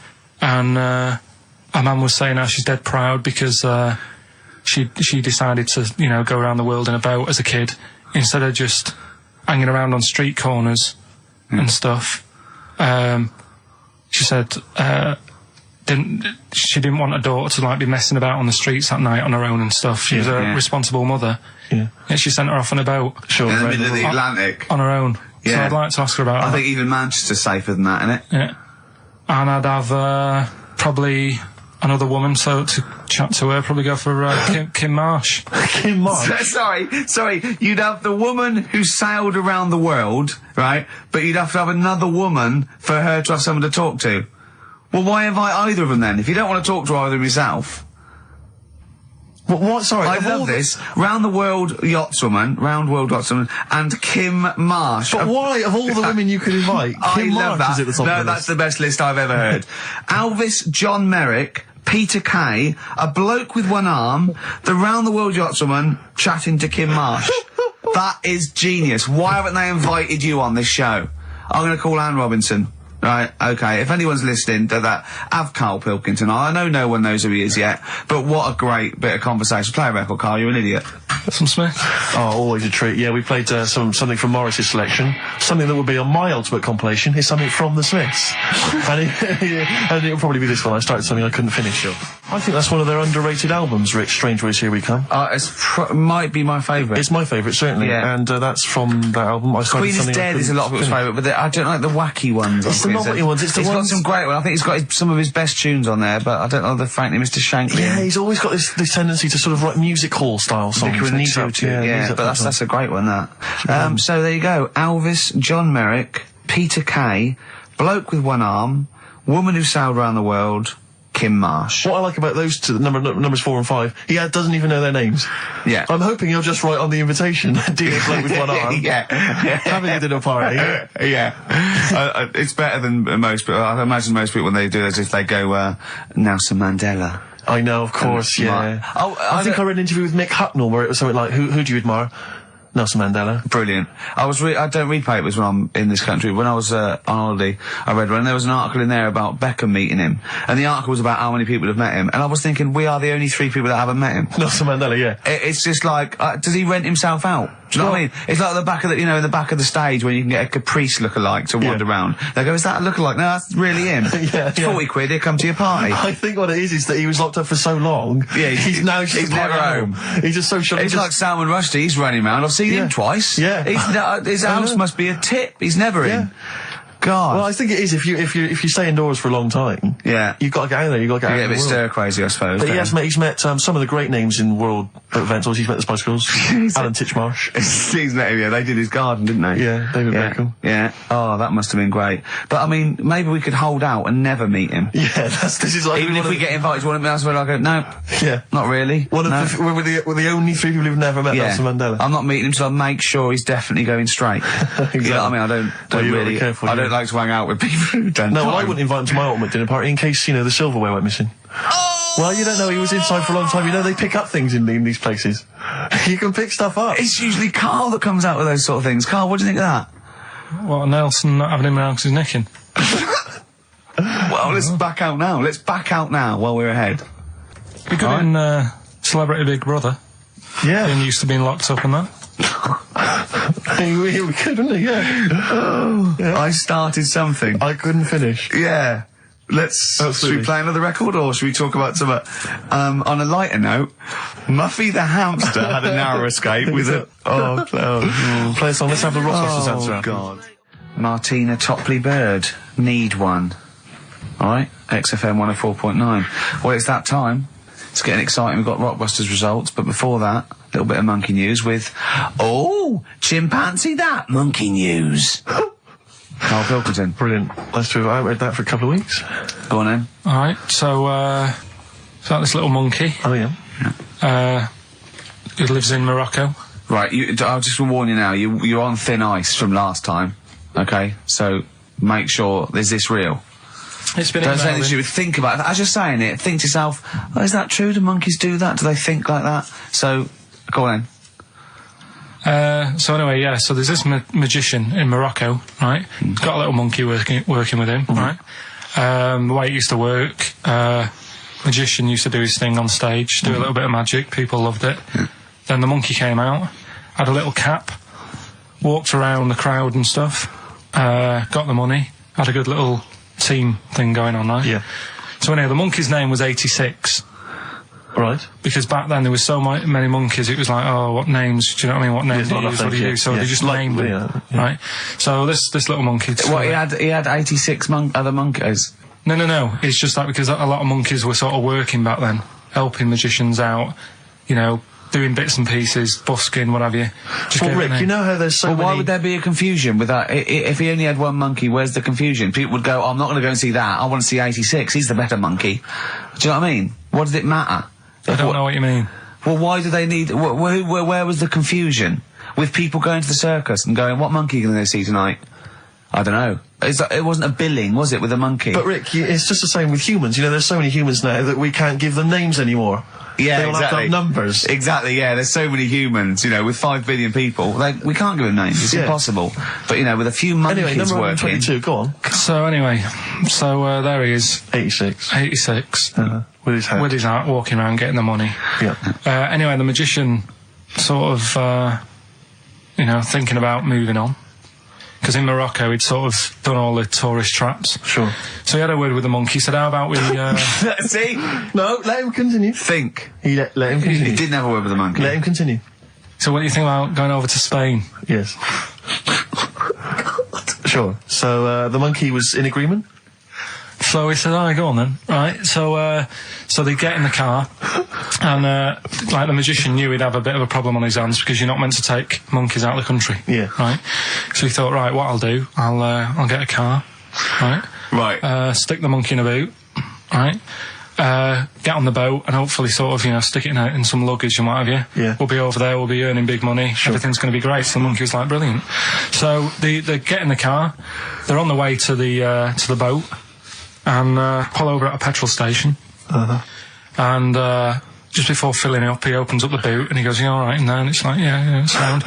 and her mum was saying how she's dead proud because she decided to, you know, go around the world in a boat as a kid, instead of just hanging around on street corners and stuff. She said she didn't want her daughter to like be messing about on the streets at night on her own and stuff. She was a responsible mother. Yeah. And she sent her off on a boat. In the middle of the Atlantic. On her own. So Yeah. I'd like to ask her about I that. think even Manchester's safer than that, innit? Yeah. And I'd have probably another woman, so to chat to her, probably go for Kim Marsh. Kim Marsh? Sorry. You'd have the woman who sailed around the world, right? But you'd have to have another woman for her to have someone to talk to. Well, why invite either of them then? If you don't want to talk to either of yourself. What? Sorry. I love this. Round World Yachtswoman, and Kim Marsh. But why, of all the women you could invite, Kim love Marsh that. is at the top of the that's list. the best list I've ever heard. Alvis, John Merrick, Peter Kay, a bloke with one arm, the Round the World Yachtswoman chatting to Kim Marsh. That is genius. Why haven't they invited you on this show? I'm going to call Anne Robinson. Right, okay, if anyone's listening to that, have Karl Pilkington. I know no one knows who he is yet, but what a great bit of conversation. Play a record, Karl, you're an idiot. Some Smith. Oh, always a treat. Yeah, we played something from Morris's selection. Something that would be on my ultimate compilation is something from the Smiths. and it'll probably be this one. I started something I couldn't finish. I think that's one of their underrated albums, Rick. Strange Ways Here We Come. Might be my favourite. It's my favourite, certainly. Yeah. And that's from that album. I started Queen is something I Dead is a couldn't lot of people's finish. favourite, but I don't like the wacky ones. It's the novelty ones. It's the He's got ones- some great ones. I think he's got some of his best tunes on there, but I don't know the frankly Mr. Shankly. Yeah, he's always got this tendency to sort of write music hall style songs. Vicar and the Knees Up, Tutu. Knees Yeah, Up, but that's a great one, that. So there you go. Alvis, John Merrick, Peter Kay, bloke with one arm, woman who sailed around the world, Kim Marsh. What I like about those two, numbers 4 and 5, he doesn't even know their names. Yeah. I'm hoping he'll just write on the invitation, dear bloke with one arm. Yeah. Having a dinner party. Yeah. It's better than most, but I imagine most people when they do this, if they go, Nelson Mandela. I know, of course, yeah. I think I read an interview with Mick Hucknall where it was something like, who do you admire? Nelson Mandela. Brilliant. I don't read papers when I'm in this country. When I was on holiday, I read one, and there was an article in there about Beckham meeting him. And the article was about how many people have met him. And I was thinking, we are the only 3 people that haven't met him. Nelson Mandela, yeah. It's just like, does he rent himself out? Do you know what I mean? It's like the back of the, in the back of the stage when you can get a Caprice lookalike to wander around. They go, is that a lookalike? No, that's really him. It's 40 quid, he'll come to your party. I think what it is that he was locked up for so long. Yeah, he's now just he's never home. He's just so shocked. It's like Salman Rushdie, he's running around. I've seen him twice. Yeah. His house must be a tip. He's never in. God. Well, I think it is if you stay indoors for a long time. Yeah. You've got to get out there. You've got to get out You get a in the bit world. stir crazy, I suppose. But he's met some of the great names in world events. He's met the Spice Girls, Alan Titchmarsh. He's met him, yeah. They did his garden, didn't they? Yeah, David Beckham. Yeah. Oh, that must have been great. But I mean, maybe we could hold out and never meet him. Yeah, this is like Even if we get invited to one of them, that's where I go, no. Yeah. Not really. We're the only 3 people who've never met Nelson Mandela. I'm not meeting him till I make sure he's definitely going straight. Exactly. You know what I mean? I don't you gotta really. be careful, I don't like to hang out with people who don't. No, well, I wouldn't invite him to my ultimate dinner party in case, the silverware went missing. Oh! Well, you don't know, he was inside for a long time. They pick up things in these places. You can pick stuff up. It's usually Karl that comes out with those sort of things. Karl, what do you think of that? What, Nelson not having him around 'cause he's nicking? Well, let's back out now. Let's back out now while we're ahead. Be good in Celebrity Big Brother. Yeah. Being used to being locked up and that. We could, wouldn't he? Yeah. I started something. I couldn't finish. Yeah. Should we play another record, or should we talk about some? On a lighter note, Muffy the hamster had a narrow escape with a. Oh, Cloud. Play a song. Let's have the Rockbusters answer. Oh God. Martina Topley Bird, Need One. All right, XFM 104.9. Well, it's that time. It's getting exciting. We've got Rockbusters results, but before that, a little bit of monkey news with. Oh, chimpanzee that monkey news. Karl Pilkington. Brilliant. Let's do it. I read that for a couple of weeks. Go on then. All right, so about this little monkey. Oh yeah. Who lives in Morocco. Right, I'll just warn you now. You're on thin ice from last time. Okay, so make sure. Is this real? It's been. Don't say anything you would think about it. As you're saying it, think to yourself, oh, is that true? Do monkeys do that? Do they think like that? So, go on then. So anyway, yeah. So there's this magician in Morocco, right? He's got a little monkey working with him, right? The way it used to work, magician used to do his thing on stage, do a little bit of magic. People loved it. Then the monkey came out, had a little cap, walked around the crowd and stuff, got the money, had a good little team thing going on, right? Yeah. So anyway, the monkey's name was 86. Right. Because back then there was so many monkeys, it was like, oh, what names, do you know what I mean? What names do you use? What do you do? So they just named them, right? So this little monkey... he had 86 other monkeys? No. It's just that because a lot of monkeys were sort of working back then, helping magicians out, you know, doing bits and pieces, busking, what have you. Well, Rick, you know how there's so many... why would there be a confusion with that? If he only had one monkey, where's the confusion? People would go, oh, I'm not going to go and see that. I want to see 86. He's the better monkey. Do you know what I mean? What does it matter? I don't know what you mean. Well, why do they need... Where was the confusion? With people going to the circus and going, what monkey are you going to go see tonight? I don't know. It wasn't a billing, was it, with a monkey? But Rick, it's just the same with humans. You know, there's so many humans now that we can't give them names anymore. Yeah, they all exactly. have to have numbers. Exactly, yeah. There's so many humans, you know, with 5 billion people. We can't give them names. It's impossible. But, you know, with a few monkeys anyway, number working... 22, go on. So anyway, there he is. 86. 86. With his hat. With his hat, walking around, getting the money. Yeah. Anyway, the magician sort of, thinking about moving on. Because in Morocco, he'd sort of done all the tourist traps. Sure. So he had a word with the monkey, said, how about we... See? No, let him continue. Think. Let him continue. He didn't have a word with the monkey. Let him continue. So what do you think about going over to Spain? Yes. Sure. So, the monkey was in agreement? So he said, alright, go on then. Right, so they get in the car, and, the magician knew he'd have a bit of a problem on his hands because you're not meant to take monkeys out of the country. Yeah. Right? So he thought, right, what I'll do, I'll get a car, right? Right. Stick the monkey in a boot, right? Get on the boat and hopefully sort of, stick it in some luggage and what have you. Yeah. We'll be over there, we'll be earning big money, everything's going to be great. So the monkey was like, brilliant. So they get in the car, they're on the way to the boat, and pull over at a petrol station. And just before filling it up, he opens up the boot and he goes, "You all right in there?" And it's like, yeah, it's sound.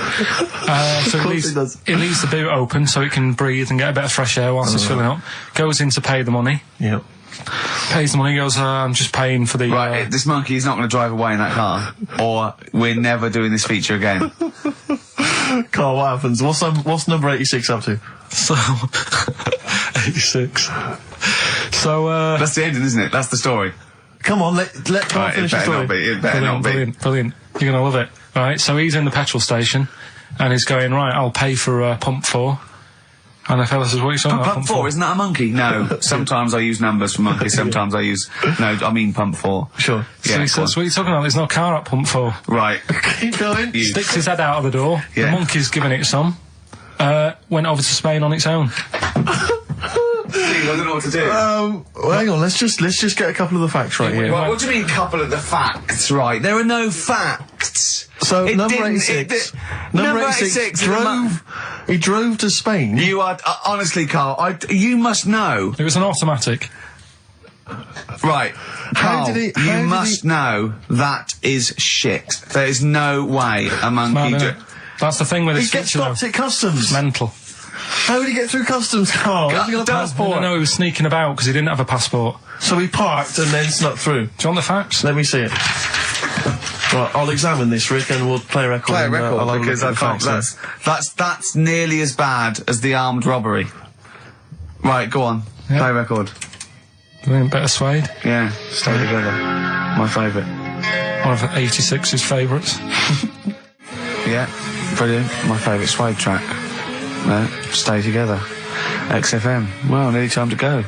So he leaves the boot open so it can breathe and get a bit of fresh air whilst it's filling up. Goes in to pay the money. Yep. Pays the money, goes, I'm just paying for the... Right, this monkey is not going to drive away in that car, or we're never doing this feature again. Carl, what happens? What's number 86 up to? So... 86. So, That's the ending, isn't it? That's the story. Come on, let Carl finish the story. It better not be. Brilliant. You're going to love it. Right, so he's in the petrol station, and he's going, right, I'll pay for pump 4. And the fella says, what are you talking about? Pump 4, isn't that a monkey? No. Sometimes I use numbers for monkeys, sometimes I use... No, I mean pump 4. Sure. So he says, what are you talking about? There's no car at pump 4. Right. Keep going. Sticks his head out of the door. Yeah. The monkey's giving it some. Went over to Spain on its own. I don't know what to do. Well, hang on, let's just get a couple of the facts right here. Right, what do you mean, couple of the facts, right? There are no facts. So, number 86. Number 86 he drove to Spain. You are, honestly, Carl, you must know. It was an automatic. Right. Carl, you must know that is shit. There is no way a monkey... That's the thing with He gets stopped at customs. Mental. How did he get through customs, Carl? Has he got a passport? No, he was sneaking about because he didn't have a passport. So he parked and then snuck through. Do you want the facts? Let me see it. Right, I'll examine this, Rick, and we'll play a record. Play a record, because I can't... That's nearly as bad as the armed robbery. Right, go on. Yep. Play a record. Better Suede. Yeah, Stay Together. My favourite. One of 86's favourites. Yeah, brilliant. My favourite Suede track. Stay Together. XFM. Well, nearly time to go.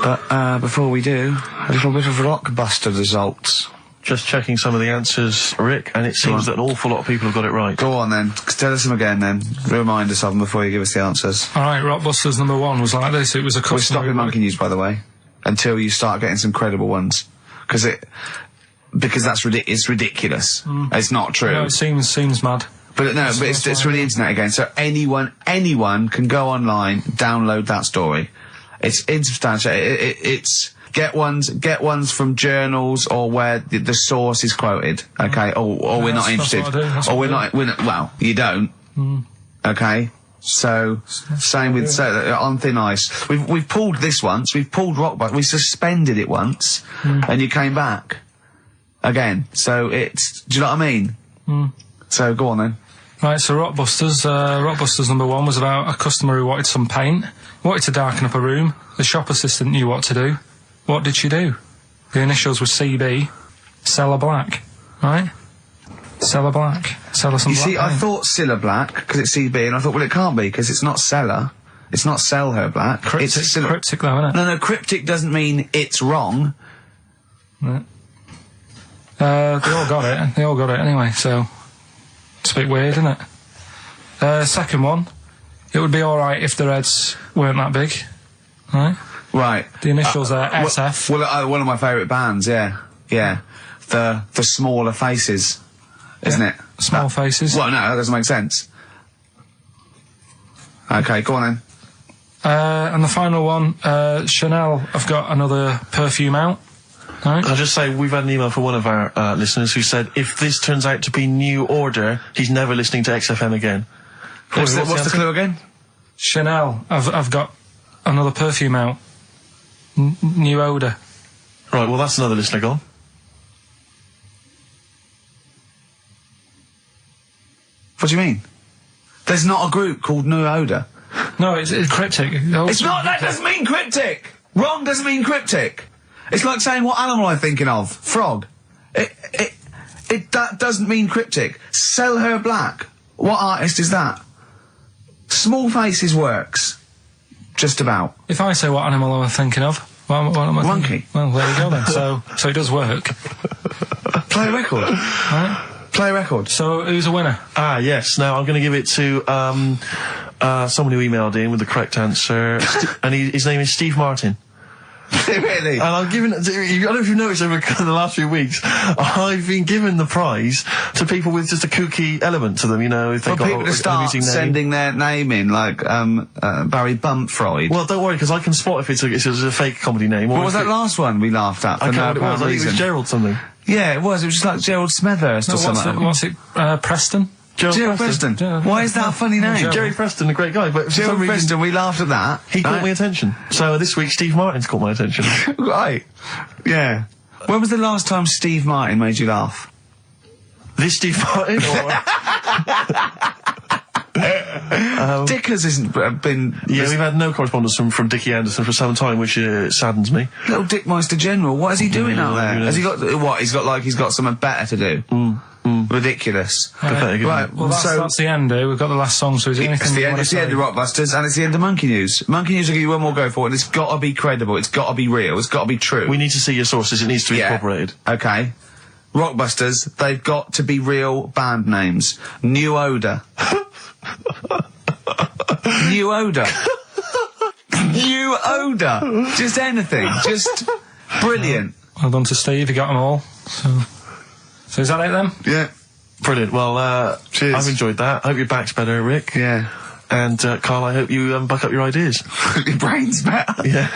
But before we do, a little bit of Rockbuster results. Just checking some of the answers, Rick, and it seems that an awful lot of people have got it right. Go on then. Tell us them again then. Remind us of them before you give us the answers. Alright, Rockbusters number 1 was like this. It was a customer... We're stopping Monkey News, by the way, until you start getting some credible ones. Because that's it's ridiculous. It's not true. No, it seems mad. But no, it's from the internet again. So anyone can go online, download that story. It's insubstantial. It's get ones from journals or where the source is quoted. Okay, or we're not interested. Or we're not. Well, you don't. Okay. So same with on thin ice. We've pulled this once. We've pulled Rockbuster. We suspended it once, and you came back again. So it's. Do you know what I mean? So go on then. Right, so Rockbusters number 1 was about a customer who wanted some paint, wanted to darken up a room. The shop assistant knew what to do. What did she do? The initials were CB. Sell her black. Right? Sell her black. Sell her some black. You see, I thought Cilla Black, because it's CB, and I thought, well, it can't be, because it's not Seller. It's not Sell Her Black. Cryptic, it's cryptic though, isn't it? No, cryptic doesn't mean it's wrong. Right. They all got it. They all got it anyway, so... It's a bit weird, isn't it? Second one. It would be alright if the Reds weren't that big. Right? Right. The initials are SF. Well, one of my favourite bands, yeah. Yeah. The Smaller Faces, isn't it? Small Faces. Well, no, that doesn't make sense. Okay, go on then. And the final one, Chanel have got another perfume out. Right. I'll just say we've had an email from one of our listeners who said if this turns out to be New Order, he's never listening to XFM again. What's the clue again? Chanel I've got another perfume out. New odour. Right, well that's another listener gone. What do you mean? There's not a group called New Odour. No, it's cryptic. It's not. That doesn't mean cryptic. Wrong doesn't mean cryptic. It's like saying what animal I'm thinking of. Frog. That doesn't mean cryptic. Sell Her Black. What artist is that? Small Faces works. Just about. If I say what animal I'm thinking of, what am I Monkey. Thinking? Well, there you go then. So it does work. Play a record. Right? Play a record. So who's a winner? Ah, yes. Now I'm going to give it to someone who emailed in with the correct answer, and his name is Steve Martin. Really? And I'm giving I don't know if you've noticed over the last few weeks, I've been given the prize to people with just a kooky element to them, you know, if they've got people to start sending their name in, like Barry Bumpfroyd. Well, don't worry, because I can spot if it's a fake comedy name. What was that last one we laughed at? I can't remember what it was. I think it was Gerald something. Yeah, it was. It was just like Gerald Smethurst or something. What's it? Preston? Gerald Preston. Why is that a funny name? Jerry Preston, a great guy, but Gerald Preston, we laughed at that. He caught my attention. So this week, Steve Martin's caught my attention. Right. Yeah. When was the last time Steve Martin made you laugh? This Steve Martin? Dickers hasn't been... Yeah, we've had no correspondence from Dickie Anderson for some time, which saddens me. Little Dickmeister General, what is he doing out there? Has he got... What, he's got something better to do? Ridiculous. Pathetic, right, well, that's the end, We've got the last song, so is there anything it's the end of Rockbusters, and it's the end of Monkey News. Monkey News will give you one more go for it, and it's got to be credible, it's got to be real, it's got to be true. We need to see your sources, it needs to be incorporated. Okay. Rockbusters, they've got to be real band names. New Odour. New Odour. New Odour. Just anything. Just brilliant. Well done to Steve, he got them all. So is that it then? Yeah. Brilliant. Well, cheers. I've enjoyed that. I hope your back's better, Rick. Yeah. And, Carl, I hope you buck up your ideas. Your brain's better. Yeah.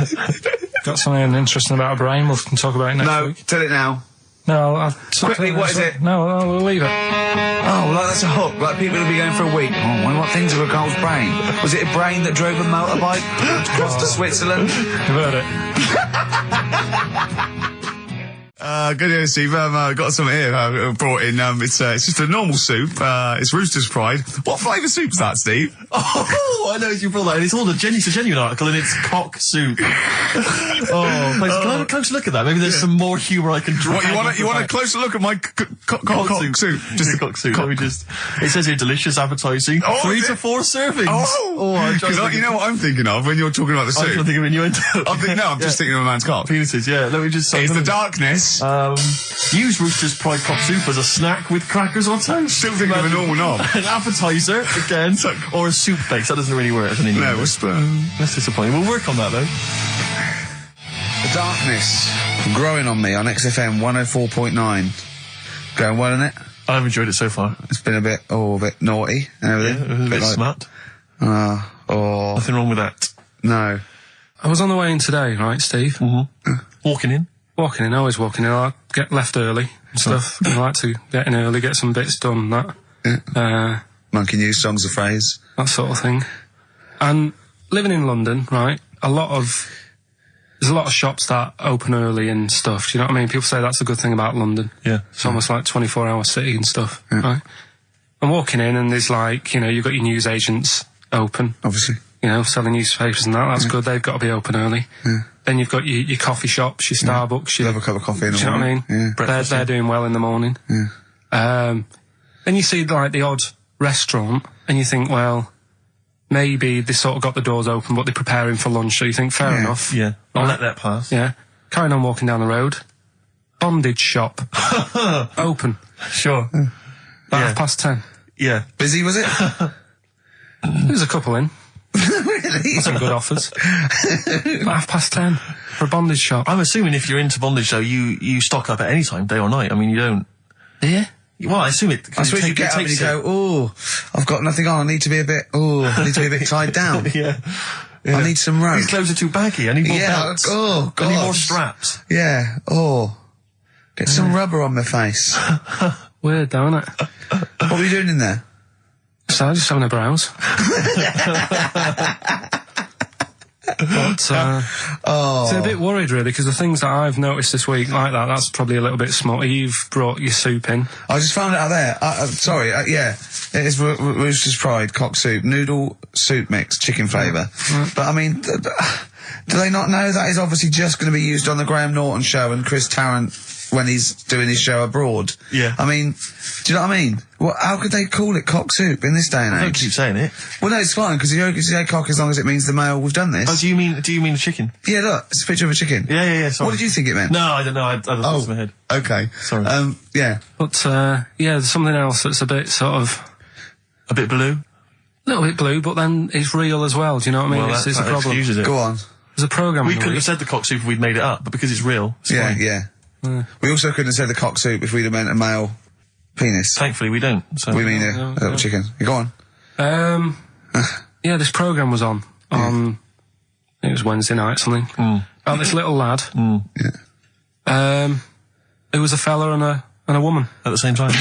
Got something interesting about a brain, we can talk about it next week. No, tell it now. No, I'll quickly, what is it? No, we'll leave it. Oh, well, that's a hook. Like, people will be going for a week. Oh, I wonder what things are a Carl's brain. Was it a brain that drove a motorbike across to Switzerland? You've heard it. Good news, Steve. Got some here. Brought in. It's just a normal soup. It's Rooster's Pride. What flavour soup's that, Steve? Oh, I know you brought that. And it's all it's a genuine article, and it's cock soup. Can I have a closer look at that? Maybe there's some more humour I can draw. What, you want a closer look at my cock soup? Just a cock soup. Let me just. It says here delicious, appetising. 3 to 4 servings. You know what I'm thinking of when you're talking about the soup? I'm thinking of innuendo. I'm just thinking of a man's cock. Penises. Yeah. Let me just. It's the darkness. Use Rooster's Pride cock soup as a snack with crackers or toast. Still thinking of a normal knob. An appetiser again, or a soup base. That doesn't really work as an innuendo. No, that's disappointing. We'll work on that though. The darkness growing on me on XFM 104.9. Going well, isn't it? I've enjoyed it so far. It's been a bit naughty and everything. Yeah, a bit smart. Nothing wrong with that. No. I was on the way in today, right, Steve? Mm-hmm. Walking in, always walking in. I get left early and stuff. I like to get in early, get some bits done, that. Yeah. Monkey News, songs of phrase. That sort of thing. And living in London, right, there's a lot of shops that open early and stuff. Do you know what I mean? People say that's a good thing about London. Yeah. It's almost like 24-hour city and stuff, right? I'm walking in and there's like, you've got your news agents open. Obviously. Selling newspapers and that. That's good. They've got to be open early. Yeah. Then you've got your coffee shops, your Starbucks. Have a cup of coffee in the morning. Do you know what I mean? They're doing well in the morning. Yeah. Then you see like the odd restaurant and you think, well, maybe they sort of got the doors open, but they're preparing for lunch. So you think, fair enough. Yeah. I'll let that pass. Yeah. Carrying on walking down the road. Bondage shop. Open. Sure. About 10:30. Yeah. Busy, was it? There's a couple in. Really? Some good offers. 10:30 for a bondage shop. I'm assuming if you're into bondage, though, you stock up at any time, day or night. I mean, you don't. Yeah. Well, I assume it. I suppose you get up and you go, I've got nothing on. I need to be a bit tied down. Yeah. I need some rope. These clothes are too baggy. I need more belts. God. I need more straps. Yeah. Get some rubber on my face. Weird, though, isn't it? What were you doing in there? So, just having a browse. But, so a bit worried, really, because the things that I've noticed this week like that's probably a little bit small. You've brought your soup in. I just found it out there. It is Rooster's Pride cock soup, noodle soup mix, chicken flavour. But I mean, do they not know that is obviously just going to be used on the Graham Norton show and Chris Tarrant when he's doing his show abroad? Yeah. I mean, do you know what I mean? How could they call it cock soup in this day and age? Don't keep saying it. Well, no, it's fine, because you can say cock as long as it means the male we've done this. Oh, do you mean the chicken? Yeah, look, it's a picture of a chicken. Yeah, sorry. What did you think it meant? No, I don't know, I don't know. It's in my head. Okay. Sorry. Yeah. But, there's something else that's a bit sort of... A bit blue? A little bit blue, but then it's real as well, do you know what I mean? Well, it's that a problem. excuses it. Go on. There's a programme. We couldn't have said the cock soup if we'd made it up, but because it's real, it's fine. Yeah. We also couldn't have said the cock soup if we'd have meant a male penis. Thankfully, we don't. So. We mean a little chicken. You go on. This programme was on. It was Wednesday night, something. About this little lad. Yeah. It was a fella and a woman. At the same time.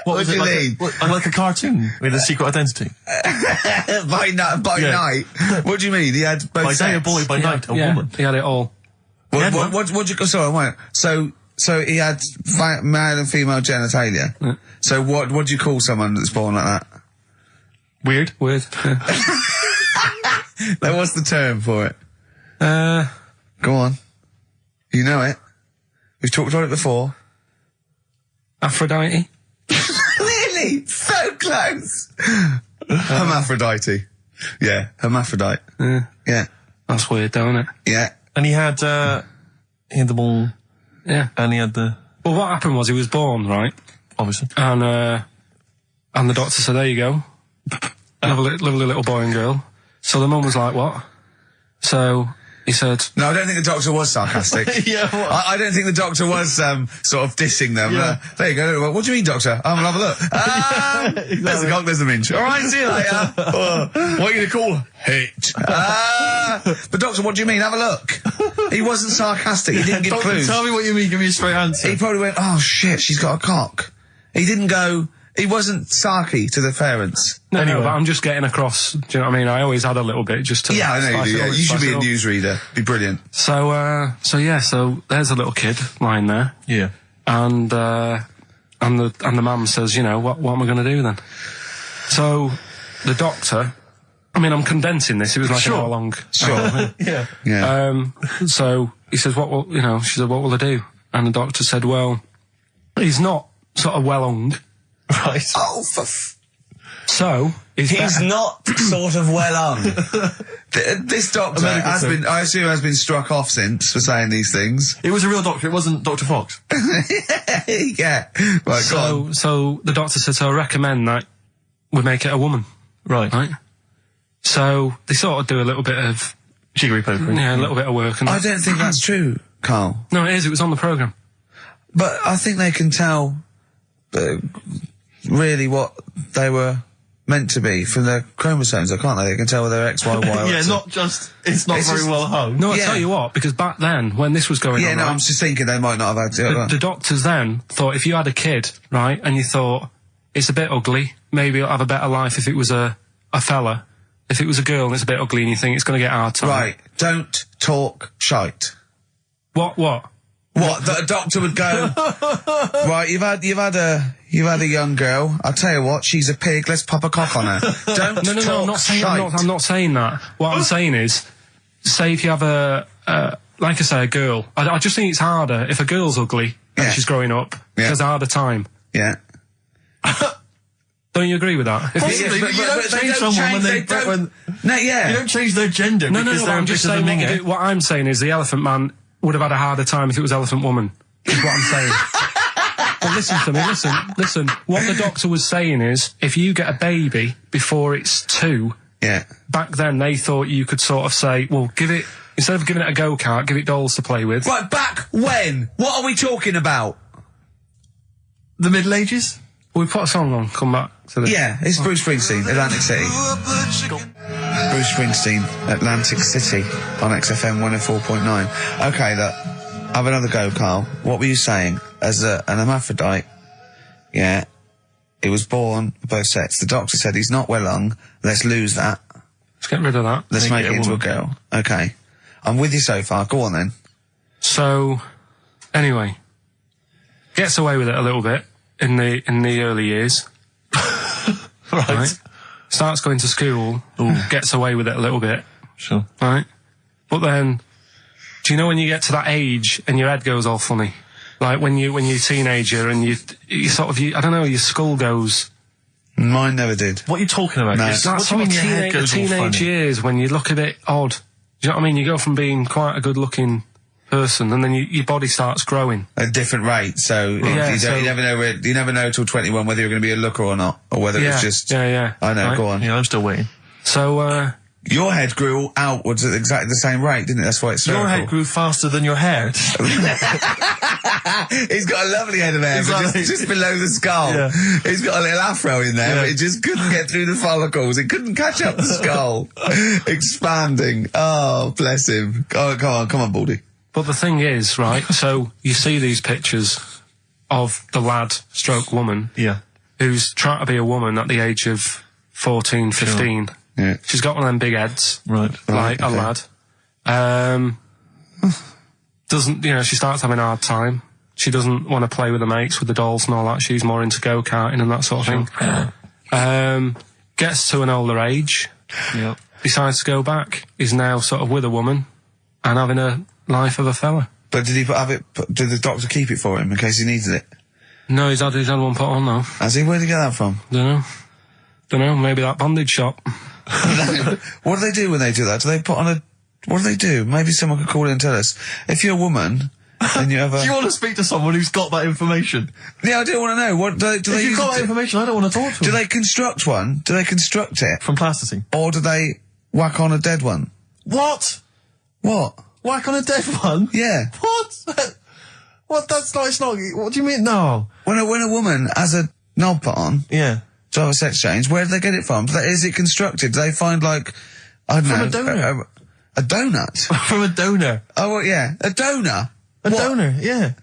What do you mean? Like a cartoon with a secret identity. By night? What do you mean? He had both by day a sex? boy, by night a woman. He had it all. What'd you... Sorry, wait. So he had male and female genitalia. Yeah. So what do you call someone that's born like that? Weird. Yeah. Like, what's the term for it? Go on. You know it. We've talked about it before. Aphrodite. Really? So close. Hermaphrodite. Yeah, hermaphrodite. Yeah. That's weird, though, isn't it? Yeah. And he had the ball. Yeah. And he had the... Well, what happened was he was born, right? Obviously. And the doctor said, there you go. Lovely little boy and girl. So the mum was like, what? So he said... No, I don't think the doctor was sarcastic. Yeah, what? I don't think the doctor was sort of dissing them. Yeah. There you go. What do you mean, doctor? I'm gonna have a look. Exactly. There's a cock, there's a minch. All right, see you later. What are you going to call hit? But doctor, what do you mean? Have a look. He wasn't sarcastic. He didn't give Doctor, clues. tell me what you mean. Give me a straight answer. He probably went, oh shit, she's got a cock. He didn't go, He wasn't sarky to the parents. No, Anyway. but I'm just getting across. Do you know what I mean? I always had a little bit just to. Yeah, I know you spice do. it Yeah. up, You should spice be it a up. newsreader. Be brilliant. So there's a little kid lying there, Yeah. and the mum says, you know, what am I going to do then? So the doctor, I mean, I'm condensing this. It was like an hour long. Sure. Yeah. Yeah. So he says, she said, what will I do? And the doctor said, well, he's not sort of well hung, Right. Oh, so he's better. not sort of well on. This doctor medical has term. been, I assume, has been struck off since for saying these things. It was a real doctor. It wasn't Dr. Fox. Yeah. Right, go on. So the doctor said, so I recommend that we make it a woman, Right. right? So they sort of do a little bit of, Jiggery pokery. a little bit of work. And I don't think that's true, Carl. no, it is. It was on the programme. But I think they can tell really what they were meant to be from their chromosomes, can't they? They can tell whether they're X, Y, Y, or Yeah, X. not just, it's not It's very just- well hung. No, I Yeah. tell you what, because back then, when this was going Yeah, on, no, right, I'm just thinking they might not have had the doctors then thought if you had a kid, right, and you thought, it's a bit ugly, maybe it'll have a better life if it was a fella. If it was a girl and it's a bit ugly and you think it's going to get a hard time. Right, don't talk shite. What? What? That a doctor would go, right, you've had a young girl. I'll tell you what, she's a pig, let's pop a cock on her. Don't No, talk I'm not saying, shite. I'm not saying that. What I'm saying is, say if you have like I say, a girl. I just think it's harder if a girl's ugly and Yeah. she's growing up. Yeah. She has a harder time. Yeah. Don't you agree with that? If Possibly, but you don't change someone when No, yeah. you don't change their gender no, because they're I'm a just bit of a saying minger. what I'm saying is the Elephant Man would have had a harder time if it was Elephant Woman. Is what I'm saying. But listen to me, listen. What the doctor was saying is, if you get a baby before it's 2, Yeah. back then they thought you could sort of say, well, instead of giving it a go-kart, give it dolls to play with. Right, back when? What are we talking about? The Middle Ages? We put a song on, come back to this. Yeah, it's Bruce Springsteen, Atlantic City. Bruce Springsteen, Atlantic City, on XFM 104.9. Okay, look, have another go, Carl. What were you saying? As an hermaphrodite, yeah, he was born both sets. The doctor said he's not well hung, let's lose that. Let's get rid of that. Let's make it it a into a woman. girl. Okay. I'm with you so far, go on then. So, anyway, gets away with it a little bit in the early years. Right. Starts going to school, gets away with it a little bit, Sure. right? But then, do you know when you get to that age and your head goes all funny? Like when you're a teenager and you sort of, I don't know, your skull goes. Mine never did. What are you talking about? No. What That's do you sort mean of your head goes all teenage funny? years when you look a bit odd. Do you know what I mean? You go from being quite a good-looking person and then your body starts growing. A different rate, so Yeah, you never know you never know till 21 whether you're going to be a looker or not, or whether it's just. Yeah. I know. Right. Go on. Yeah, I'm still waiting. So, Your head grew outwards at exactly the same rate, didn't it? That's why it's Your spherical. head grew faster than your hair. He's got a lovely head of hair, but Exactly. just below the skull. Yeah. He's got a little afro in there, Yeah. but it just couldn't get through the follicles. It couldn't catch up the skull. Expanding. Oh, bless him. Oh, come on, Baldy. but the thing is, right, so you see these pictures of the lad stroke woman Yeah. who's trying to be a woman at the age of 14, 15. Yeah. She's got one of them big heads, Right. like a okay. lad. She starts having a hard time. She doesn't want to play with the mates, with the dolls and all that. She's more into go-karting and that sort of thing. Gets to an older age, Yeah. decides to go back. Is now sort of with a woman and having a life of a fella. But did did the doctor keep it for him in case he needed it? No, he's had one put on though. Has he? Where'd he get that from? Don't know, maybe that bondage shop. What do they do when they do that? Do they put on what do they do? Maybe someone could call in and tell us. If you're a woman, and you have a... Do you want to speak to someone who's got that information? Yeah, I do want to know. What do If they you've use got it that information, I don't want to talk to do them. they construct one? Do they construct it? From plasticine. Or do they whack on a dead one? What? What? Whack on a dead one? Yeah. What? What? That's not, it's not, what do you mean? No. When a woman has a knob put on Yeah. to have a sex change, where do they get it from? Is it constructed? Do they find I don't know. From a donor. A donut? From a donor. Oh, well, yeah. A donor? A What? donor, yeah.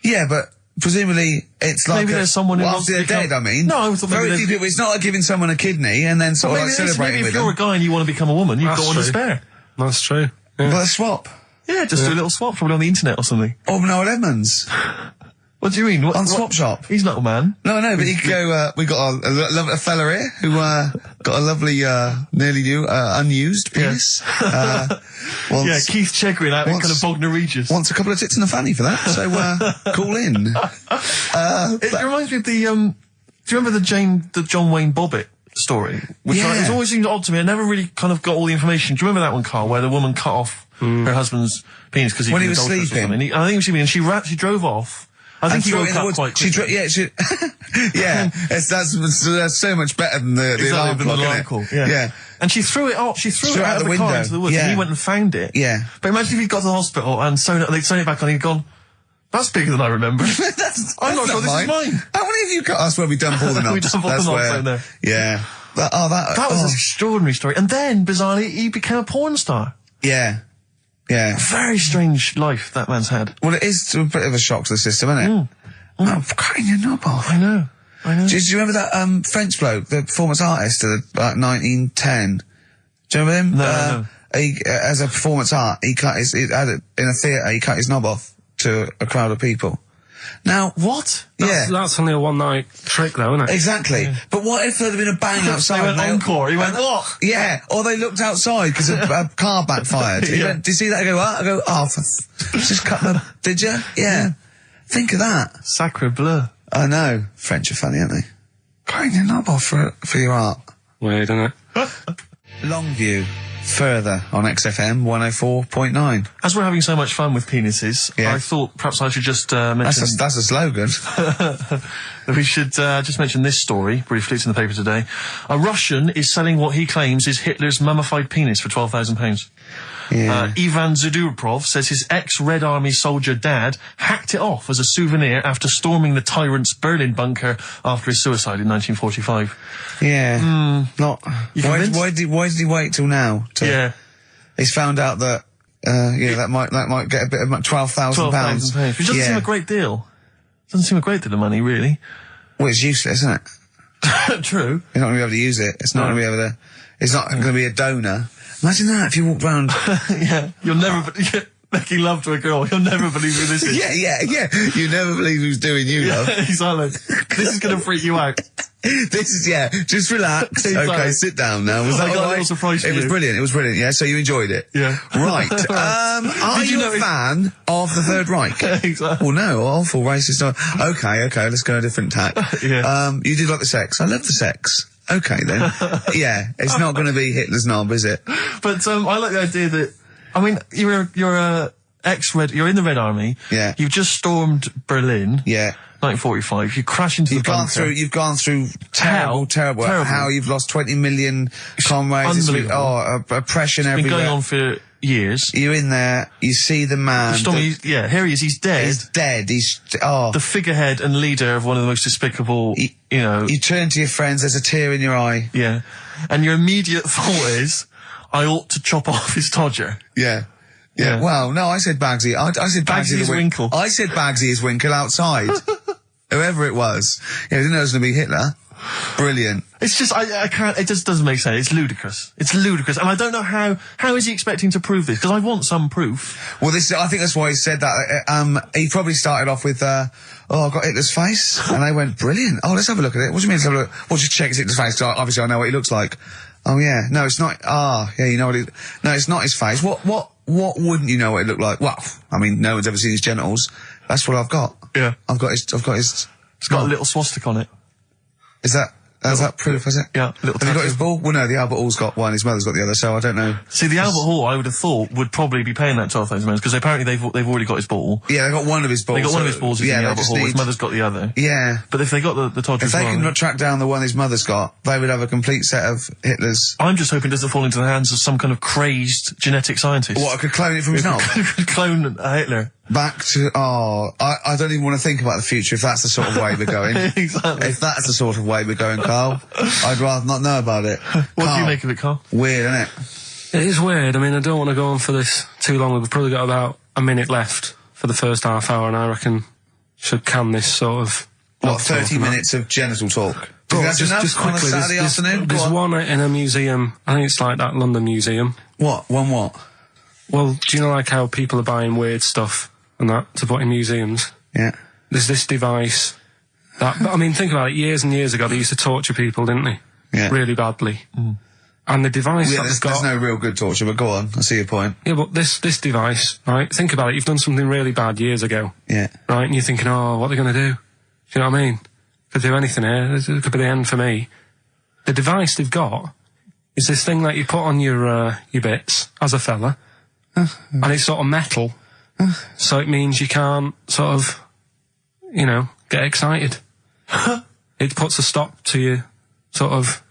Yeah, but presumably it's like Maybe there's someone who wants after to they're dead. become- I mean, No, I thought maybe very there's- few people. It's not like giving someone a kidney and then sort of like celebrating maybe with if you're them. a guy and you want to become a woman, you've That's got one to true. spare. That's true. Yeah. But a swap. Yeah, just do a little swap, probably on the internet or something. Or Noel Edmonds What do you mean? on Swap Shop. He's not a man. No, but he could go, we got a fella here who, got a lovely, nearly new, unused penis. Wants, Yeah, Keith Chegwin out in wants- kind of Bognor Regis. wants a couple of tits in the fanny for that, so, call in. It reminds me of the, do you remember the John Wayne Bobbitt story? Which Yeah. it's always seemed odd to me. I never really kind of got all the information. Do you remember that one, Carl, where the woman cut off her husband's penis because When he was adulterous or sleeping. something? I think he was sleeping, and she drove off. I think he threw it woke in the up woods. quite quickly. Yeah, that's so much better than the Exactly, alarm than the clock, alarm innit? call, yeah. And she threw it off. She threw it out of the car window. into the woods, Yeah. and he went and found it. Yeah. But imagine if he'd got to the hospital and they'd sewn it back on, and he'd gone, "That's bigger than I remember." I'm not sure this is mine. How many of you got us where we dump all the knobs? We dump all the That's knobs where- out there. Yeah. That That was an extraordinary story. And then, bizarrely, he became a porn star. yeah. Yeah. Very strange life that man's had. Well, it is a bit of a shock to the system, isn't it? Oh, cutting your knob off. I know. Do you remember that French bloke, the performance artist of about 1910? Do you remember him? No. He, as a performance art, he had it in a theatre, he cut his knob off to a crowd of people. Now, What? That's only a one-night trick, though, isn't it? Exactly. But what if there had been a bang outside? They went and encore. He went, what? Yeah, or they looked outside because a car backfired. He Yeah. went, did you see that? I go, what? I go, just cut my... Did you? Yeah. Think of that. Sacre bleu. I know. French are funny, aren't they? Cutting your knob off for your art. Weird, isn't it? Longview. Further on XFM 104.9. As we're having so much fun with penises, Yeah. I thought perhaps I should just mention... That's a slogan. We should just mention this story, briefly. It's in the paper today. A Russian is selling what he claims is Hitler's mummified penis for £12,000. Yeah. Ivan Zadurprov says his ex-Red Army soldier dad hacked it off as a souvenir after storming the tyrant's Berlin bunker after his suicide in 1945. Yeah. Not... You Why convinced? did he wait till now? Yeah. He's found out that, that might get a bit of £12,000. £12,000. Which doesn't seem a great deal. Doesn't seem a great deal of money, really. Well, it's useless, isn't it? True. You're not going to be able to use it. It's not going to be able to... It's not going to be a donor. Imagine that if you walked round... Yeah. You'll never... Making love to a girl, you'll never believe who this is. yeah. You never believe who's doing you, love. Exactly. This is going to freak you out. This is, just relax. Exactly. Okay, sit down now. Was I that got a all right? little surprise for It was you. brilliant, yeah, so you enjoyed it. Yeah. Right. Are Did you you know a fan of the Third Reich? Exactly. Well, no, awful racist. Okay, let's go a different tack. Yeah. You did like the sex. I love the sex. Okay, then. Yeah, it's not going to be Hitler's knob, is it? But I like the idea that, I mean, you're a you're in the Red Army. Yeah. You've just stormed Berlin. Yeah. 1945. You crash into the bunker. You've gone through terrible Terrible. how you've lost 20 million comrades. Unbelievable. Oppression It's been everywhere. going on for years. You're in there, you see the man. Here he is. He's dead. He's dead. The figurehead and leader of one of the most despicable, You turn to your friends, there's a tear in your eye. Yeah. And your immediate thought is, I ought to chop off his todger. Yeah. Yeah. Well, no, I said Bagsy. I said Bagsy is Winkle. I said Bagsy is Winkle outside. Whoever it was. Yeah, I didn't know it was going to be Hitler. Brilliant. It's just, I can't, it just doesn't make sense. It's ludicrous. It's ludicrous. And I don't know how is he expecting to prove this? Because I want some proof. Well, I think that's why he said that. He probably started off with, I've got Hitler's face. And they went, brilliant. Oh, let's have a look at it. What do you mean let's have a look? Well, just check Hitler's face. 'Cause obviously I know what he looks like. Oh, yeah. No, it's not. Yeah, you know what no, it's not his face. What wouldn't you know what it looked like? Well, I mean, no one's ever seen his genitals. That's what I've got. Yeah. I've got his. It's got a little swastika on it. Is that proof, is it? Yeah, little Have you got tattoo. his ball? Well, no, the Albert Hall's got one, his mother's got the other, so I don't know. See, the Albert Hall, I would have thought, would probably be paying that £12,000 because apparently they've already got his ball. Yeah, they got one of his balls. They got one of his balls in the they Albert just Hall. His need- mother's got the other. Yeah. But if they got the Todger If as they well, can track down the one his mother's got, they would have a complete set of Hitler's. I'm just hoping it doesn't fall into the hands of some kind of crazed genetic scientist. What, I could clone it from his knob? Could clone Hitler. Back to, I don't even want to think about the future if that's the sort of way we're going. Exactly. If that's the sort of way we're going, Carl, I'd rather not know about it. What do you make of it, Carl? Weird, isn't it? It is weird. I mean, I don't want to go on for this too long. We've probably got about a minute left for the first half hour, and I reckon should can this sort of... What, 30 minutes of genital talk? But That's enough just on a quickly, Saturday afternoon? Go there's on. one in a museum, I think it's like that London Museum. What? One what? Well, do you know like how people are buying weird stuff and that to put in museums? Yeah. There's this device that, I mean, think about it, years and years ago they used to torture people, didn't they? Yeah. Really badly. And the device Yeah, that there's, they've got... there's no real good torture, but go on, I see your point. Yeah, but this device, right, think about it, you've done something really bad years ago, Yeah. right, and you're thinking, oh, what are they going to do? Do you know what I mean? Could do anything here, it could be the end for me. The device they've got is this thing that you put on your bits, as a fella, and it's sort of metal, so it means you can't sort of, you know, get excited. It puts a stop to you, sort of...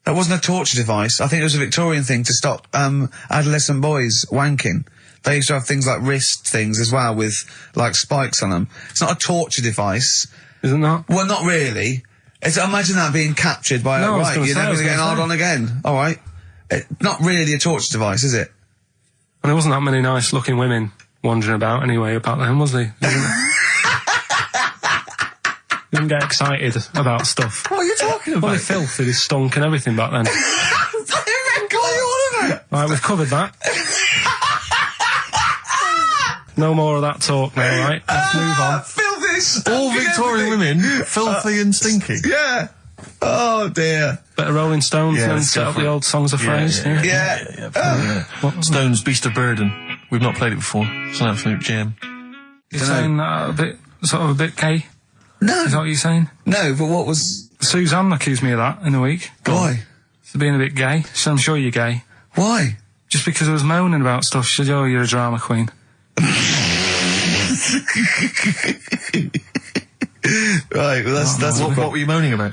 That wasn't a torture device. I think it was a Victorian thing to stop adolescent boys wanking. They used to have things like wrist things as well with, like, spikes on them. It's not a torture device. Isn't that? Well, not really. Imagine that being captured by No, I was right, gonna you're say, I never was going to get gonna hard say. on again. All right. Not really a torture device, is it? And there wasn't that many nice-looking women wandering about anyway about then, was there? Didn't get excited about stuff. What are you talking Well, about? they filthy, they stunk and everything back then. What are you on about? Right, we've covered that. No more of that talk now, right? Let's move on. Filthy, stunk All and Victorian everything. women, filthy and stinky. Yeah. Oh, dear. Bit of Rolling Stones Yeah, and then let's set go up for the it. old songs of phrase. Yeah. Yeah. Stones, Beast of Burden. We've not played it before. It's an absolute gem. You're saying that a bit, sort of a bit gay? No. Is that what you're saying? No, but what was... Suzanne accused me of that in the week. Why? For being a bit gay. She said, I'm sure you're gay. Why? Just because I was moaning about stuff. She said, oh, you're a drama queen. Right, well, that's What were you moaning about?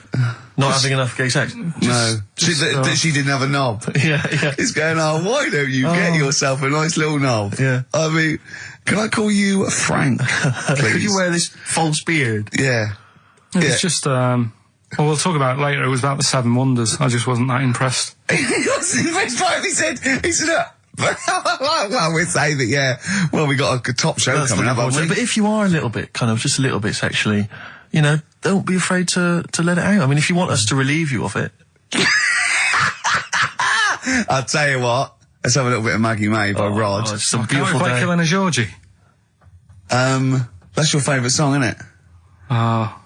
Not having enough gay sex? No. She didn't have a knob. Yeah. It's going, oh, why don't you get yourself a nice little knob? Yeah. I mean, can I call you Frank, please? Could you wear this false beard? Yeah. It Yeah. was just, well, we'll talk about it later. It was about the Seven Wonders. I just wasn't that impressed. He wasn't impressed by it. He said, well, we'd say that, yeah, well, we got a top show That's coming the up, haven't we? But if you are a little bit, kind of, just a little bit sexually, you know, don't be afraid to let it out. I mean, if you want us to relieve you of it. I'll tell you what, let's have a little bit of Maggie May by Rod. It's a Can't we beautiful play day. Killing a Georgie? That's your favourite song, isn't it? Oh,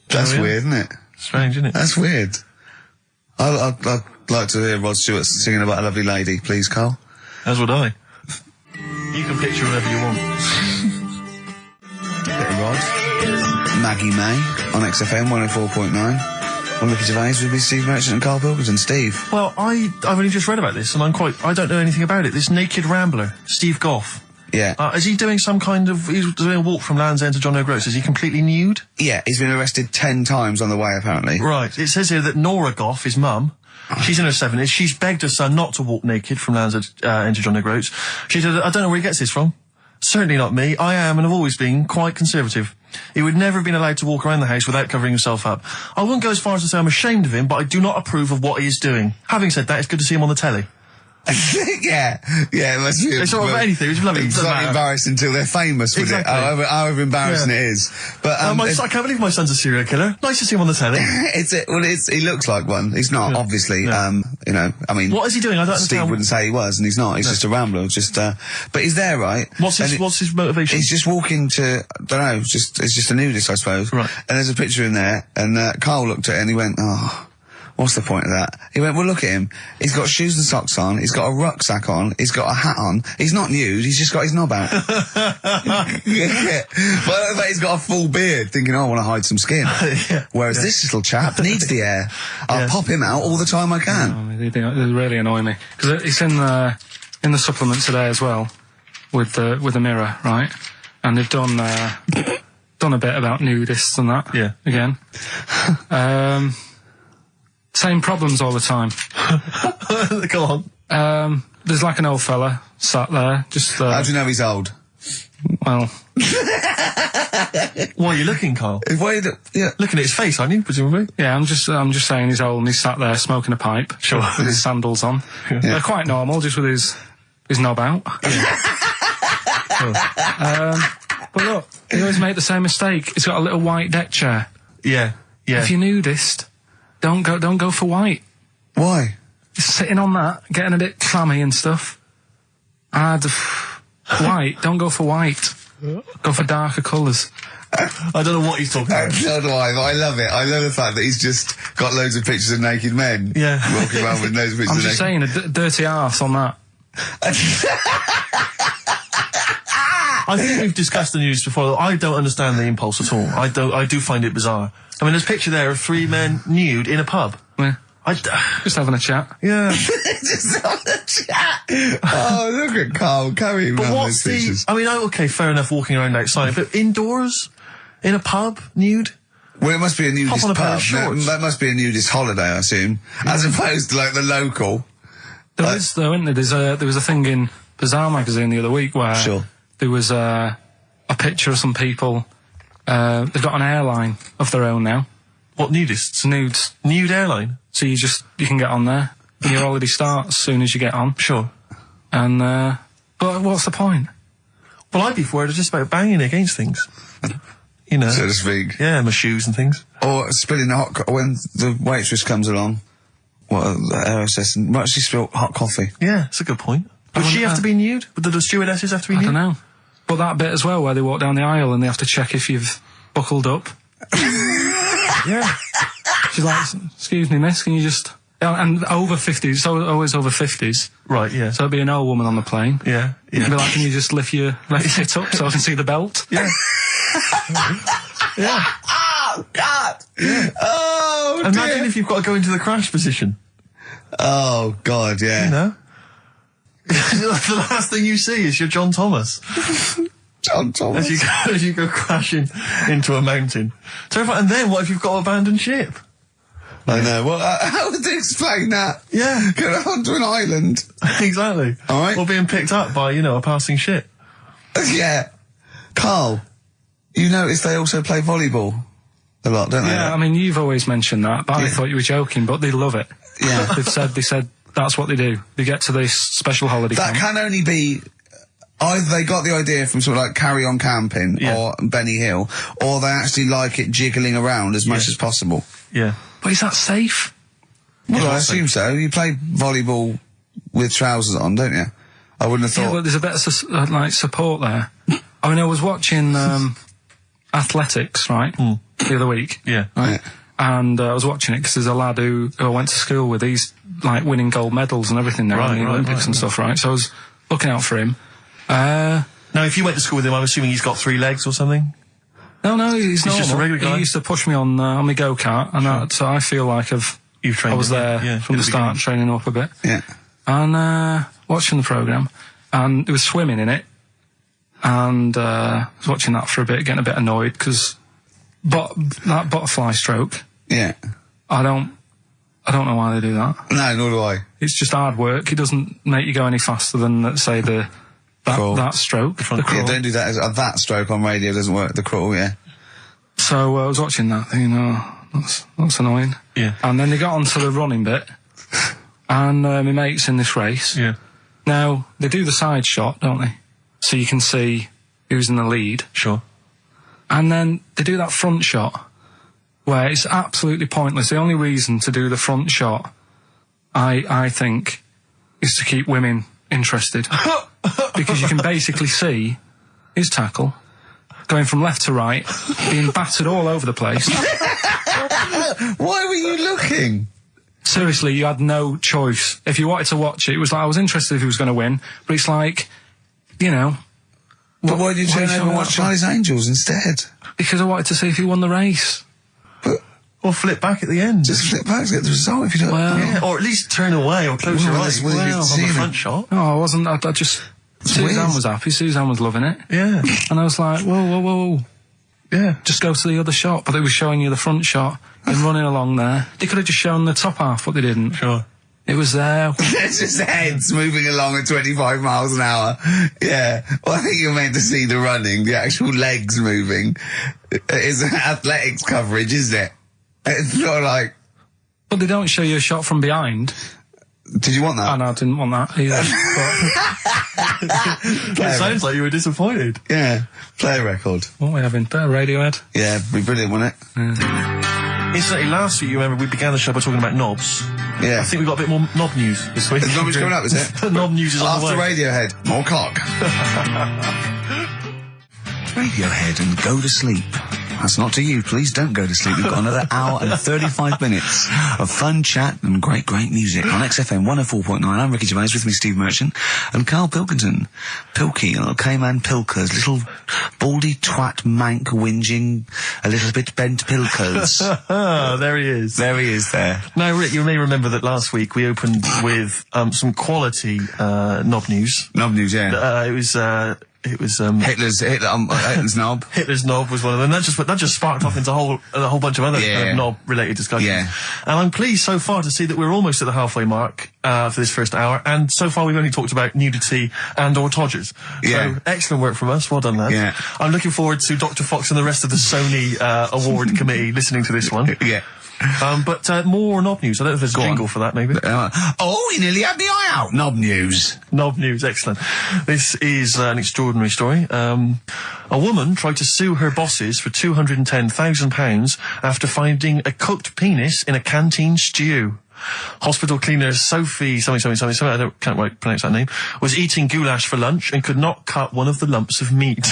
That's yeah. weird, isn't it? Strange, isn't it? That's weird. I'd like to hear Rod Stewart singing about a lovely lady, please, Carl. As would I. You can picture whatever you want. Bit of Rod. Maggie May on XFM 104.9. On Ricky Gervais with me, Steve Merchant and Karl Pilkington. Steve. Well, I've only just read about this, and I don't know anything about it. This naked rambler, Steve Goff. Yeah. Is he doing some kind of, he's doing a walk from Land's End to John O'Groats? Is he completely nude? Yeah, he's been arrested 10 times on the way, apparently. Right. It says here that Nora Goff, his mum, she's in her 70s, she's begged her son not to walk naked from Land's End to John O'Groats. She said, I don't know where he gets this from. Certainly not me. I am and have always been quite conservative. He would never have been allowed to walk around the house without covering himself up. I wouldn't go as far as to say I'm ashamed of him, but I do not approve of what he is doing. Having said that, it's good to see him on the telly. yeah, it must be. It's sort of anything, it's lovely. It's not embarrassed until they're famous with Exactly. it, however embarrassing Yeah. it is. But I can't believe my son's a serial killer. Nice to see him on the telly. he looks like one. He's not, obviously. Yeah. You know, I mean, What is he doing? I don't Steve understand. wouldn't say he was, and he's not. He's just a rambler. But he's there, right? What's And his motivation? He's just walking to, I don't know, it's just a nudist, I suppose. Right. And there's a picture in there, and Carl looked at it and he went, oh, what's the point of that? He went, well, look at him. He's got shoes and socks on, he's got a rucksack on, he's got a hat on. He's not nude, he's just got his knob out. Yeah. But he's got a full beard, thinking, oh, I want to hide some skin. Yeah. Whereas this little chap needs the air. I'll pop him out all the time I can. oh, they really annoy me. Because it's in the supplement today as well, with the Mirror, right? And they've done a bit about nudists and that. Yeah. Again. Same problems all the time. Go on. There's like an old fella sat there, just How do you know he's old? well, Why are you looking, Carl? Yeah. Looking at his face, aren't you, presumably? yeah, I'm just saying he's old and he's sat there smoking a pipe, Sure. with his sandals on. They're quite normal, just with his knob out. But look, they always make the same mistake. It's got a little white deck chair. Yeah. If you're nudist, don't go for white. Why? Just sitting on that, getting a bit clammy and stuff. White, don't go for white. Go for darker colours. I don't know what he's talking about. So do I, but I love it. I love the fact that he's just got loads of pictures of naked men. Yeah. Walking around with loads of pictures I'm of just naked saying, a dirty arse on that. I think we've discussed the news before. I don't understand the impulse at all. I do find it bizarre. I mean, there's a picture there of 3 men nude in a pub. Yeah. Just having a chat. Yeah. Just on the chat. Oh, look at Carl carrying But around what's those pictures. I mean, okay, fair enough, walking around outside, but indoors? In a pub? Nude? Well, it must be a nudist on a pair pub. of shorts. That must be a nudist holiday, I assume. As opposed to, like, the local. There is, though, isn't there? There was a thing in Bazaar magazine the other week where there was a picture of some people. They've got an airline of their own now. What, nudists? Nudes. Nude airline? So you can get on there. And your holiday starts as soon as you get on. Sure. And, but what's the point? Well, I'd be worried just about banging against things. You know. so to speak. Yeah, my shoes and things. Or spilling the when the waitress comes along. The aerosol and might she spill hot coffee? Yeah, that's a good point. Would she have to be nude? Would the stewardesses have to be nude? I don't know. But that bit as well, where they walk down the aisle and they have to check if you've buckled up. Yeah. She's like, excuse me, miss, can you just... And over 50s, it's always over 50s. Right, yeah. So it'd be an old woman on the plane. Yeah, yeah. It'd be like, can you just lift your tit up so I can see the belt? Yeah. Yeah. Oh, God! Yeah. Oh, Imagine dear. if you've got to go into the crash position. Oh, God, yeah. You know? The last thing you see is your John Thomas. John Thomas. As you go crashing into a mountain. Terrifying. And then what if you've got to abandon ship? I know. Well, how would they explain that? Yeah. Go onto an island. Exactly. All right. Or being picked up by, a passing ship. Yeah. Carl, you notice they also play volleyball a lot, don't they? Yeah, I mean, you've always mentioned that, but I Yeah. thought you were joking, but they love it. Yeah. They said that's what they do. They get to this special holiday That camp. can only be... Either they got the idea from sort of like Carry On Camping or Benny Hill, or they actually like it jiggling around as much as possible. Yeah. But is that safe? Well, I assume so. You play volleyball with trousers on, don't you? I wouldn't have Yeah, thought... but there's a bit of support there. I mean, I was watching athletics, right, the other week. Yeah. Right? And I was watching it because there's a lad who I went to school with. He's like winning gold medals and everything now in the Olympics and stuff, right? So I was looking out for him. Now, if you went to school with him, I'm assuming he's got 3 legs or something? No, he's normal. just a regular guy? He used to push me on my go-kart, and so I feel like You've I was trained him, there from the start, training him up a bit. Yeah. And watching the programme, and there was swimming in it, and I was watching that for a bit, getting a bit annoyed, because that butterfly stroke, Yeah. I don't know why they do that. No, nor do I. It's just hard work. It doesn't make you go any faster than, let's say, that stroke. The crawl. Yeah, don't do that. That stroke on radio doesn't work. The crawl, yeah. So I was watching that, thinking, that's annoying. Yeah. And then they got onto the running bit, and my mate's in this race. Yeah. Now, they do the side shot, don't they? So you can see who's in the lead. Sure. And then they do that front shot, where it's absolutely pointless. The only reason to do the front shot, I think, is to keep women interested. Because you can basically see his tackle going from left to right, being battered all over the place. Why were you looking? Seriously, you had no choice. If you wanted to watch it, it was like, I was interested if he was going to win, but it's like, But why did you turn over and watch Charlie's Angels instead? Because I wanted to see if he won the race. Or flip back at the end. Just flip back to get the result if you don't... Well, Yeah, or at least turn away or close your eyes well, on see the them. front shot. No, I wasn't. I just... Suzanne weird. was happy. Suzanne was loving it. Yeah. And I was like, whoa. Yeah. Just go to the other shot. But they were showing you the front shot and running along there. They could have just shown the top half, but they didn't. Sure. It was there. It's just heads moving along at 25 miles an hour. Yeah. Well, I think you're meant to see the running, the actual legs moving. It's athletics coverage, isn't it? It's not like... But they don't show you a shot from behind. Did you want that? And I didn't want that either. It sounds like you were disappointed. Yeah, play a record. What are we having? Better Radiohead? Yeah, it'd be brilliant, wouldn't it? Incidentally, last week, you remember, we began the show by talking about knobs. Yeah. I think we've got a bit more knob news this week. Is knobs coming up, is it? Knob news is on the After way. Radiohead, more cock. Radiohead and go to sleep. That's not to you. Please don't go to sleep. We've got another hour and 35 minutes of fun chat and great, great music on XFM 104.9. I'm Ricky Gervais, with me Steve Merchant and Karl Pilkington. Pilky, little K-Man Pilkers, little baldy twat mank whinging, a little bit bent Pilkers. There he is. There he is there. Now, Rick, you may remember that last week we opened with some quality knob news. Knob news, yeah. It was Hitler's knob. Hitler's knob was one of them. That just sparked off into a whole bunch of other kind of knob-related discussions. Yeah. And I'm pleased so far to see that we're almost at the halfway mark for this first hour, and so far we've only talked about nudity and/or todgers. Yeah. So excellent work from us. Well done, lads. Yeah. I'm looking forward to Dr. Fox and the rest of the Sony award committee listening to this one. Yeah. But more knob news. I don't know if there's a jingle for that, maybe. Oh, he nearly had the eye out. Knob news. Knob news, excellent. This is an extraordinary story. A woman tried to sue her bosses for £210,000 after finding a cooked penis in a canteen stew. Hospital cleaner Sophie, something, I can't quite pronounce that name, was eating goulash for lunch and could not cut one of the lumps of meat.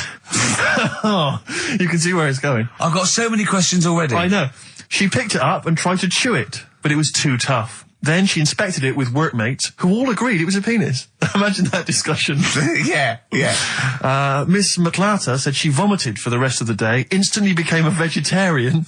Oh, you can see where it's going. I've got so many questions already. I know. She picked it up and tried to chew it, but it was too tough. Then she inspected it with workmates, who all agreed it was a penis. Imagine that discussion. Yeah. Miss McClarter said she vomited for the rest of the day, instantly became a vegetarian,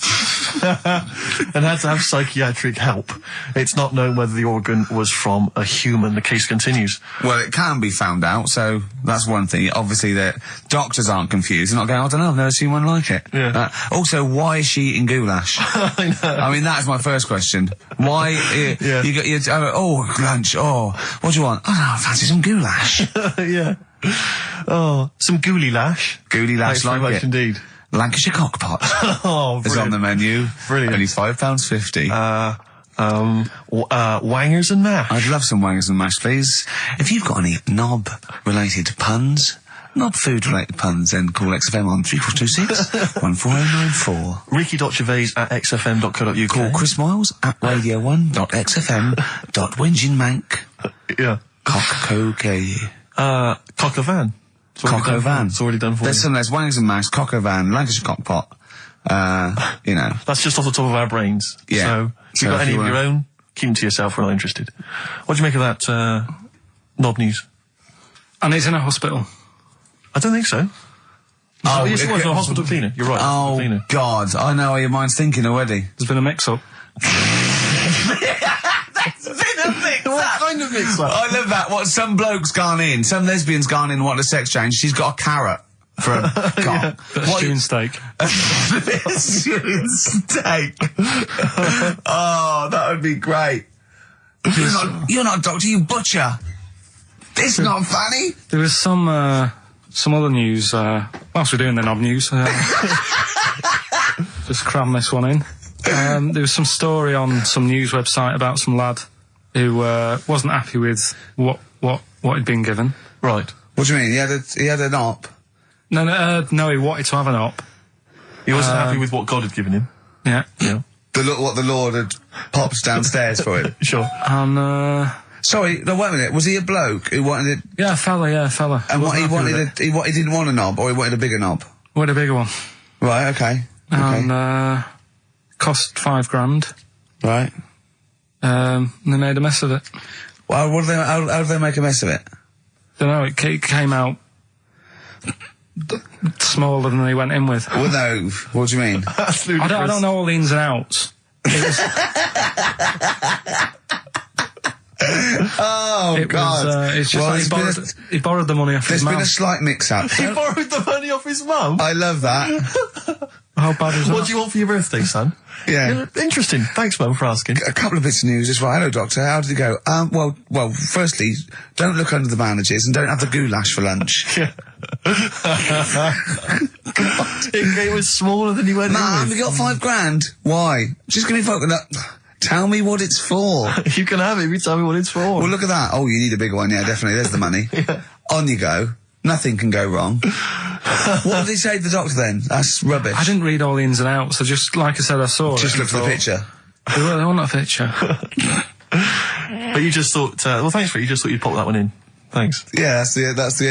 and had to have psychiatric help. It's not known whether the organ was from a human. The case continues. Well, it can be found out, so that's one thing. Obviously, the doctors aren't confused. They're not going, I don't know, I've never seen one like it. Yeah. Also, why is she eating goulash? I know. I mean, that's my first question. Why? Yeah. You got lunch. Oh, what do you want? Oh, no, I fancy some goulash. Yeah. Oh, some gooly lash. Gooly lash, Thanks very like much it. indeed. Lancashire cockpot Oh, is on the menu. Brilliant. Only £5.50. Wangers and mash. I'd love some wangers and mash, please. If you've got any knob-related puns, knob-food-related puns, then call XFM on 3426 14094. Ricky.Gervais at xfm.co.uk. Call Chris Miles at radio1.xfm.winginmank. Yeah. Cock-co-kay. Cock a van. Cock o' van. It's already done for There's you. some wangers and mash, cock o' van, Lancashire cockpot. You know. That's just off the top of our brains. Yeah. So, if you've got any of your own, keep them to yourself. We're not interested. What do you make of that, knob news? And he's in a hospital. I don't think so. Oh, yes, it was a hospital cleaner. You're right. hospital Oh, cleaner. God. I know how your mind's thinking already. There's been a mix-up. What kind of mix-up? I love that. What, some bloke's gone in, some lesbian's gone in, wanting a sex change. She's got a carrot for a cock. Bit of stew and steak. Stew steak. Oh, that would be great. You're not a doctor, you butcher. This is not funny. There was some other news, whilst we're doing the knob news, just cram this one in. There was some story on some news website about some lad who wasn't happy with what he'd been given. Right. What do you mean? He had an op? No, he wanted to have an op. He wasn't happy with what God had given him. Yeah. Yeah. What the Lord had popped downstairs for him. Sure. And, Sorry, no, wait a minute. Was he a bloke who wanted it? yeah, a fella. And what he Wasn't happy wanted, with it. he didn't want a knob, or he wanted a bigger knob? Wanted a bigger one. Right, okay. And, cost £5,000. Right. And they made a mess of it. Well, how do they make a mess of it? Don't know, it came out smaller than they went in with. Well, no. What do you mean? Absolutely. I don't know all the ins and outs. It was, Oh, God. it's just Well, like he borrowed the money off his There's mum. been a slight mix-up. He borrowed the money off his mum. I love that. How bad is that? What do you want for your birthday, son? Yeah. Interesting. Thanks, Mum, for asking. A couple of bits of news as well. Hello, Doctor. How did it go? Well, firstly, don't look under the bandages and don't have the goulash for lunch. It was smaller than you went Mum, in we got £5,000. Why? Just give me tell me what it's for. with. You can have it if you tell me what it's for. Well, look at that. Oh, you need a bigger one. Yeah, definitely. There's the money. on you go. Nothing can go wrong. What did he say to the doctor then? That's rubbish. I didn't read all the ins and outs, so just, like I said, I saw it. Just look for the picture. They want a picture. But you just thought, well, thanks for it. You just thought you'd pop that one in. Thanks. Yeah, that's the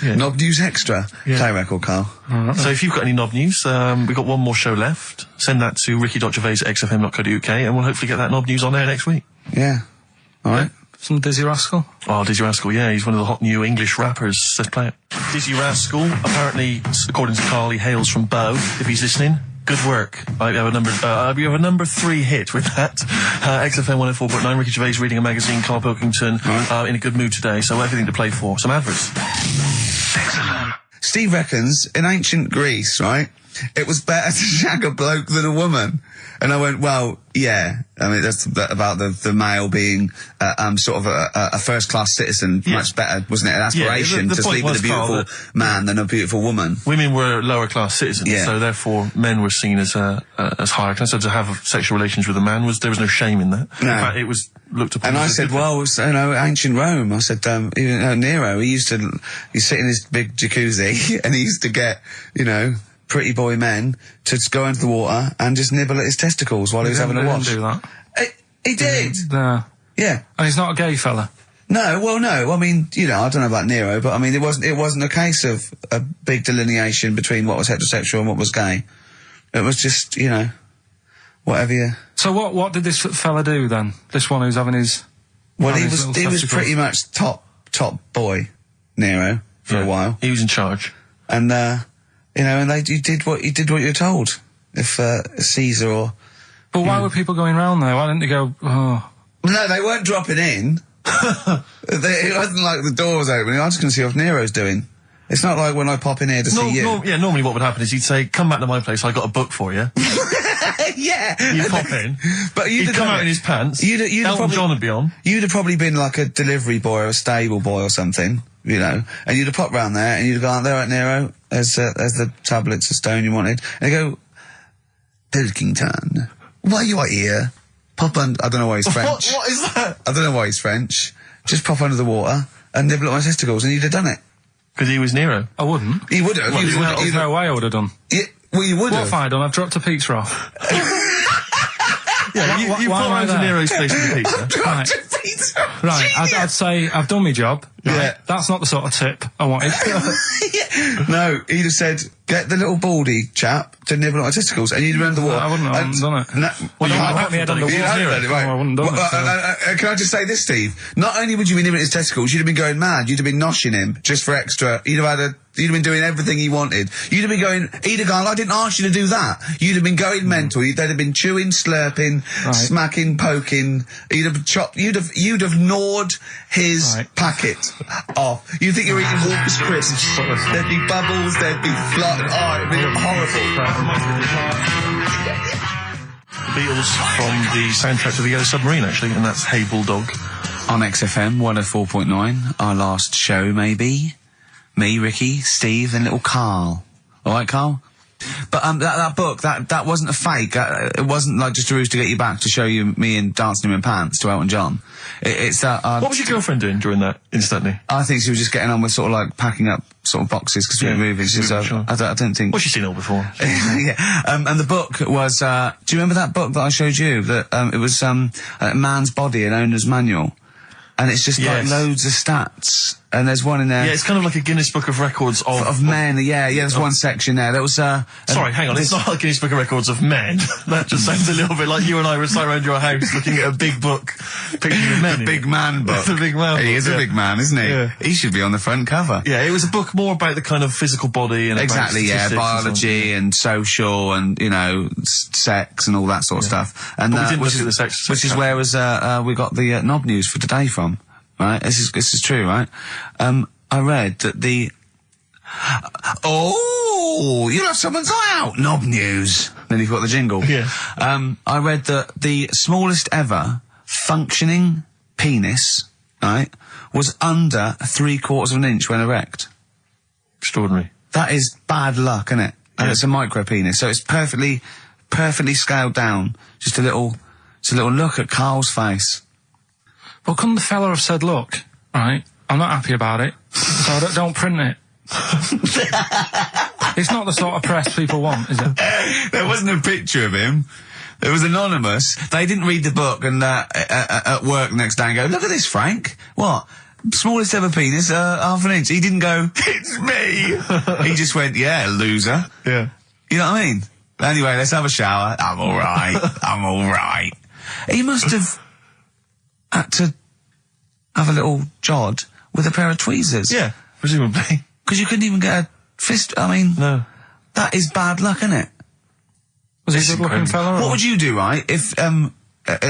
end. Knob News Extra. Play record, Carl. So if you've got any knob news, we've got one more show left. Send that to ricky.gervais@xfm.co.uk and we'll hopefully get that knob news on there next week. Yeah. All right. Some Dizzy Rascal. Oh, Dizzy Rascal, yeah, he's one of the hot new English rappers. Let's play it. Dizzy Rascal, apparently, according to Carl, he hails from Bow, if he's listening. Good work. I have a number 3 hit with that. XFM 104.9, Ricky Gervais reading a magazine, Karl Pilkington, in a good mood today, so everything to play for. Some adverts. Excellent. Steve reckons, in ancient Greece, right, it was better to shag a bloke than a woman. And I went, well, yeah. I mean, that's about the male being, sort of a first-class citizen, much better, wasn't it? An aspiration the to sleep with a beautiful man than a beautiful woman. Women were lower-class citizens, so therefore men were seen as higher class. So to have sexual relations with a man there was no shame in that. No. In fact, it was looked upon. And I said, well, ancient Rome. I said, even Nero, he sit in his big jacuzzi and he used to get, pretty boy men to just go into the water and just nibble at his testicles while he was having a wash. He didn't do that. He did. Yeah. And he's not a gay fella. No, well, no. I mean, I don't know about Nero, but I mean, it wasn't a case of a big delineation between what was heterosexual and what was gay. It was just, whatever you. So what did this fella do then? This one who's having his. Well, he was pretty much top boy, Nero, for a while. He was in charge. And and you did what you were told. If Caesar or. But why were people going round there? Why didn't they go? Oh. No, they weren't dropping in. It wasn't like the door was opening. I'm just going to see what Nero's doing. It's not like when I pop in here to see you. Normally what would happen is he'd say, "Come back to my place. I got a book for you." Yeah. You'd pop in. But he'd come out in his pants. Elton John would be on. You'd have probably been like a delivery boy or a stable boy or something. And you'd have popped round there, and you'd have gone, there, right, Nero, there's the tablets of stone you wanted. And they go, Pilkington, why are you out here? Pop under, I don't know why he's French. What is that? I don't know why he's French. Just pop under the water and nibble at my testicles, and you'd have done it. Because he was Nero. I wouldn't. He would have. There's no way I would have done. Well, you would have. What have I done? I've dropped a pizza off. Yeah, you put around to Nero's place with the pizza. Right, I'd say I've done my job. Right? Yeah. That's not the sort of tip I wanted. No, he'd have said, get the little baldy chap to nibble at my testicles, and you'd have done the water. I wouldn't have done it. No, Well, you might me head on the you wall. hadn't done it, right. I wouldn't have done it. Can I just say this, Steve? Not only would you be nibbling his testicles, you'd have been going mad. You'd have been noshing him just for extra. You'd have been doing everything he wanted. You'd have been going, he'd have gone, I didn't ask you to do that. You'd have been going mental. They'd have been chewing, slurping, smacking, poking. You'd have chopped, you'd have gnawed his packet off. You'd think you're eating Walker's crisps. There'd be bubbles, there'd be it'd be horrible. The Beatles from the soundtrack to The Yellow Submarine, actually, and that's Hey Bulldog. On XFM 104.9, our last show, maybe. Me, Ricky, Steve, and little Carl. All right, Carl? But that book, that wasn't a fake. It wasn't like just a ruse to get you back to show you me and dancing him in pants to Elton John. It's that. What was your girlfriend doing during that instantly? I think she was just getting on with sort of like packing up sort of boxes because we were moving. So sure. I don't think. Well, she's seen it all before. Yeah. And the book was. Do you remember that book that I showed you? That it was A Man's Body, an Owner's Manual, and it's just like loads of stats. And there's one in there. Yeah, it's kind of like a Guinness Book of Records of men. Yeah, there's one section there. That was, sorry, hang on. It's not a Guinness Book of Records of men. That just sounds a little bit like you and I were sat around your house looking at a big book, picturing men. The big man book. The big man book. He is a big man, isn't he? Yeah. He should be on the front cover. Yeah, it was a book more about the kind of physical body and exactly, about biology and social and sex and all that sort of stuff. And but we didn't look at the sex. Which is where we got the knob news for today from. Right, this is true, right? I read that you'll have someone's eye out. Knob news. Then you've got the jingle. Yeah. I read that the smallest ever functioning penis, right, was under 3/4 of an inch when erect. Extraordinary. That is bad luck, isn't it? And it's a micro penis, so it's perfectly scaled down. Just a little look at Carl's face. Well, couldn't the fella have said, look, right, I'm not happy about it. So don't print it. It's not the sort of press people want, is it? There wasn't a picture of him. It was anonymous. They didn't read the book and at work the next day and go, look at this, Frank. What? Smallest ever penis, half an inch. He didn't go, it's me. He just went, yeah, loser. Yeah. You know what I mean? Anyway, let's have a shower. I'm alright. I'm alright. He must have had to have a little jod with a pair of tweezers. Yeah, presumably. Because you couldn't even get a fist. I mean, No. that is bad luck, isn't it? Was he a good-looking fella? What would you do, right, if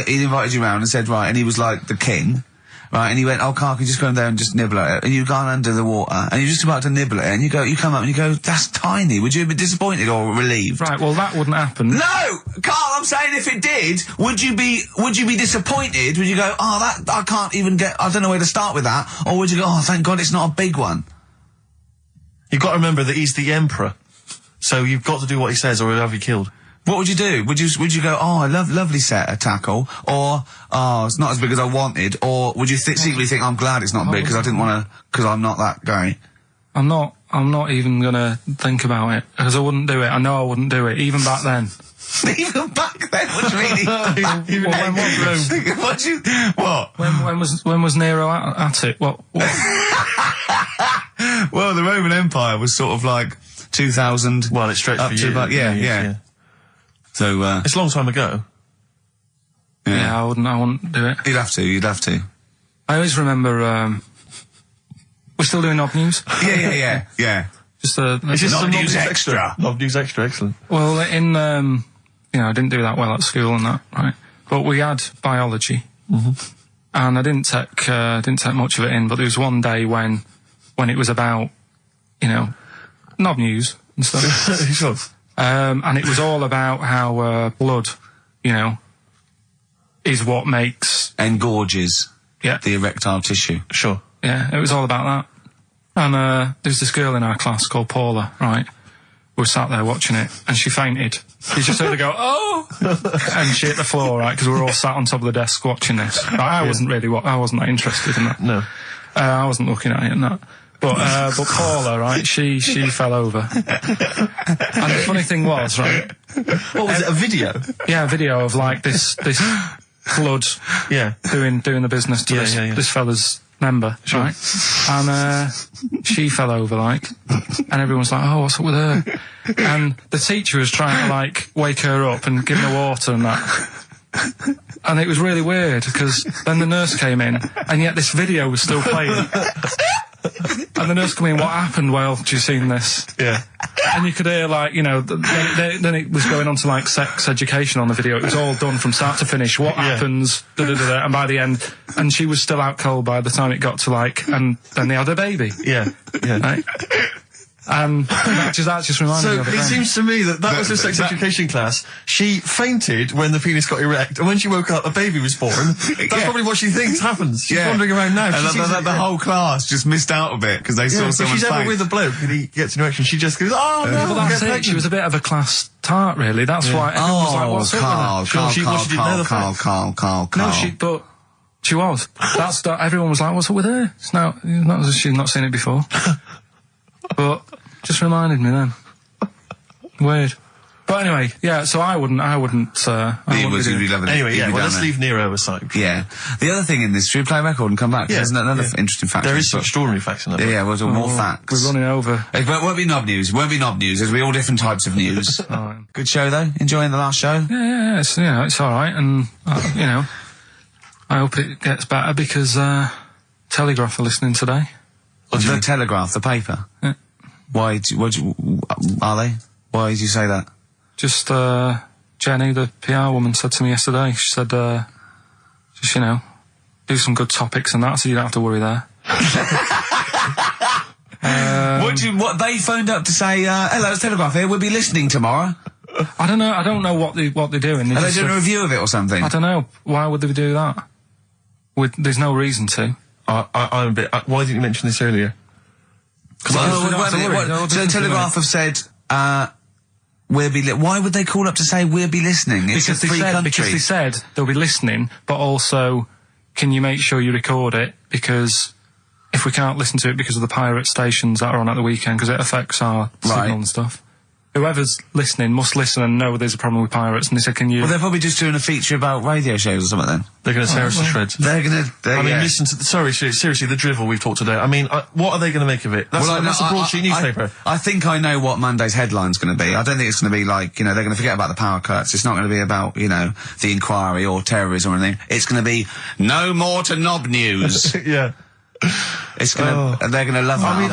he invited you round and said, right, and he was like the king, right, and he went, oh, Carl, can you just go in there and just nibble at it? And you've gone under the water, and you're just about to nibble at it, and you come up and you go, that's tiny. Would you be disappointed or relieved? Right, well, that wouldn't happen. No! Carl, I'm saying if it did, would you be disappointed? Would you go, oh, that, I can't even get, I don't know where to start with that? Or would you go, oh, thank God it's not a big one? You've got to remember that he's the emperor. So you've got to do what he says or he'll have you killed. What would you do? Would you go, oh, I lovely set of tackle, or, oh, it's not as big as I wanted, or would you secretly think, I'm glad it's not big because I didn't want to, because I'm not that guy? I'm not even gonna think about it, because I wouldn't do it. I know I wouldn't do it, even back then. Even back then? What do you mean? Even Well, when What? When was Nero at it? What? Well, the Roman Empire was sort of like 2000. Well, it stretched up for to years. about, yeah. So, It's a long time ago. Yeah, I wouldn't do it. You'd have to. I always remember, we're still doing Knob News? Yeah. Just, It's just Knob some News news extra. Knob News Extra, excellent. well, I didn't do that well at school and that, right? But we had biology. Mm-hmm. And I didn't take much of it in, but there was one day when it was about, Knob News and stuff. Sure. And it was all about how, blood, is what makes... Engorges Yeah. the erectile tissue. Sure. Yeah, it was all about that. And there's this girl in our class called Paula, right? We were sat there watching it, and she fainted. You just heard her go, oh! And she hit the floor, right? Because we were all sat on top of the desk watching this. Right, I wasn't that interested in that. No. I wasn't looking at it and that. But Paula, right, she fell over. And the funny thing was, right? What was it, a video? Yeah, a video of like this blood Yeah. doing the business to this fella's member, right? And she fell over, like, and everyone's like, oh, what's up with her? And the teacher was trying to, like, wake her up and give her water and that. And it was really weird, because then the nurse came in, and yet this video was still playing. And the nurse came in, what happened while you seen this? Yeah. And you could hear, like, then it was going on to, like, sex education on the video. It was all done from start to finish. What happens, da-da-da-da, and by the end, and she was still out cold by the time it got to, like, and then they had a baby. Yeah. Yeah. Right? And that just reminded me of it. It then. seems to me that was her sex education class. She fainted when the penis got erect, and when she woke up, a baby was born. That's probably what she thinks happens. She's wandering around now. And the whole class just missed out a bit because they saw if someone she's ever faint. with a bloke and he gets an erection, she just goes, oh, no, Well, that's get it. She was a bit of a class tart, really. That's why everyone was like, what's up with her? Carl. No, but she was. Everyone was like, what's up with her? It's not as if she's not seen it before. But just reminded me then. Weird. But anyway, yeah, so I wouldn't He was going to be loving it. Anyway, He'd yeah, be well, down let's there. leave Nero aside. Yeah. The other thing in this, should we play a record and come back? Yeah. There's another Yeah. interesting fact. There is some extraordinary facts in that. Yeah, well, more facts. We're running over. It won't be knob news. There'll be all different types of news. Alright. Good show, though? Enjoying the last show? Yeah, it's alright, and, I hope it gets better because, Telegraph are listening today. The Telegraph, the paper? Yeah. Are they? Why did you say that? Just, Jenny, the PR woman, said to me yesterday, she said, do some good topics and that, so you don't have to worry there. What they phoned up to say, hello, it's Telegraph here, we'll be listening tomorrow. I don't know what they're doing. Are they doing a review of it or something? I don't know. Why would they do that? There's no reason to. I'm a bit... why didn't you mention this earlier? So the Telegraph have said, why would they call up to say we'll be listening? It's a free country. Because they said they'll be listening, but also, can you make sure you record it? Because if we can't listen to it because of the pirate stations that are on at the weekend, because it affects our signal and stuff. Whoever's listening must listen and know there's a problem with pirates, and they said, can you... Well, they're probably just doing a feature about radio shows or something then. They're going to tear us to shreds. They're gonna. I mean, listen to seriously, the drivel we've talked today. I mean, what are they going to make of it? That's a broadsheet newspaper. I think I know what Monday's headline's going to be. I don't think it's going to be like, they're going to forget about the power cuts. It's not going to be about, the inquiry or terrorism or anything. It's going to be no more to knob news. Yeah. It's going to, they're going to love that. I mean,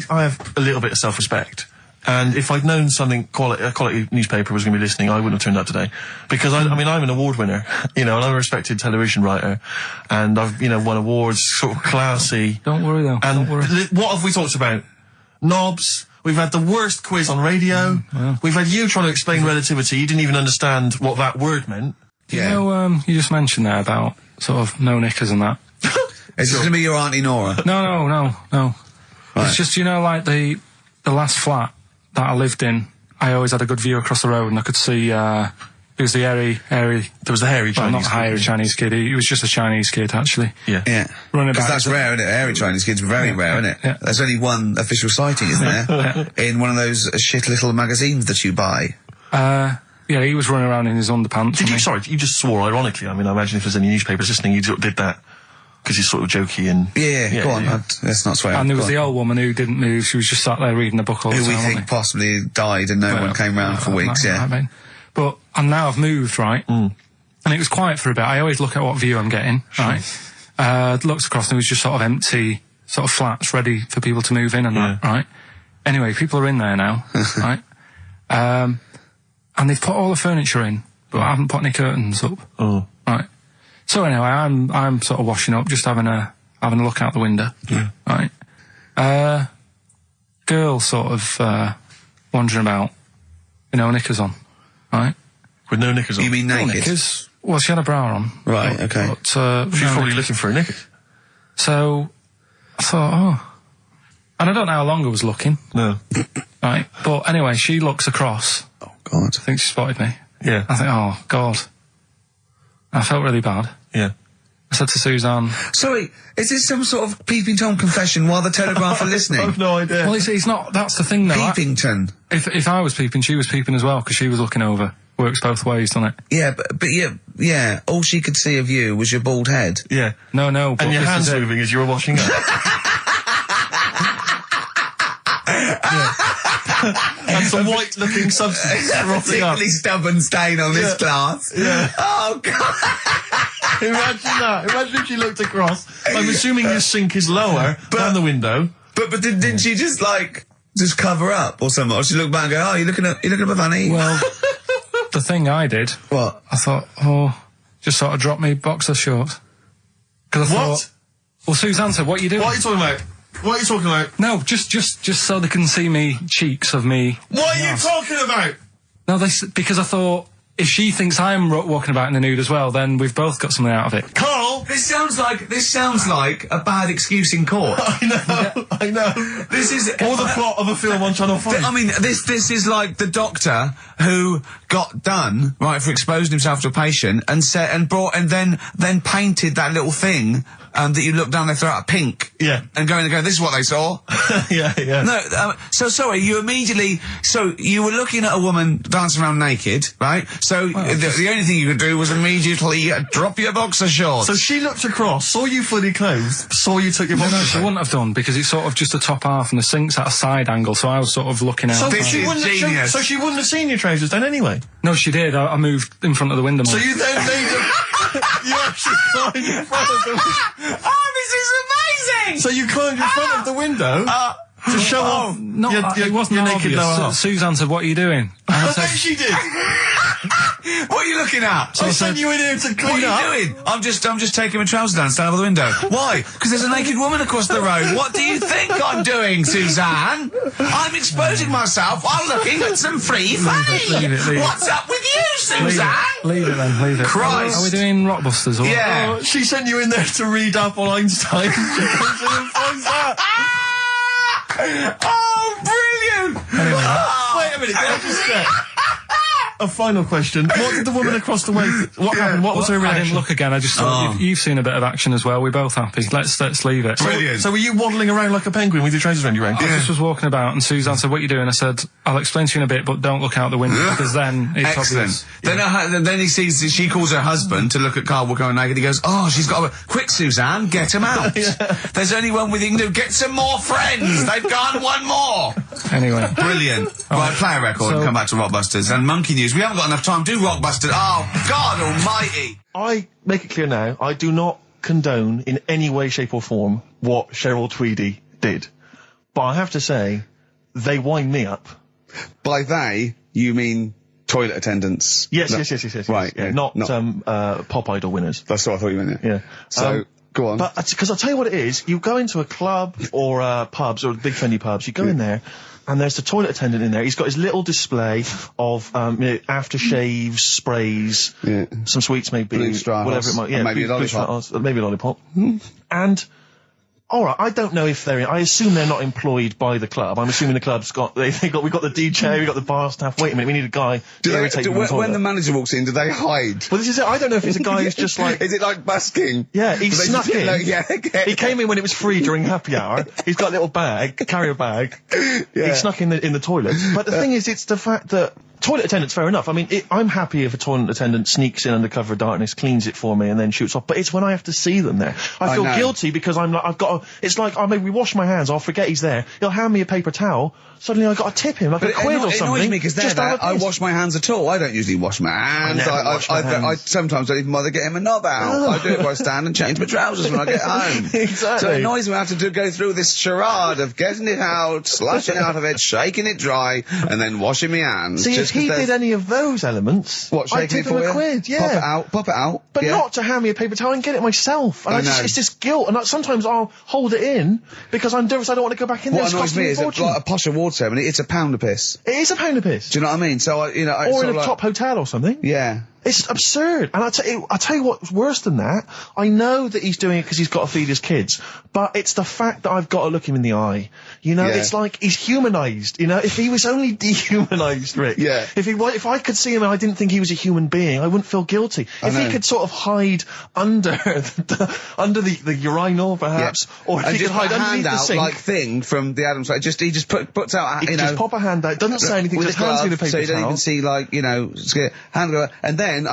I have a little bit of self-respect. And if I'd known a quality newspaper was going to be listening, I wouldn't have turned up today. Because I'm an award winner, and I'm a respected television writer. And I've, won awards, sort of classy. Don't worry though, and don't worry. What have we talked about? Knobs. We've had the worst quiz on radio. We've had you trying to explain relativity. You didn't even understand what that word meant. You just mentioned there about sort of no knickers and that. Is this going to be your Auntie Nora? No. Right. It's just, like the last flat that I lived in, I always had a good view across the road, and I could see, it was the hairy... There was the hairy Chinese not kid. hairy Chinese kid, he was just a Chinese kid, actually. Yeah. Running Because about. that's rare, isn't it? Hairy Chinese kids are very rare, isn't it? Yeah. There's only one official sighting, isn't there? In one of those shit little magazines that you buy. He was running around in his underpants. You just swore ironically. I mean, I imagine if there's any newspapers listening, you did that. Because he's sort of jokey and... Yeah, go on, let's not swear. And there was the old woman who didn't move, she was just sat there reading a book all the time. Who we think possibly died and no one came round for weeks, But, and now I've moved, right? And it was quiet for a bit. I always look at what view I'm getting, right? Looked across and it was just sort of empty, sort of flats ready for people to move in and that, right? Anyway, people are in there now, right? And they've put all the furniture in, but I haven't put any curtains up. Oh. Right. So anyway, I'm sort of washing up, just having a look out the window. Yeah. Right. Girl sort of wandering about, knickers on. Right. With no knickers on. You mean naked? Knickers. Well, she had a bra on. Right. Okay. But, She's probably looking for a knickers. So I thought, and I don't know how long I was looking. No. Right. But anyway, she looks across. Oh God. I think she spotted me. Yeah. I think, oh God. I felt really bad. Yeah. I said to Suzanne... Sorry, is this some sort of Peeping Tom confession while the Telegraph are listening? I've no idea. Well, it's not... That's the thing, though. Peepington. If I was peeping, she was peeping as well, because she was looking over. Works both ways, doesn't it? Yeah, but yeah, all she could see of you was your bald head. Yeah. No, but and your this hands is it. moving as you were washing up. And some white-looking substance A rotting up. particularly stubborn stain on this glass. Yeah. Oh God. Imagine that. Imagine if she looked across. I'm assuming your sink is lower than the window. But didn't she just cover up or something? Or she looked back and go, oh, you looking at my funny? Well, the thing I did... What? I thought, just sort of drop me boxer shorts. Because I thought... Well, Suzanne said, what are you doing? What are you talking about? What are you talking about? No, just so they can see me cheeks of me. What are you talking about? No, because I thought, if she thinks I'm walking about in the nude as well, then we've both got something out of it. Carl! This sounds like a bad excuse in court. I know. This is Or the plot of a film on Channel 5. I mean, this is like the doctor who got done for exposing himself to a patient and then painted that little thing that you look down their throat at pink. Yeah. And go, this is what they saw. yeah. No, so sorry, you were looking at a woman dancing around naked, right? So the only thing you could do was immediately drop your boxer shorts. So she looked across, saw you fully clothed, saw you took your boxer No, she wouldn't have done, because it's sort of just the top half and the sink's at a side angle, so I was sort of looking out. This is genius. So she wouldn't have seen your trousers then anyway? No, she did. I moved in front of the window more. So you then made you actually climbed in front of the... Oh, this is amazing! So you climbed in front of the window to show off it wasn't your naked obvious. lower half. Susan said, what are you doing? And I I said, bet she did. What are you looking at? I sent you in here to clean What up. are you doing? I'm just taking my trousers down, stand over the window. Why? Because there's a naked woman across the road. What do you think I'm doing, Suzanne? I'm exposing myself while looking at some free fame. leave it. What's up with you, Suzanne? leave it then, leave it. Christ. Are we doing Rockbusters or Yeah. Oh, she sent you in there to read up on Einstein. She comes in and finds that. Oh, brilliant! Anyway, Wait a minute, can I just check? A final question. What did the woman across the way... What happened? What was her I reaction? didn't look again. I just thought you've seen a bit of action as well. We're both happy. Let's leave it. Brilliant. So were you waddling around like a penguin with your trousers around your ankles? I just was walking about, and Suzanne said, "What are you doing?" I said, "I'll explain to you in a bit, but don't look out the window because then it's obvious." Then he sees, she calls her husband to look at Karl walking around naked. He goes, "Oh, she's got a... Quick, Suzanne, get him out. There's only one with you can do. Get some more friends. They've gone one more." Anyway, Brilliant. Right, play a record and come back to Rockbusters. And Monkey News. We haven't got enough time. Do Rockbusters. Oh, God almighty. I make it clear now, I do not condone in any way, shape or form what Cheryl Tweedy did. But I have to say, they wind me up. By they, you mean toilet attendants? Yes, No- yes. Right, Yeah, yeah, not not- Pop Idol winners. That's what I thought you meant, Yeah. So, go on. But, because I'll tell you what it is, you go into a club or pubs or big friendly pubs, you go in there, and there's the toilet attendant in there. He's got his little display of aftershaves, sprays, some sweets maybe, Blue Stratos, whatever it might. Yeah, and maybe a blue lollipop. Stratos, maybe a lollipop. And all right, I don't know if they're. I assume they're not employed by the club. I'm assuming the club's got. We've got the DJ, we've got the bar staff. Wait a minute, we need a guy to irritate people in the when the toilet. manager walks in, do they hide? Well, this is it. I don't know if it's a guy who's just like. Is it like busking? Yeah, he Do they snuck just- in. like, yeah, okay. He came in when it was free during happy hour. He's got a little bag, carrier bag. Yeah. He snuck in the toilet. But the thing is, it's the fact that toilet attendants, fair enough. I mean, I'm happy if a toilet attendant sneaks in under cover of darkness, cleans it for me, and then shoots off. But it's when I have to see them there. I feel know. guilty because I'm like, I've got. It's like I maybe wash my hands. I'll forget he's there. He'll hand me a paper towel. Suddenly I've got to tip him like a quid or It something. annoys me because just out of I piss. wash my hands at all. I don't usually wash my hands. never wash my hands. I sometimes don't even bother getting my knob out. I do it by stand and change my trousers when I get home. Exactly. So it annoys me I have to go through this charade of getting it out, slushing out of it, shaking it dry, and then washing my hands. See, if just he 'cause did there's- any of those elements, What, I'd shaking tip it him for a you? quid, yeah. Pop it out. But yeah. not to hand me a paper towel and get it myself. And I I just, know. it's this guilt. And sometimes I'll hold it in because I'm nervous I don't want to go back in there. What It's annoys costing me a is fortune. like a posh award ceremony, it's a pound of piss. It is a pound of piss. Do you know what I mean? So, I Or sort in a of like- top hotel or something. Yeah. It's absurd. And I tell you what's worse than that. I know that he's doing it because he's got to feed his kids. But it's the fact that I've got to look him in the eye. You know, Yeah. it's like he's humanised. You know, if he was only dehumanised, Rick. Yeah. If I could see him and I didn't think he was a human being, I wouldn't feel guilty. If he know. could sort of hide under under the urinal, perhaps, or if and he could just put hide a hand underneath the out sink. like thing from the Adams. Like he just puts out, He you can know, just pop a hand out. Doesn't say anything. with Just a hands glove, me the paper so you don't towel. even see like hand go, and then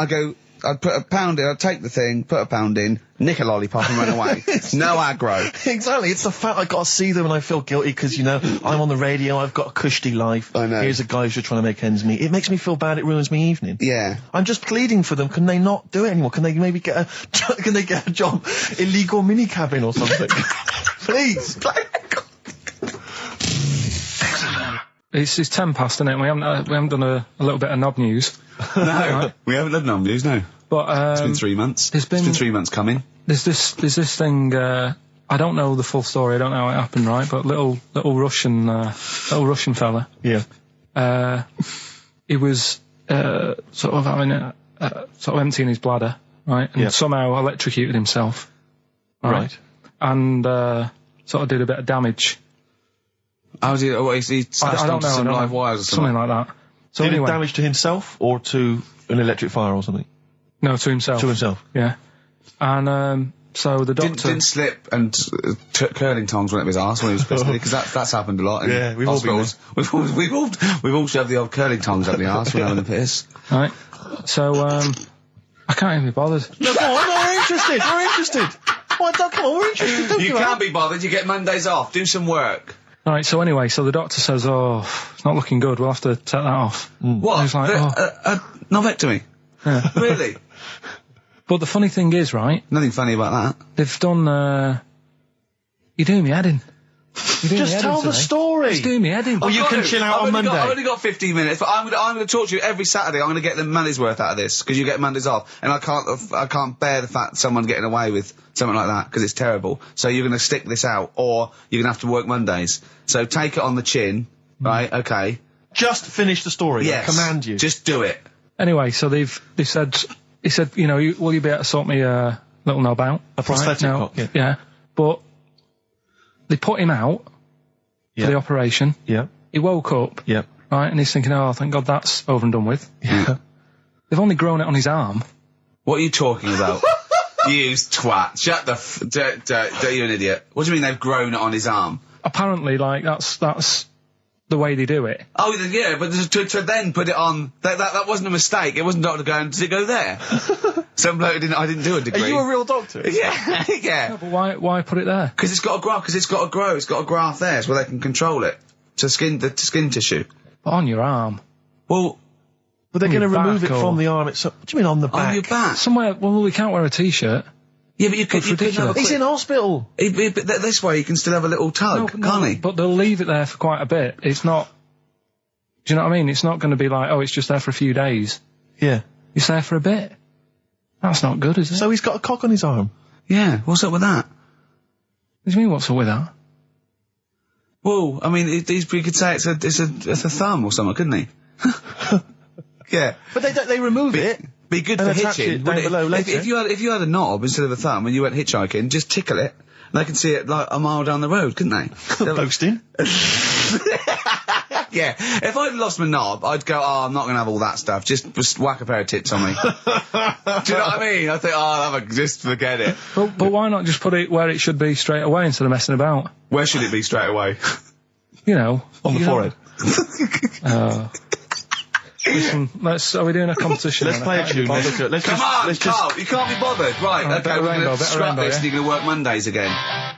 I'd put a pound in. I'd take the thing, put a pound in, nick a lollipop, and run away. No aggro. Exactly. It's the fact I got to see them and I feel guilty because, you know, I'm on the radio, I've got a cushy life. I know. Here's a guy who's just trying to make ends meet. It makes me feel bad. It ruins my evening. Yeah. I'm just pleading for them. Can they not do it anymore? Can they maybe get a job, illegal mini cabin or something? Please. it's 10 past, isn't it? We haven't done a little bit of knob news. No, we haven't done none news. No. But It's been 3 months. There's been- It's been 3 months coming. there's this thing. I don't know the full story. I don't know how it happened, right? But little Russian fella. Yeah. He was sort of having sort of emptying his bladder, right? And Yeah. somehow electrocuted himself, Right. And sort of did a bit of damage. How's he? Oh, he slashed I don't onto know. some I don't live know. wires or Something like that. So Did anyway, it damage to himself or to an electric fire or something? no, to himself. To himself. Yeah. And so the doctor. Didn't slip and curling tongs went up his arse when he was pissed because that's happened a lot. In Yeah, we've all been hospitals. We've all shoved the old curling tongs up the arse when having a piss. Right. So I can't even be bothered. No, go on. No, we're interested. We're interested. What? Come on, we're interested. Don't You give can't up. be bothered. You get Mondays off. Do some work. All right. So anyway, so the doctor says, "Oh, it's not looking good. We'll have to take that off." What? I was like, a novectomy? Yeah. Really? But the funny thing is, right? Nothing funny about that. They've done. You're doing me head in. Just tell the story. It's doing me head in. Oh, you can chill out on Monday. I've only got 15 minutes, but I'm going to talk to you every Saturday. I'm going to get the money's worth out of this because you get Mondays off, and I can't bear the fact someone getting away with something like that because it's terrible. So you're going to stick this out, or you're going to have to work Mondays. So take it on the chin, right? Okay. Just finish the story. Yes. I command you. Just do it. Anyway, so they said, he said, you know, will you be able to sort me a little knob out? A prosthetic No, cock, yeah. yeah. But they put him out Yeah. for the operation. Yeah. He woke up, Yeah. right? And he's thinking, oh, thank God that's over and done with. Yeah. They've only grown it on his arm. What are you talking about? You twat. Shut the you're an idiot. What do you mean they've grown it on his arm? Apparently, like, that's the way they do it. Oh, yeah, but to then put it on, that wasn't a mistake. It wasn't doctor going, did it go there? Some bloke I didn't do a degree. Are you a real doctor? Yeah, yeah. Yeah, but why put it there? Because it's got to grow, it's got a graft there, so they can control it. To skin tissue. But on your arm. Well, But they're going to your remove it back from the arm itself. What do you mean on the back? on your back. Somewhere, well, we can't wear a t-shirt. Yeah, but you could have a ridiculous. He's quick, in hospital. but this way you can still have a little tug, can't he? But they'll leave it there for quite a bit. It's not, do you know what I mean? It's not going to be like, oh, it's just there for a few days. Yeah. It's there for a bit. That's not good, is it? So he's got a cock on his arm. Yeah, what's up with that? What do you mean, what's up with that? Well, I mean, we could say it's a thumb or something, couldn't he? Yeah. But they remove it. Be good And for attach hitching. it down wouldn't below later. If you had a knob instead of a thumb and you went hitchhiking, just tickle it, and they can see it like a mile down the road, couldn't they? Boasting. Yeah. If I'd lost my knob, I'd go, oh, I'm not going to have all that stuff. Just whack a pair of tits on me. Do you know what I mean? I think, oh, just forget it. But why not just put it where it should be straight away instead of messing about? Where should it be straight away? You know. On the you forehead. Listen, are we doing a competition? Let's play a tune. Come on, Carl, you can't be bothered. Right, Alright, okay, bit of we're rainbow, going to bit of scrap rainbow, this yeah? and you're going to work Mondays again.